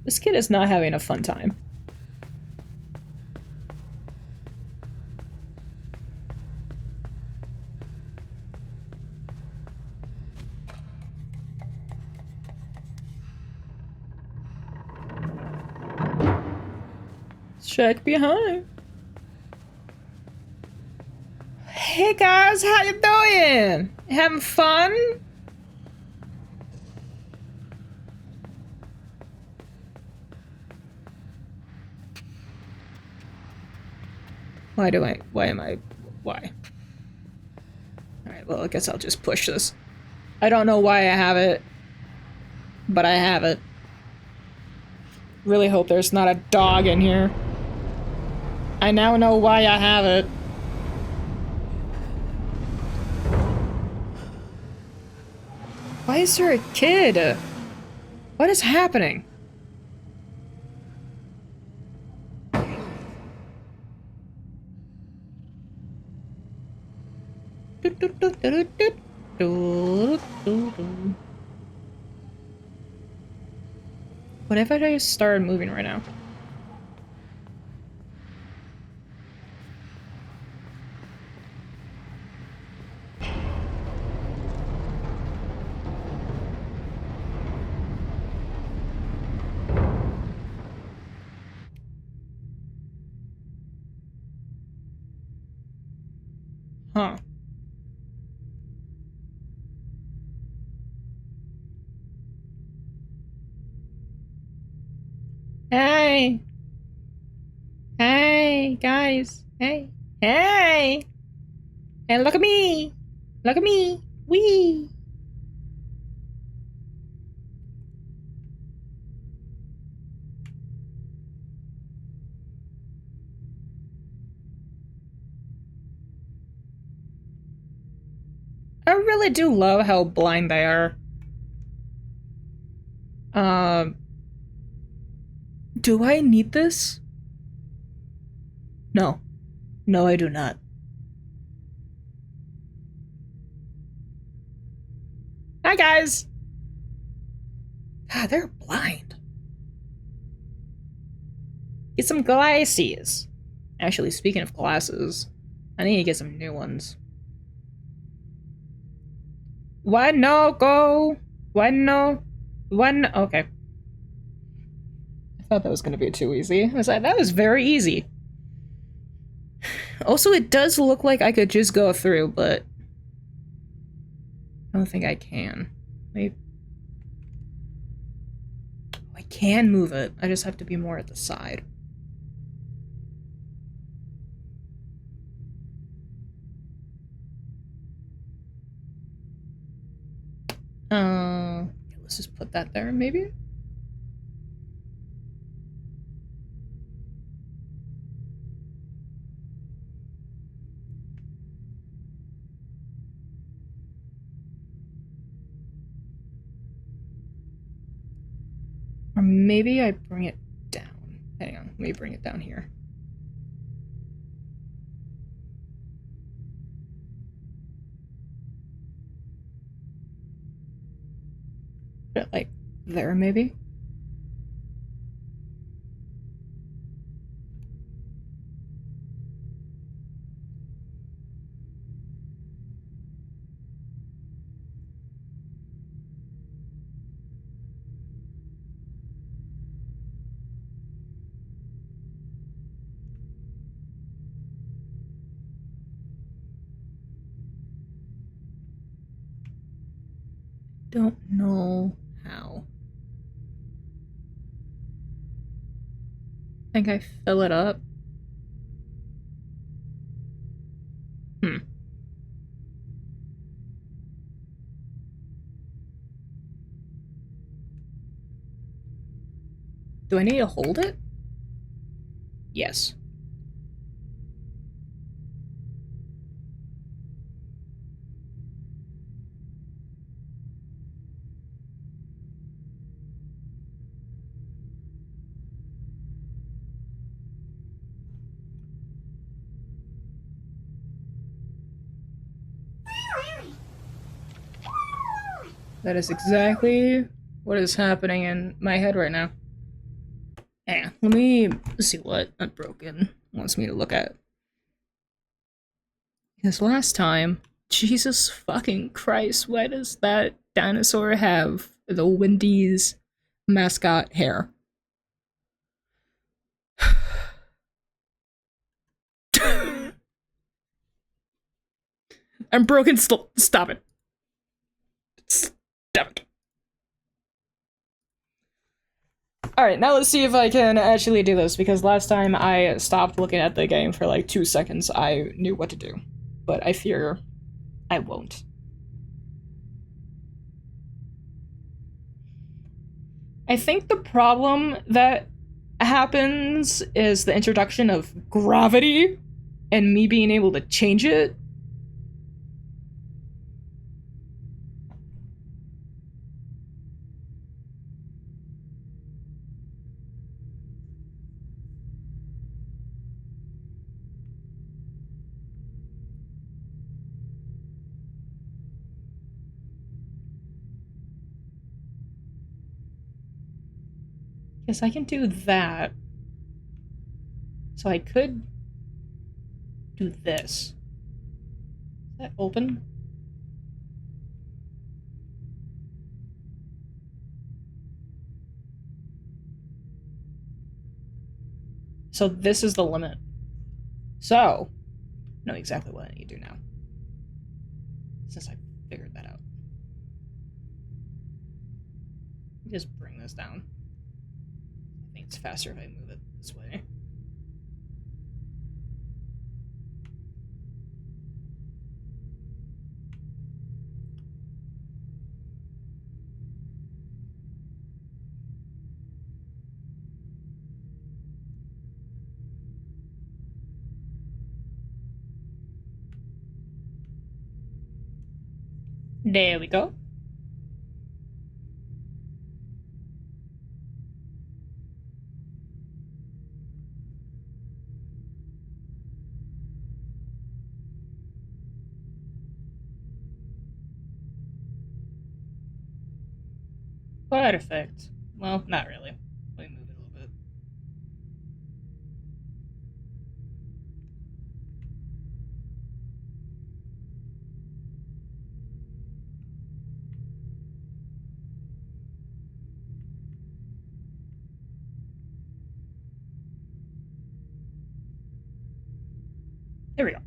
This kid is not having a fun time. Check behind. Hey guys, how you doing? Having fun? Why am I, why? Alright, well I guess I'll just push this. I don't know why I have it, but I have it. Really hope there's not a dog in here. I now know why I have it. Why is there a kid? What is happening? What if I just started moving right now? Huh. Hey! Hey, guys! Hey! Hey! Hey, look at me! Look at me! Wee! I really do love how blind they are. Do I need this? No. No, I do not. Hi, guys! God, they're blind. Get some glasses. Actually, speaking of glasses, I need to get some new ones. Why no go? Why no? Why no? Okay. I thought that was gonna be too easy. I was like, that was very easy. Also, it does look like I could just go through, but I don't think I can. Maybe. I can move it. I just have to be more at the side. Let's just put that there, maybe? Or maybe I bring it down. Hang on, let me bring it down here. Put it like there, maybe? don't know how. I think I fill it up. Do I need to hold it? Yes. That is exactly what is happening in my head right now. Yeah, let me see what Unbroken wants me to look at. Because last time, Jesus fucking Christ, why does that dinosaur have the Wendy's mascot hair? Unbroken, stop it. Stop it. Alright, now let's see if I can actually do this, because last time I stopped looking at the game for like 2 seconds, I knew what to do. But I fear I won't. I think the problem that happens is the introduction of gravity and me being able to change it. Yes, I can do that. So I could do this. Is that open? So this is the limit. So, I know exactly what I need to do now. Since I figured that out. Just bring this down. I think it's faster if I move it this way. There we go. Perfect. Well, not really. Let me move it a little bit. There we go.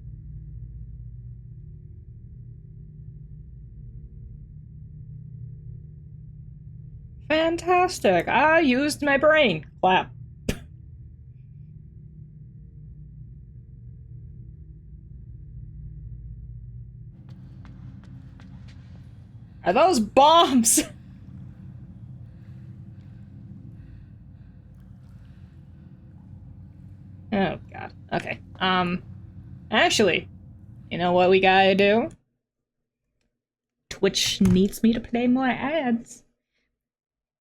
Fantastic. I used my brain. Clap. Are those bombs? Oh god. Okay. Actually, you know what we gotta do? Twitch needs me to play more ads.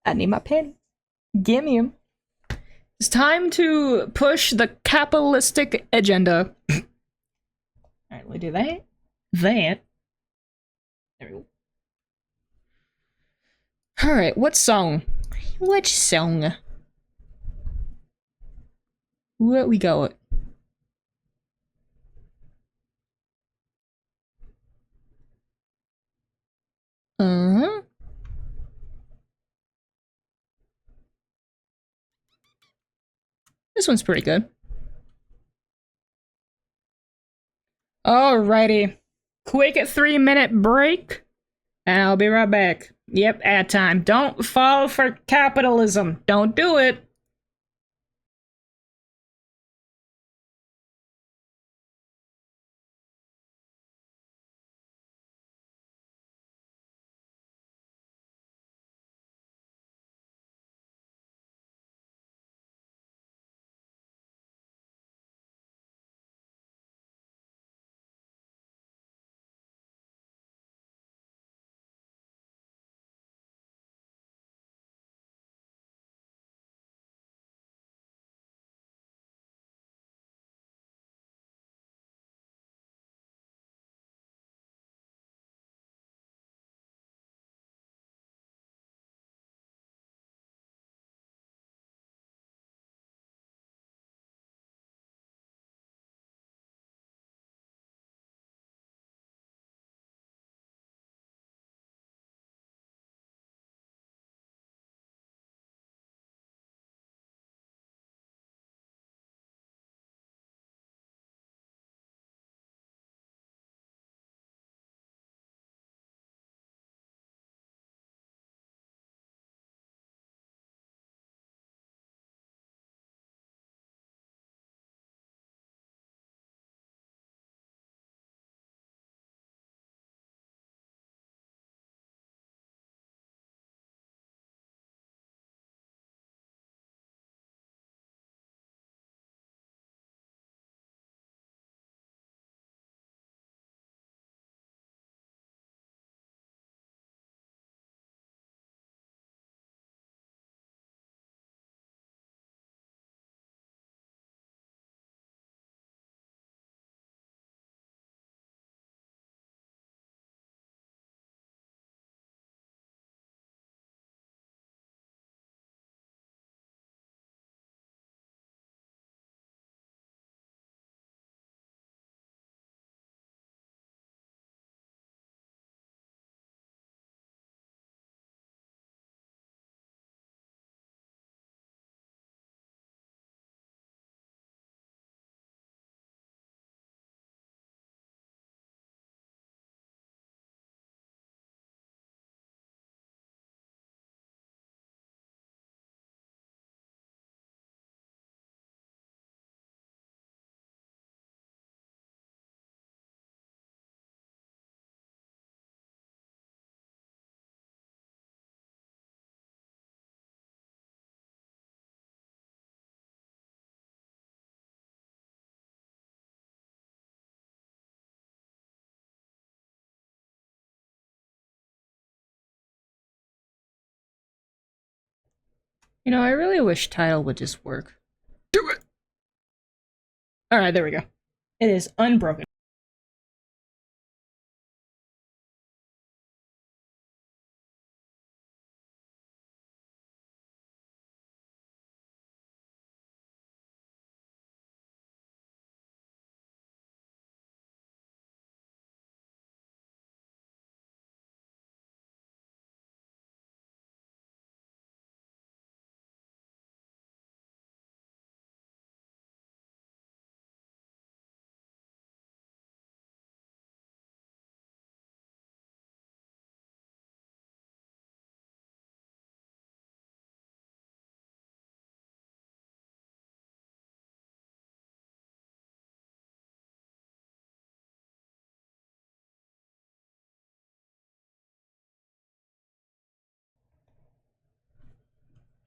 I need my pen. Give me 'em. It's time to push the capitalistic agenda. Alright, we do that. That. There we go. Alright, what song? Which song? What we got? Uh-huh. This one's pretty good. Alrighty. Quick 3-minute break. And I'll be right back. Yep, ad time. Don't fall for capitalism. Don't do it. You know, I really wish title would just work. Do it! Alright, there we go. It is unbroken.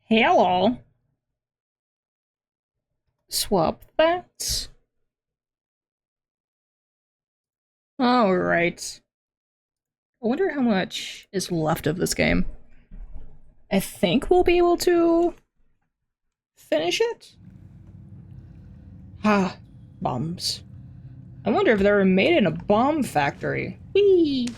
Hello. Swap that. Alright. I wonder how much is left of this game. I think we'll be able to finish it. Ah, bombs. I wonder if they were made in a bomb factory. Whee!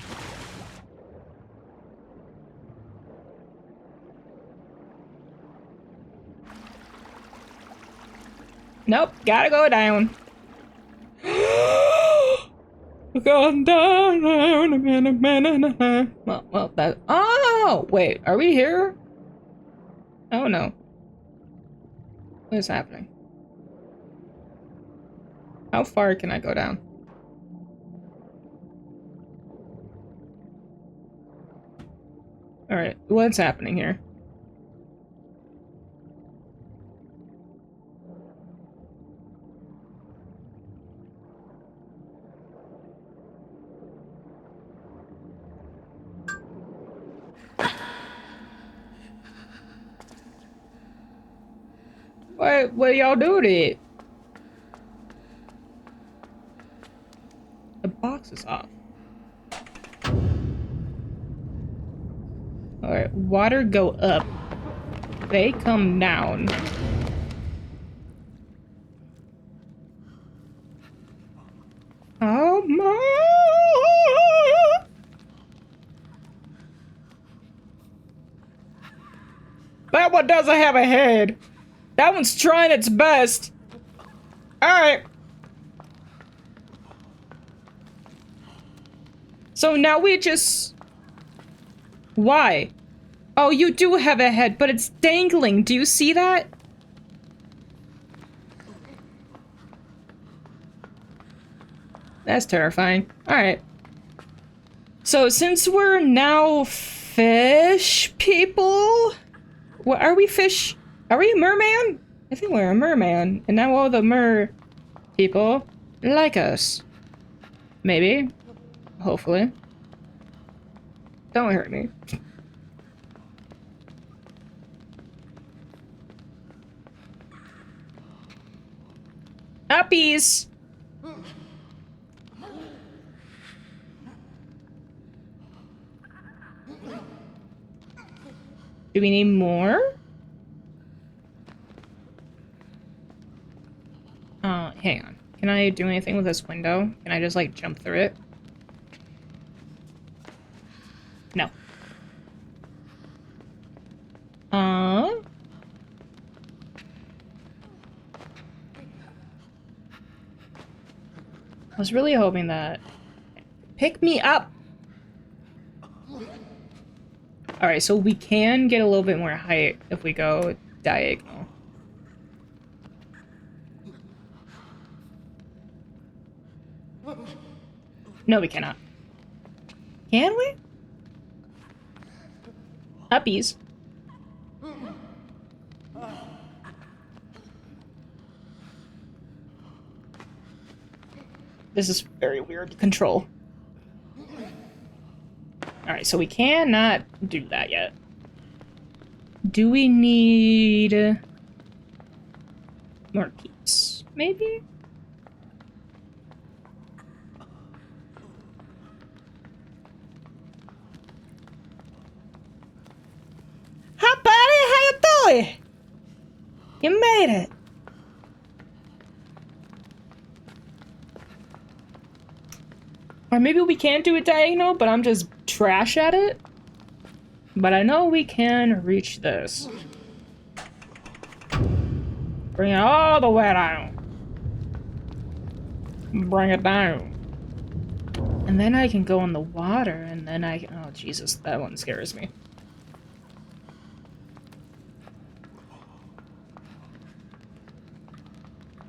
Nope, gotta go down. Gone down. Well, that. Oh, wait, are we here? Oh no. What is happening? How far can I go down? Alright, what's happening here? What y'all do to it? The box is off. Alright, water go up. They come down. Oh my! That one doesn't have a head. That one's trying its best. Alright. So now we just... Why? Oh, you do have a head, but it's dangling. Do you see that? That's terrifying. Alright. So since we're now fish people... What, are we fish? Are we a merman? I think we're a merman. And now all the mer people like us. Maybe. Hopefully. Don't hurt me. Uppies! Do we need more? Hang on. Can I do anything with this window? Can I just, like, jump through it? No. I was really hoping that... Pick me up! Alright, so we can get a little bit more height if we go diagonal. No, we cannot. Can we? Uppies. This is very weird to control. Alright, so we cannot do that yet. Do we need... more peeps? Maybe? Hi, buddy! How you doing? You made it! Or maybe we can't do it diagonal, but I'm just trash at it. But I know we can reach this. Bring it all the way down. Bring it down. And then I can go in the water, and then I can... Oh, Jesus, that one scares me.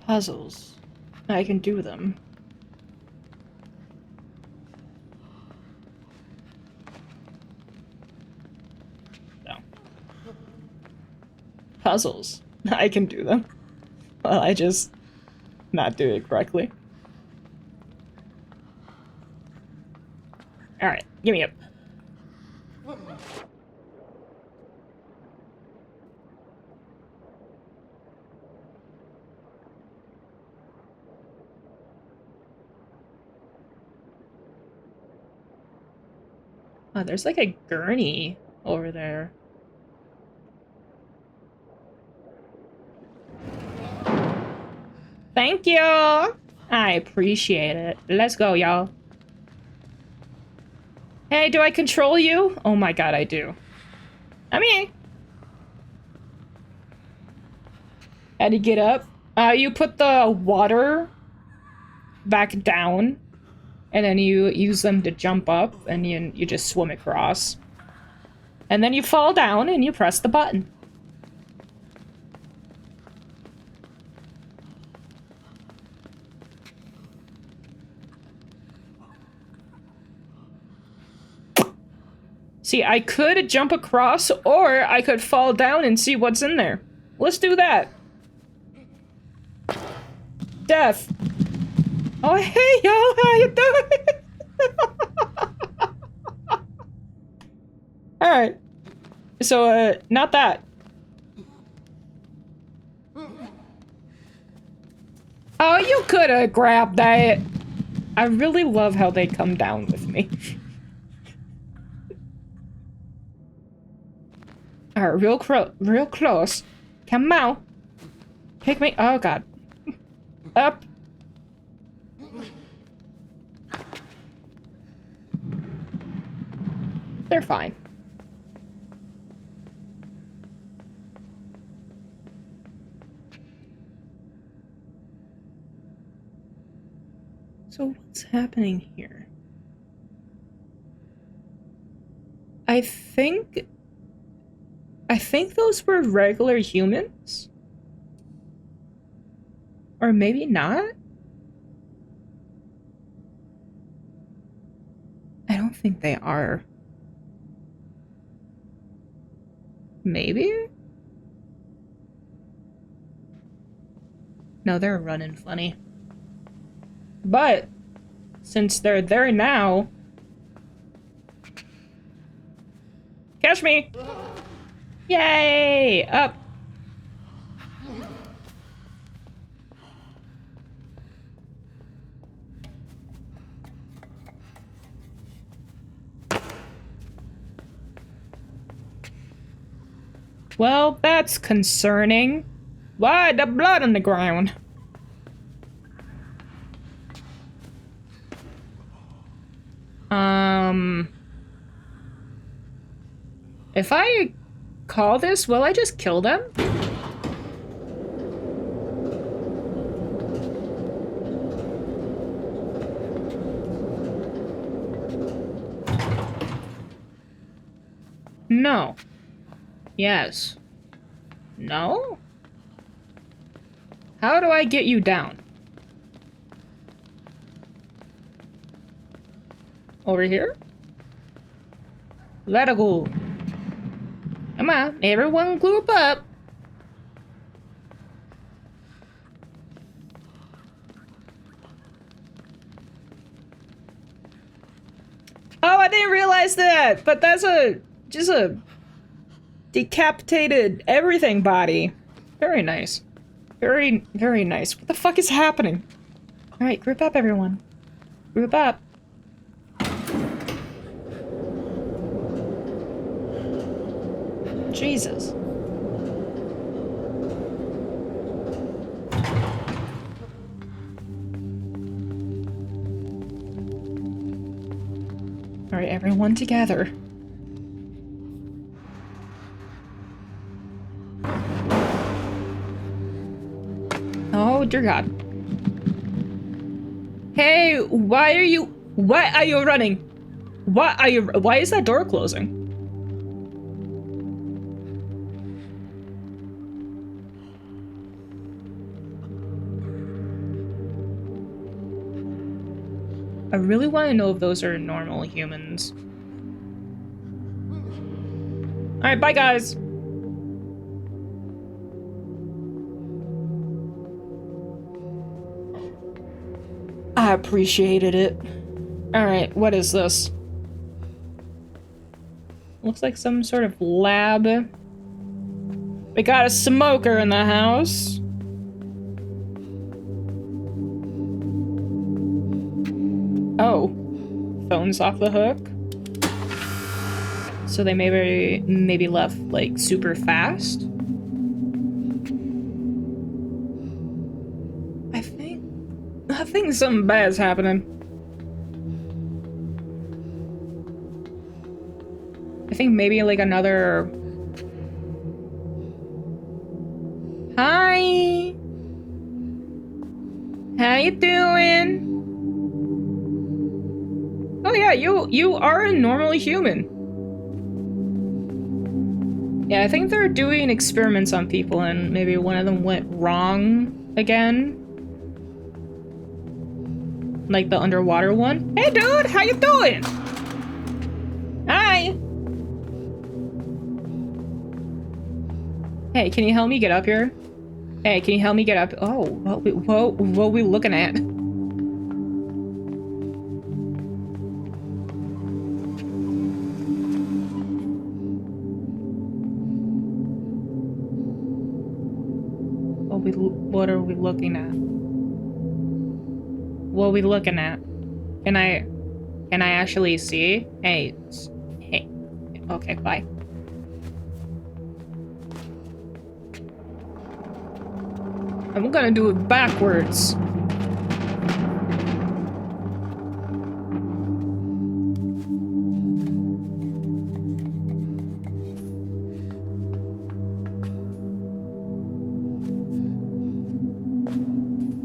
Puzzles. I can do them. No. Puzzles. I can do them. Well, I just not do it correctly. Alright, give me up. Oh, there's like a gurney over there. Thank you! I appreciate it. Let's go, y'all. Hey, do I control you? Oh my god, I do. I'm here. How do you get up? You put the water back down, and then you use them to jump up, and you just swim across. And then you fall down, and you press the button. See, I could jump across, or I could fall down and see what's in there. Let's do that. Death. Oh, hey, y'all, how you doing? Alright. So, not that. Oh, you could have grabbed that. I really love how they come down with me. Alright, real close. Come on. Pick me. Oh, God. Up. They're fine. So what's happening here? I think those were regular humans? Or maybe not? I don't think they are. Maybe? No, they're running funny. But, since they're there now... Catch me! Yay! Up! Well, that's concerning. Why the blood on the ground? If I call this, will I just kill them? No. Yes. No? How do I get you down? Over here? Let go. Come on, everyone group up. Oh, I didn't realize that, but that's just a decapitated everything body. Very nice. Very, very nice. What the fuck is happening? Alright, group up, everyone. Group up. Jesus. Alright, everyone together. Oh, dear God. Hey, why are you running? Why is that door closing? I really want to know if those are normal humans. Alright, bye guys! I appreciated it. Alright, what is this? Looks like some sort of lab. We got a smoker in the house. Oh. Phone's off the hook. So they maybe left, like, super fast? I think something bad's happening. I think maybe, like, another... Hi! How you doing? Oh yeah, you are a normal human. Yeah, I think they're doing experiments on people and maybe one of them went wrong again. Like the underwater one. Hey dude, how you doing? Hi! Hey, can you help me get up here? Hey, can you help me get up? Oh, what are we looking at? What are we looking at? What are we looking at? Can I actually see? Hey, hey. Okay, bye. I'm gonna do it backwards. Can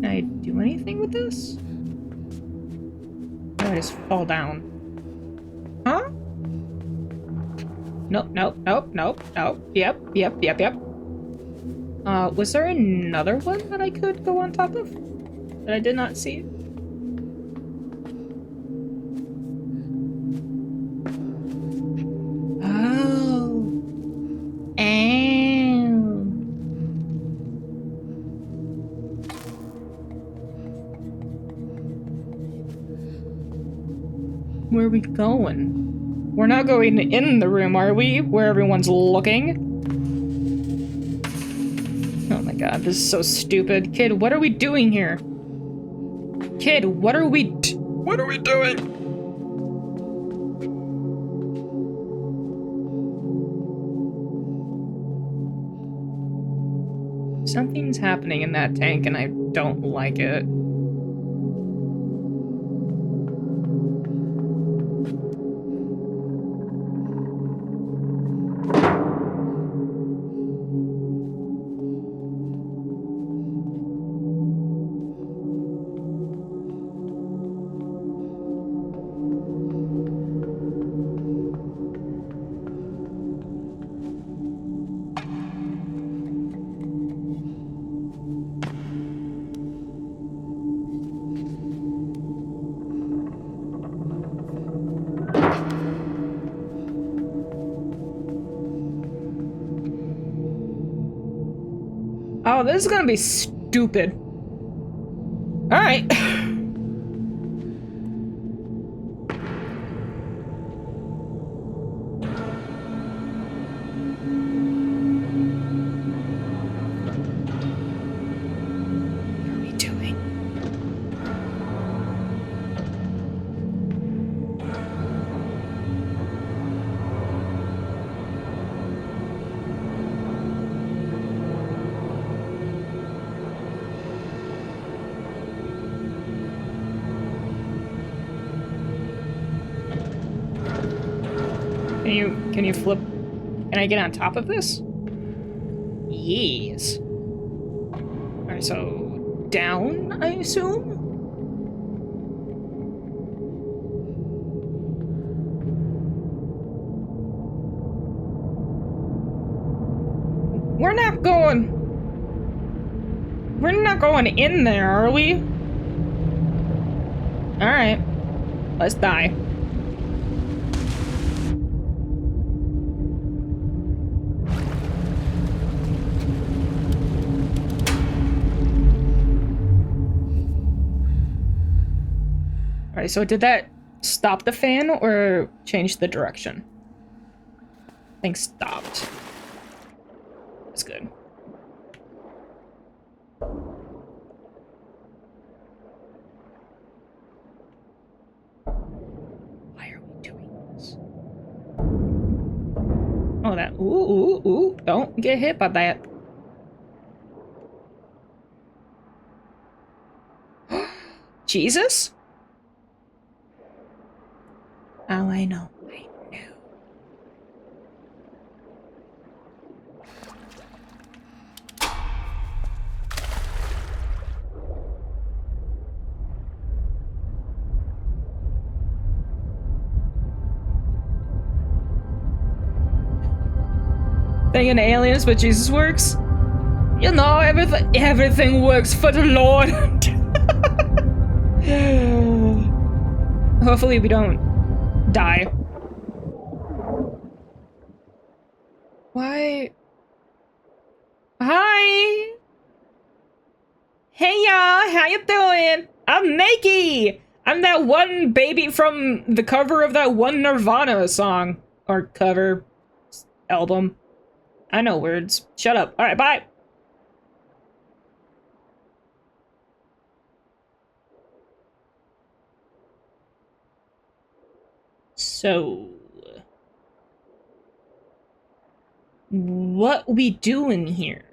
I do anything with this? Or I just fall down? Huh? Nope, nope, nope, nope, nope. Yep. Was there another one that I could go on top of? That I did not see? Oh. And where are we going? We're not going in the room, are we? Where everyone's looking? Oh my god, this is so stupid. Kid, what are we doing here? Kid, what are we doing? Something's happening in that tank and I don't like it. Oh, this is gonna be stupid. Alright. What are we doing? Can you flip? Can I get on top of this? Yes. Alright, so down, I assume? We're not going in there, are we? Alright. Let's die. Alright, so did that stop the fan or change the direction? I think stopped. That's good. Why are we doing this? Oh, that. Ooh. Don't get hit by that. Jesus? Oh, I know. Thinking aliens, but Jesus works? You know, everything works for the Lord. Hopefully we don't die. Why? how you doing? I'm Nakey! I'm that one baby from the cover of that one Nirvana song. Or cover. Album. I know words. Shut up. Alright, bye! So... what we doing here?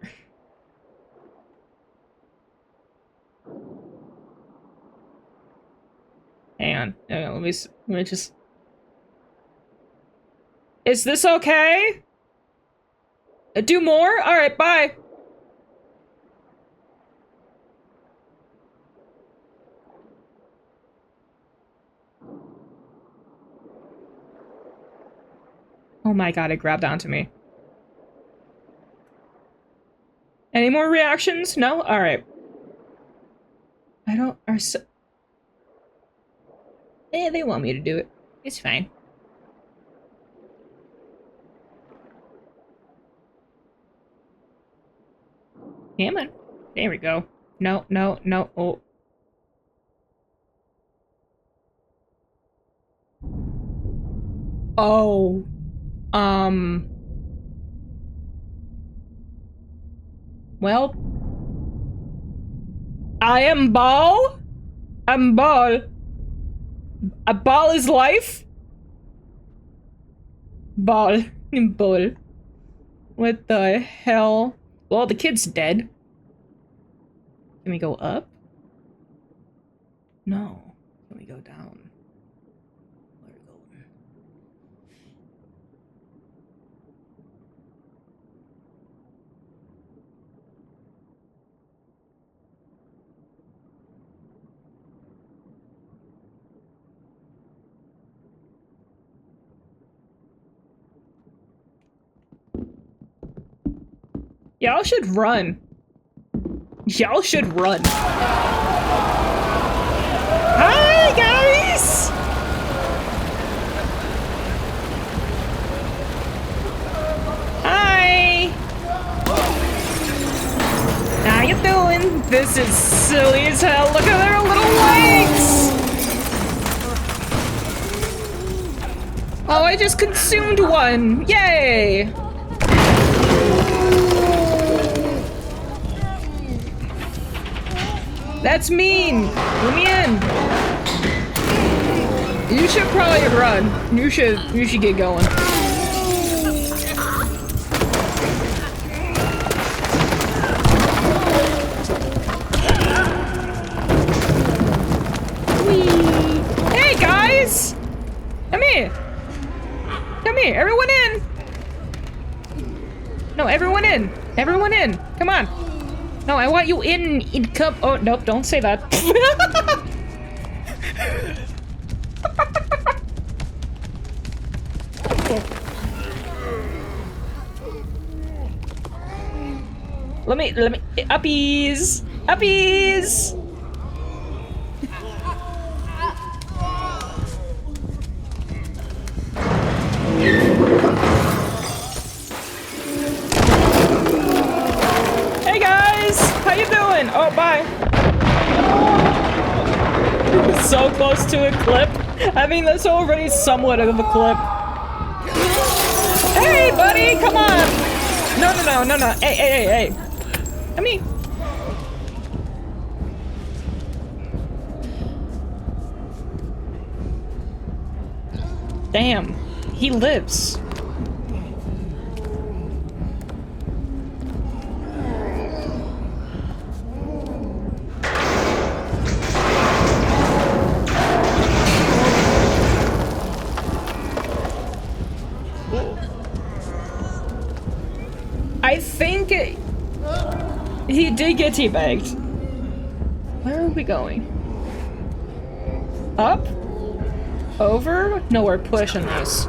Hang on. Let me just... Is this okay? Do more? Alright, bye! Oh my god, it grabbed onto me. Any more reactions? No? Alright. I don't... Are so... Eh, they want me to do it. It's fine. Damn it. There we go. No, no, no. Oh. Oh. Well. I am Ball. I'm Ball. A ball is life? Ball. Ball. What the hell? Well, the kid's dead. Can we go up? No. Can we go down? Where are we going? Y'all should run. Y'all should run. Hi, guys! Hi! How you doing? This is silly as hell. Look at their little legs! Oh, I just consumed one. Yay! That's mean! Let me in! You should probably run. You should get going. Whee! Hey guys! Come here! Come here, everyone in! No, everyone in! Everyone in! Come on! No, I want you in cup. Oh, nope, don't say that. let me, uppies! Uppies! How you doing? Oh, bye. So close to a clip. I mean, that's already somewhat of a clip. Hey, buddy, come on. No. Hey. I mean. Damn, he lives. I think he did get teabagged. Where are we going? Up? Over? No, we're pushing this.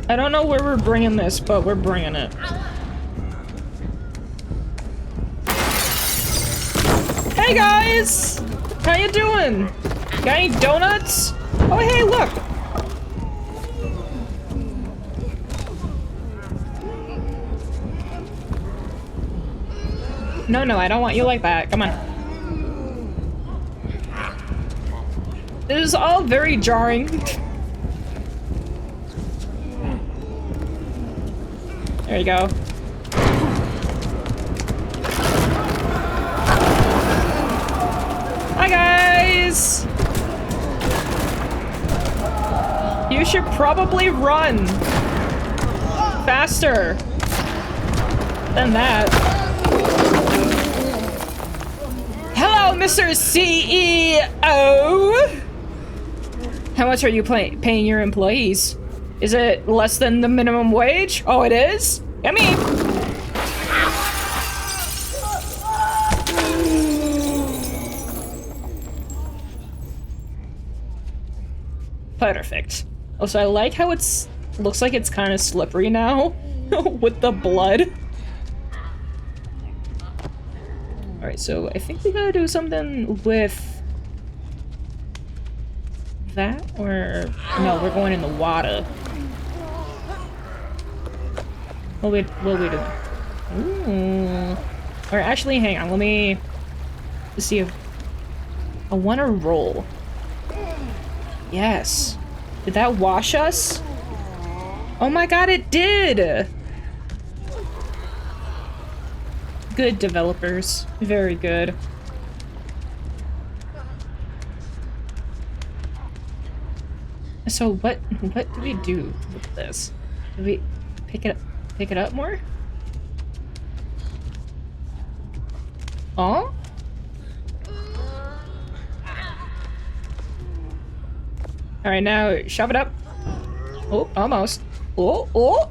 I don't know where we're bringing this, but we're bringing it. Hey guys! How you doing? Got any donuts? Oh hey, look! No, no, I don't want you like that. Come on. This is all very jarring. There you go. Hi, guys! You should probably run faster than that. Hello, Mr. CEO! How much are you paying your employees? Is it less than the minimum wage? Oh, it is? I mean... Perfect. Also, I like how looks like it's kind of slippery now with the blood. Alright, so I think we gotta do something with that, or no, we're going in the water. What we do? Ooh. Or actually, hang on, let me see if I want to roll. Yes. Did that wash us? Oh my god, it did! Good developers. Very good. So what do we do with this? Do we pick it up more? Oh? Alright, now shove it up. Oh, almost. Oh,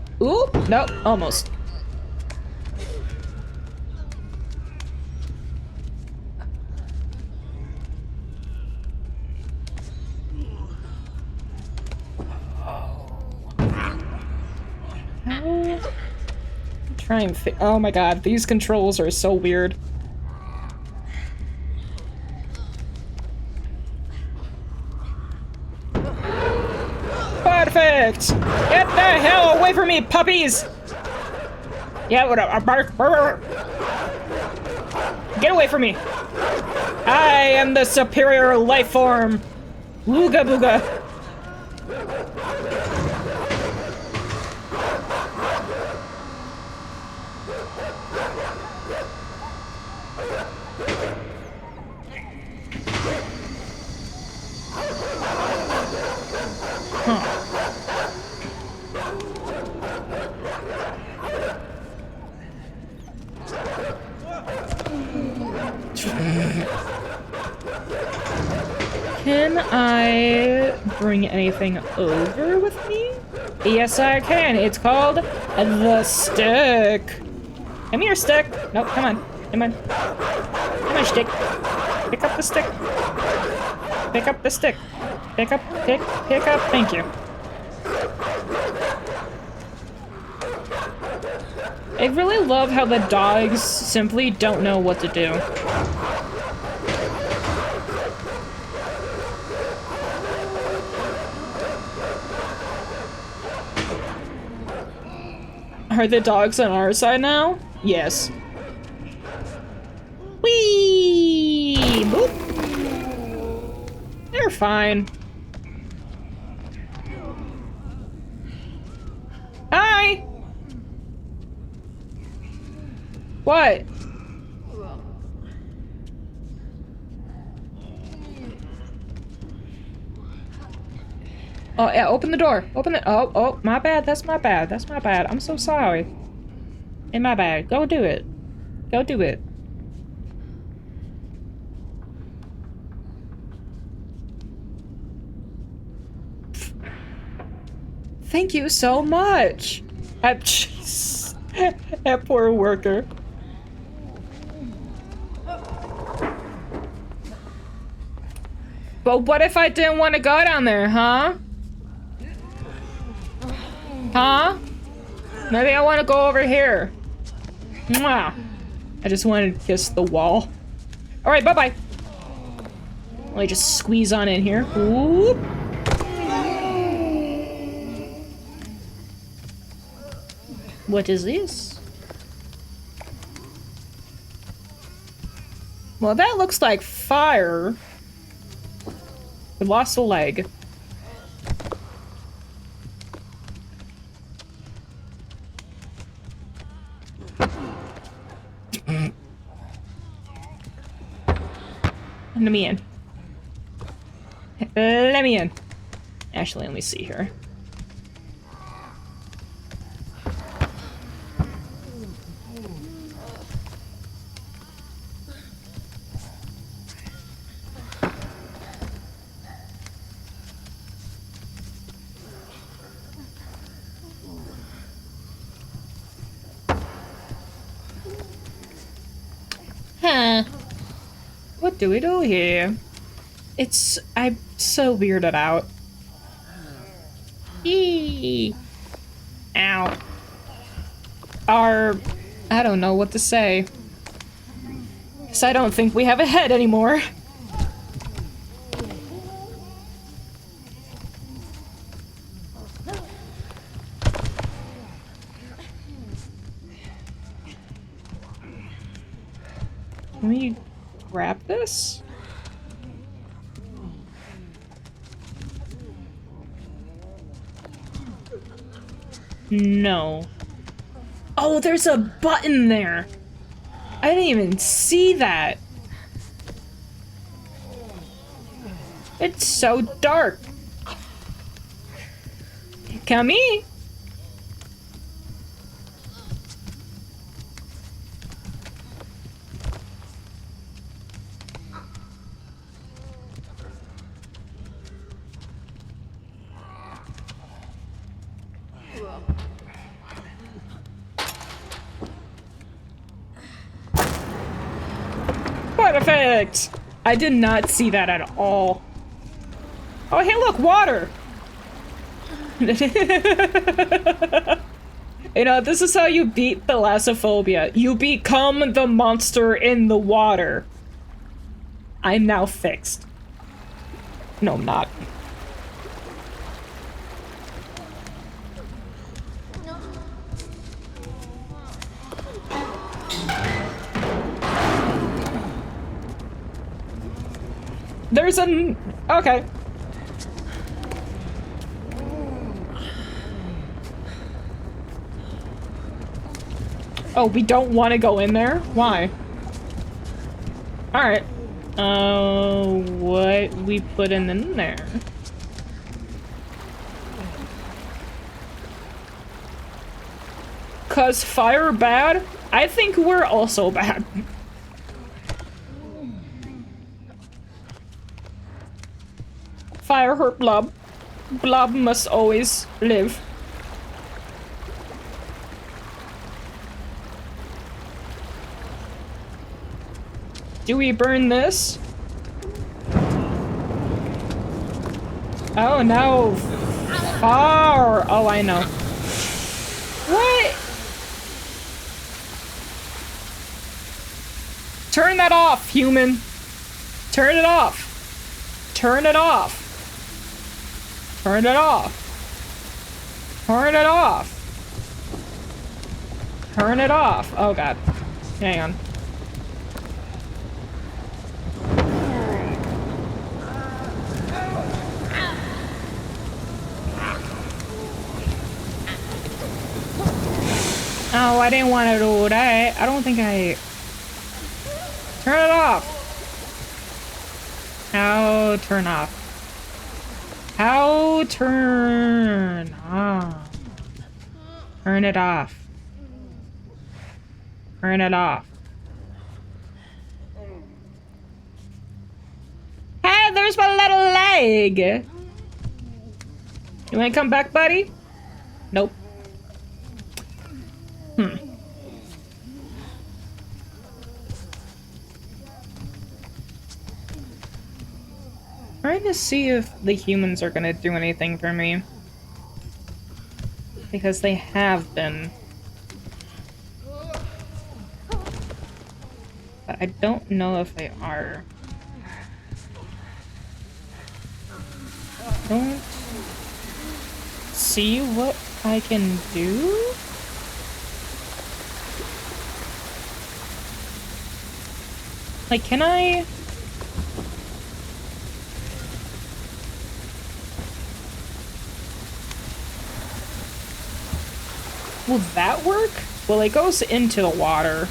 no, almost. Try and oh my god, these controls are so weird. Perfect! Get the hell away from me, puppies! Yeah, whatever. Bark. Get away from me! I am the superior life form! Ooga booga! Can I bring anything over with me? Yes, I can. It's called the stick. Come here, stick. Nope, come on. Come on. Come on, stick. Pick up the stick. Pick up the stick. Pick up. Thank you. I really love how the dogs simply don't know what to do. Are the dogs on our side now? Yes. Whee! Boop. They're fine. Hi! What? Oh, yeah, open the door. Open it. Oh, my bad. That's my bad. I'm so sorry. In my bad. Go do it. Go do it. Thank you so much. Jeez. That poor worker. But what if I didn't want to go down there, huh? Huh? Maybe I want to go over here. Mwah. I just wanted to kiss the wall. Alright, bye-bye. Let me just squeeze on in here. Whoop. What is this? Well, that looks like fire. We lost a leg. Let me in. Let me in. Actually, let me see here. Huh. What do we do here? I'm so weirded out. Eee. Ow. I don't know what to say. 'Cause I don't think we have a head anymore. Can we grab this? No. Oh, there's a button there! I didn't even see that! It's so dark! Come here! Perfect! I did not see that at all. Oh, hey, look, water! You know, this is how you beat thalassophobia. You become the monster in the water. I'm now fixed. No, I'm not. There's an... Okay. Oh, we don't want to go in there? Why? Alright. What we put in there? Cause fire bad? I think we're also bad. Fire hurt blob. Blob must always live. Do we burn this? Oh no. Far. Oh, I know. What? Turn that off, human. Turn it off. Turn it off. Turn it off. Turn it off. Turn it off. Oh god. Hang on. Oh, I didn't want to do that. I don't think I... Turn it off. How turn off? How turn off? Turn it off. Turn it off. Hey, there's my little leg. You wanna come back, buddy? Nope. Trying to see if the humans are gonna do anything for me. Because they have been. But I don't know if they are. Don't see what I can do? Like, can I? Will that work? Well, it goes into the water.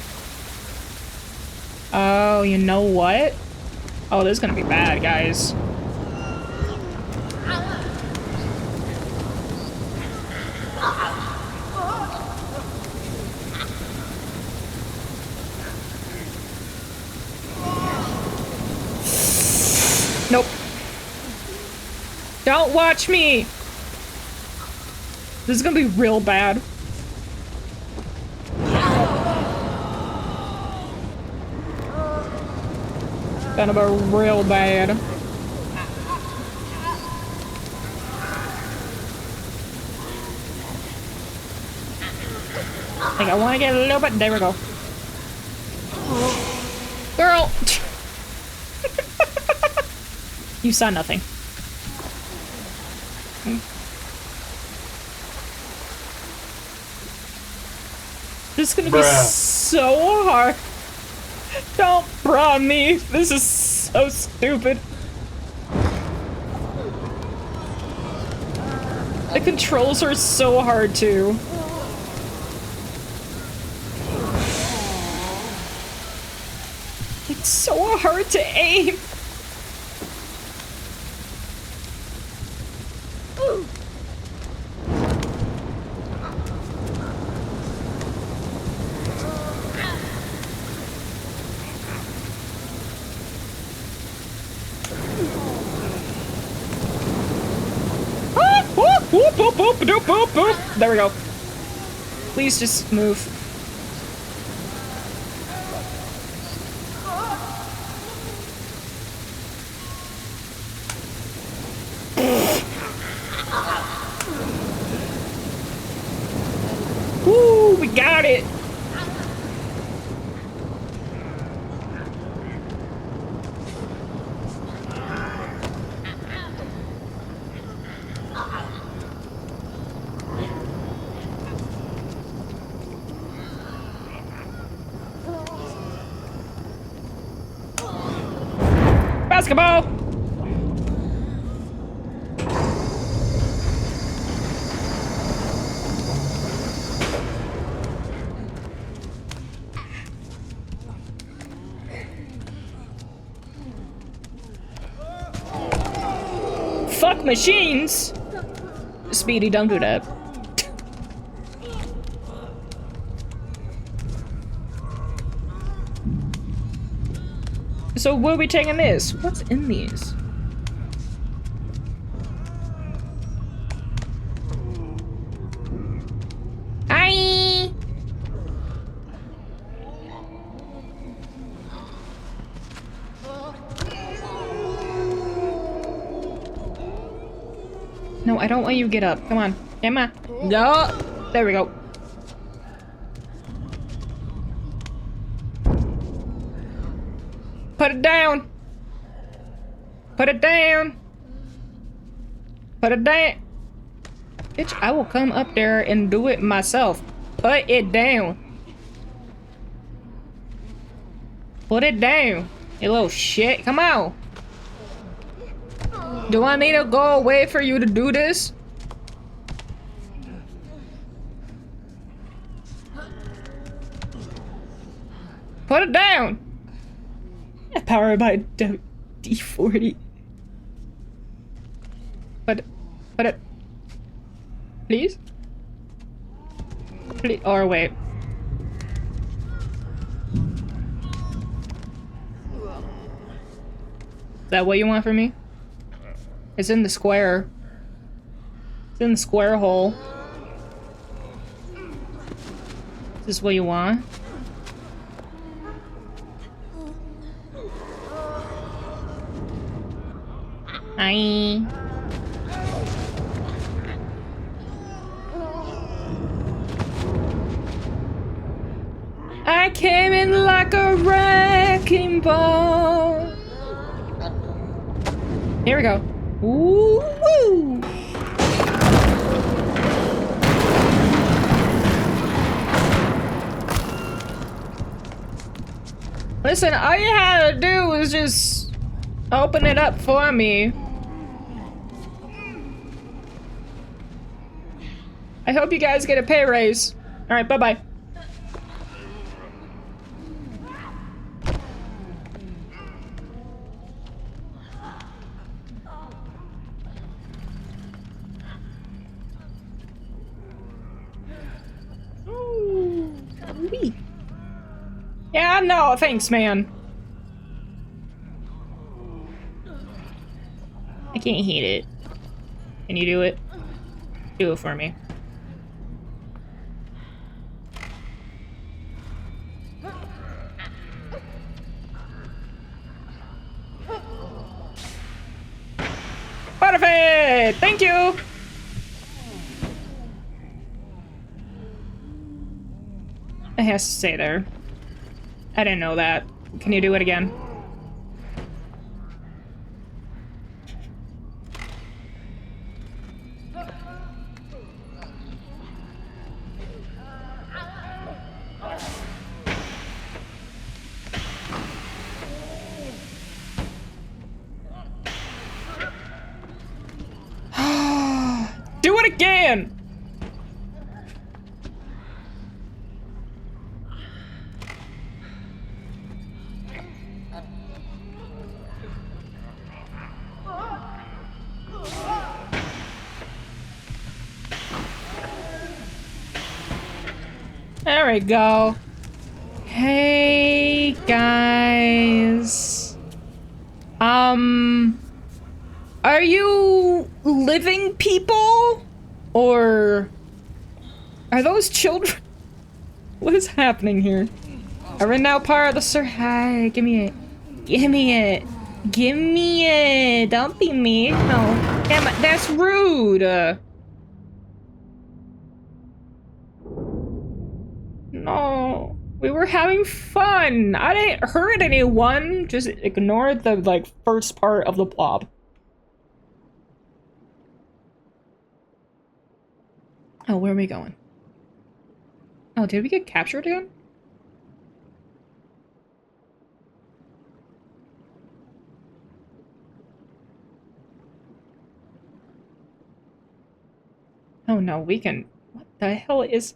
Oh, you know what? Oh, this is gonna be bad, guys. Nope. Don't watch me! This is gonna be real bad. Gonna be real bad. Like, I want to get a little bit. There we go. Girl! You saw nothing. This is gonna be so hard. Don't prod me. This is so stupid. The controls are so hard too. It's so hard to aim. Boop, boop, boop, boop, boop, boop. There we go. Please just move. Woo, we got it. Basketball! Fuck machines! Speedy, don't do that. So where are we taking this? What's in these? Hi! No, I don't want you to get up. Come on. Come on. No! There we go. Put it down! Put it down! Put it down! Bitch, I will come up there and do it myself. Put it down. Put it down. You little shit. Come on. Do I need to go away for you to do this? Put it down. Powered by D40. Put it. Please? Please. Or wait. Is that what you want from me? It's in the square. It's in the square hole. Is this what you want? Hi. I came in like a wrecking ball. Here we go. Ooh, woo. Listen, all you had to do was just open it up for me. I hope you guys get a pay raise. Alright, bye-bye. Wee. Yeah, no, thanks, man. I can't heat it. Can you do it? Do it for me. Perfect! Thank you! It has to stay there. I didn't know that. Can you do it again? Do it again! There we go. Hey, guys. Are you living people? Or are those children? What is happening here? Are we now part of the sir? Hi, give me it. Give me it. Give me it. Don't be mean. No. Emma, that's rude. No. We were having fun. I didn't hurt anyone. Just ignore the, like, first part of the blob. Oh, where are we going? Oh, did we get captured again? Oh no, we can... What the hell is...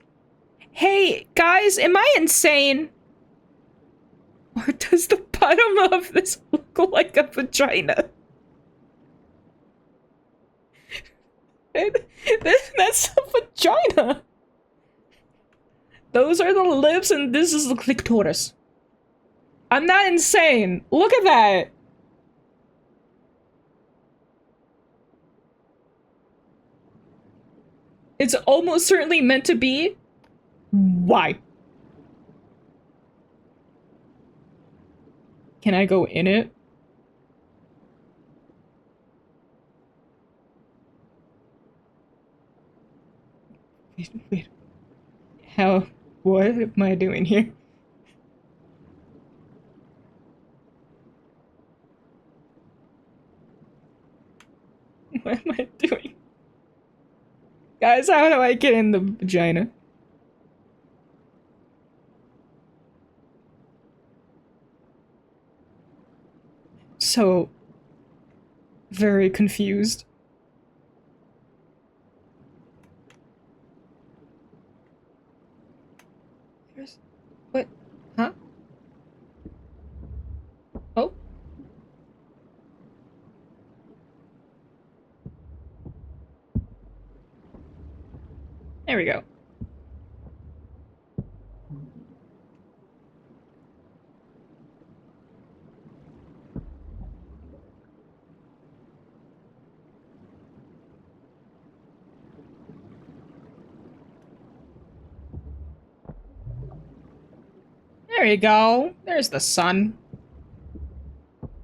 Hey, guys, am I insane? Or does the bottom of this look like a vagina? That's a vagina! Those are the lips and this is the clitoris. I'm not insane. Look at that! It's almost certainly meant to be. Why? Can I go in it? Wait. How? What am I doing here? What am I doing? Guys, how do I get in the vagina? So very confused. What? Huh? Oh. There we go. There you go. There's the sun.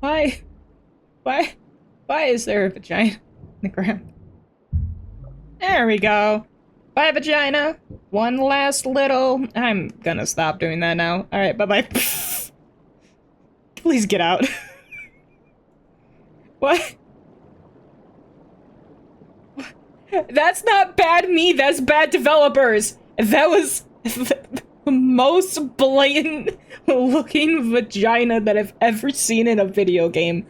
Why is there a vagina in the ground? There we go. Bye, vagina. One last little... I'm gonna stop doing that now. Alright, bye-bye. Please get out. What? That's not bad me, that's bad developers. That was... most blatant looking vagina that I've ever seen in a video game.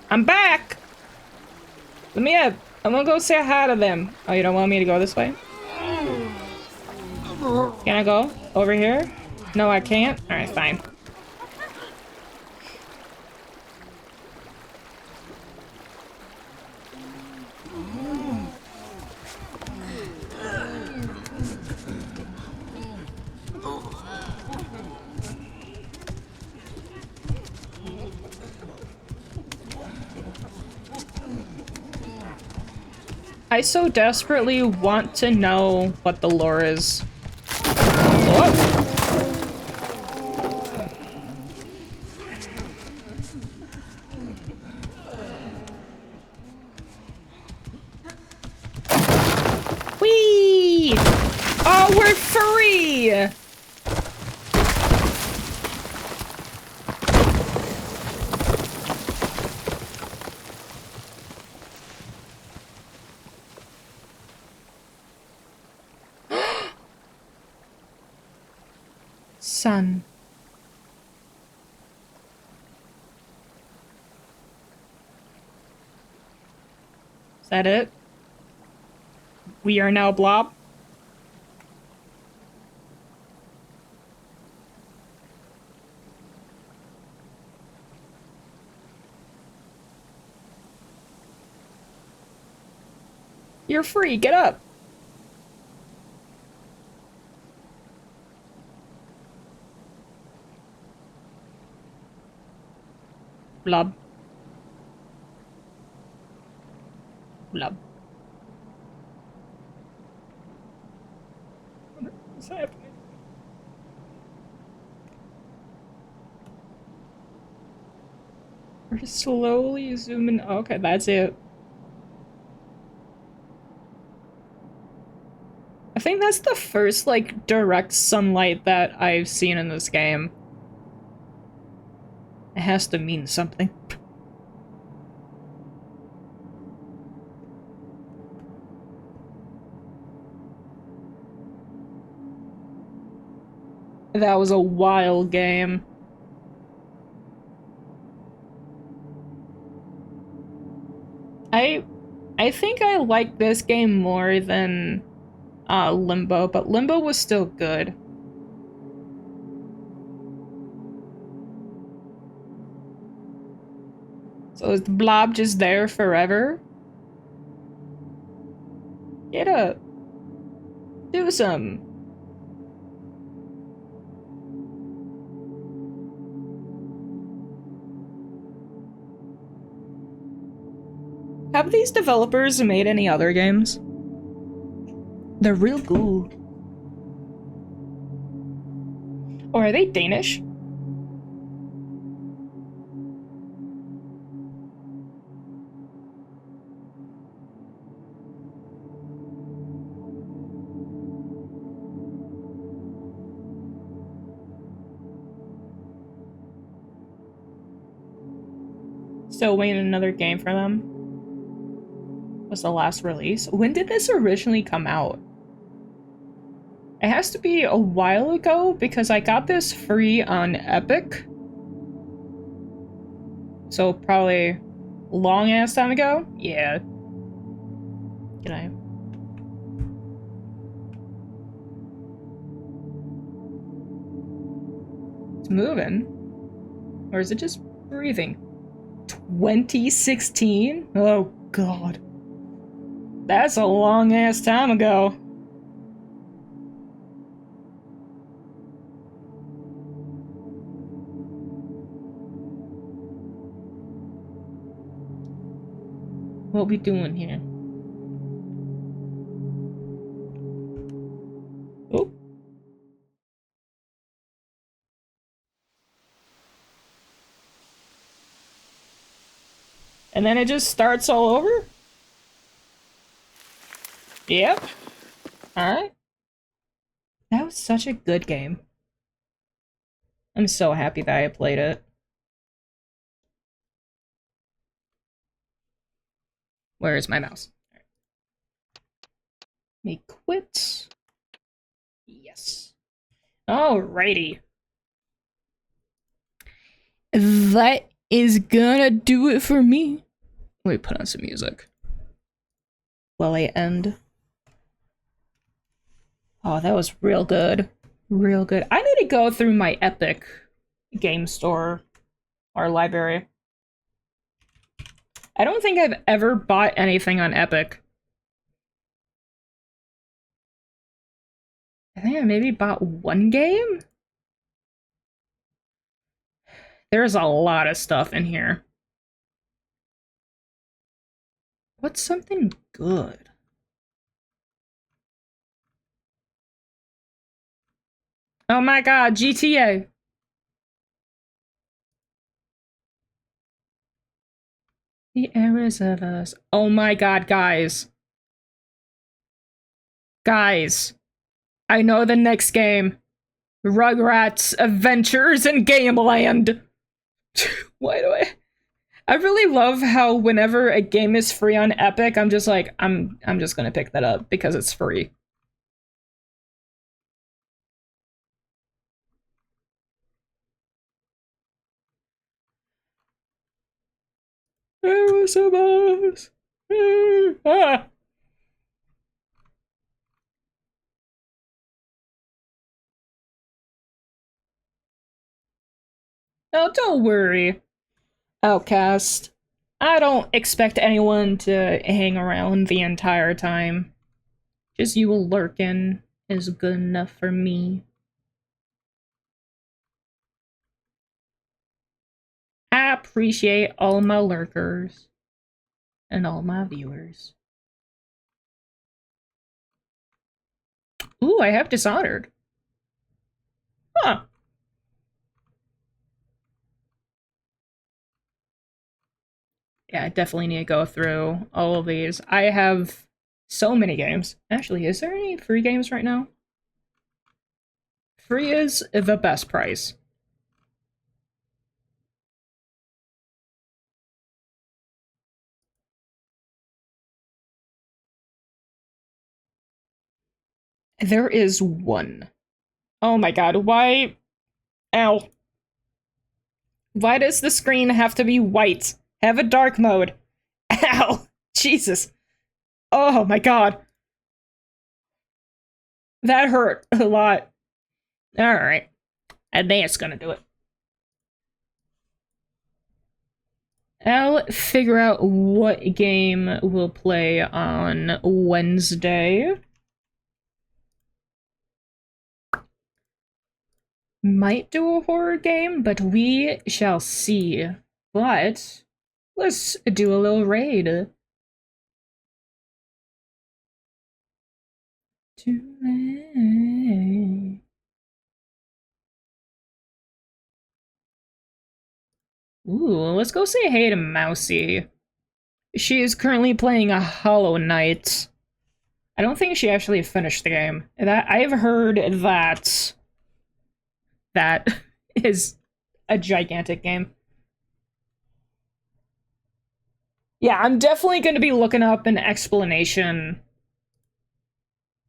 I'm back! Let me up. I'm gonna go say hi to them. Oh, you don't want me to go this way? Can I go over here? No, I can't? Alright, fine. I so desperately want to know what the lore is. Whoa. Whee! Oh, we're free! Sun. Is that it? We are now Blob? You're free, get up! Blob. Blob. What's happening? We're slowly zooming. Okay, that's it. I think that's the first, like, direct sunlight that I've seen in this game. It has to mean something. That was a wild game. I think I like this game more than Limbo, but Limbo was still good. So is the blob just there forever? Get up. Do some. Have these developers made any other games? They're real cool. Or are they Danish? Still waiting another game for them. Was the last release? When did this originally come out? It has to be a while ago because I got this free on Epic. So probably long ass time ago? Yeah. Can I? It's moving. Or is it just breathing? 2016? Oh god. That's a long ass time ago. What we doing here? Oh. And then it just starts all over? Yep. Alright. That was such a good game. I'm so happy that I played it. Where's my mouse? Let me quit. Yes. Alrighty. That is gonna do it for me. Let me put on some music while I end. Oh, that was real good. Real good. I need to go through my Epic game store or library. I don't think I've ever bought anything on Epic. I think I maybe bought one game? There's a lot of stuff in here. What's something good? Oh my god, GTA! The errors of us. Oh my god, guys. Guys. I know the next game. Rugrats Adventures in Gameland. Why do I really love how whenever a game is free on Epic, I'm just like, I'm just gonna pick that up because it's free. There was a boss. Ah. Oh, don't worry, Outcast. I don't expect anyone to hang around the entire time. Just you lurking is good enough for me. I appreciate all my lurkers and all my viewers. Ooh, I have Dishonored. Huh. Yeah, I definitely need to go through all of these. I have so many games. Actually, is there any free games right now? Free is the best price. There is one. Oh my god, why? Ow. Why does the screen have to be white? Have a dark mode. Ow! Jesus. Oh my god. That hurt a lot. Alright. I think it's gonna do it. I'll figure out what game we'll play on Wednesday. Might do a horror game, but we shall see. But let's do a little raid. Ooh, let's go say hey to Mousy. She is currently playing a Hollow Knight. I don't think she actually finished the game. I've heard that is a gigantic game. Yeah, I'm definitely going to be looking up an explanation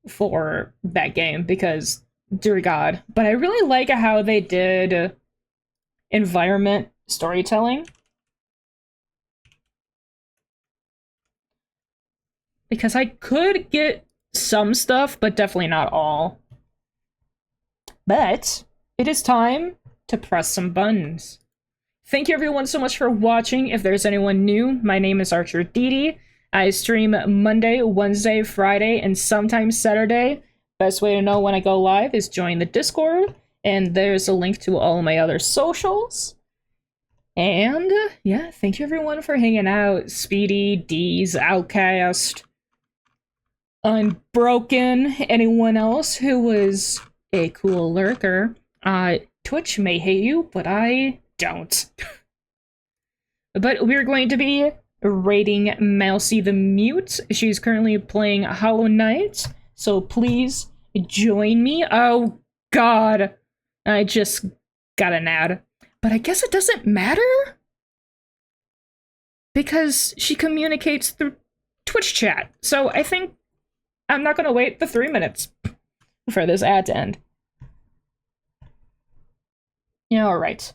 for that game because, dear God. But I really like how they did environment storytelling. Because I could get some stuff, but definitely not all. But it is time to press some buttons. Thank you everyone so much for watching. If there's anyone new, my name is ArcherDeeDee. I stream Monday, Wednesday, Friday, and sometimes Saturday. Best way to know when I go live is join the Discord, and there's a link to all my other socials. And yeah, thank you everyone for hanging out. Speedy, D's, Outcast, Unbroken, anyone else who was a cool lurker. Twitch may hate you, but I don't. But we're going to be rating Mousy the Mute. She's currently playing Hollow Knight, so please join me. Oh god, I just got an ad. But I guess it doesn't matter? Because she communicates through Twitch chat. So I think I'm not gonna wait the 3 minutes for this ad to end. Yeah, alright.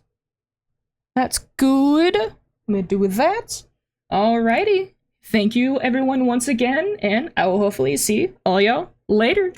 That's good. I'm gonna do with that. Alrighty. Thank you everyone once again, and I will hopefully see all y'all later.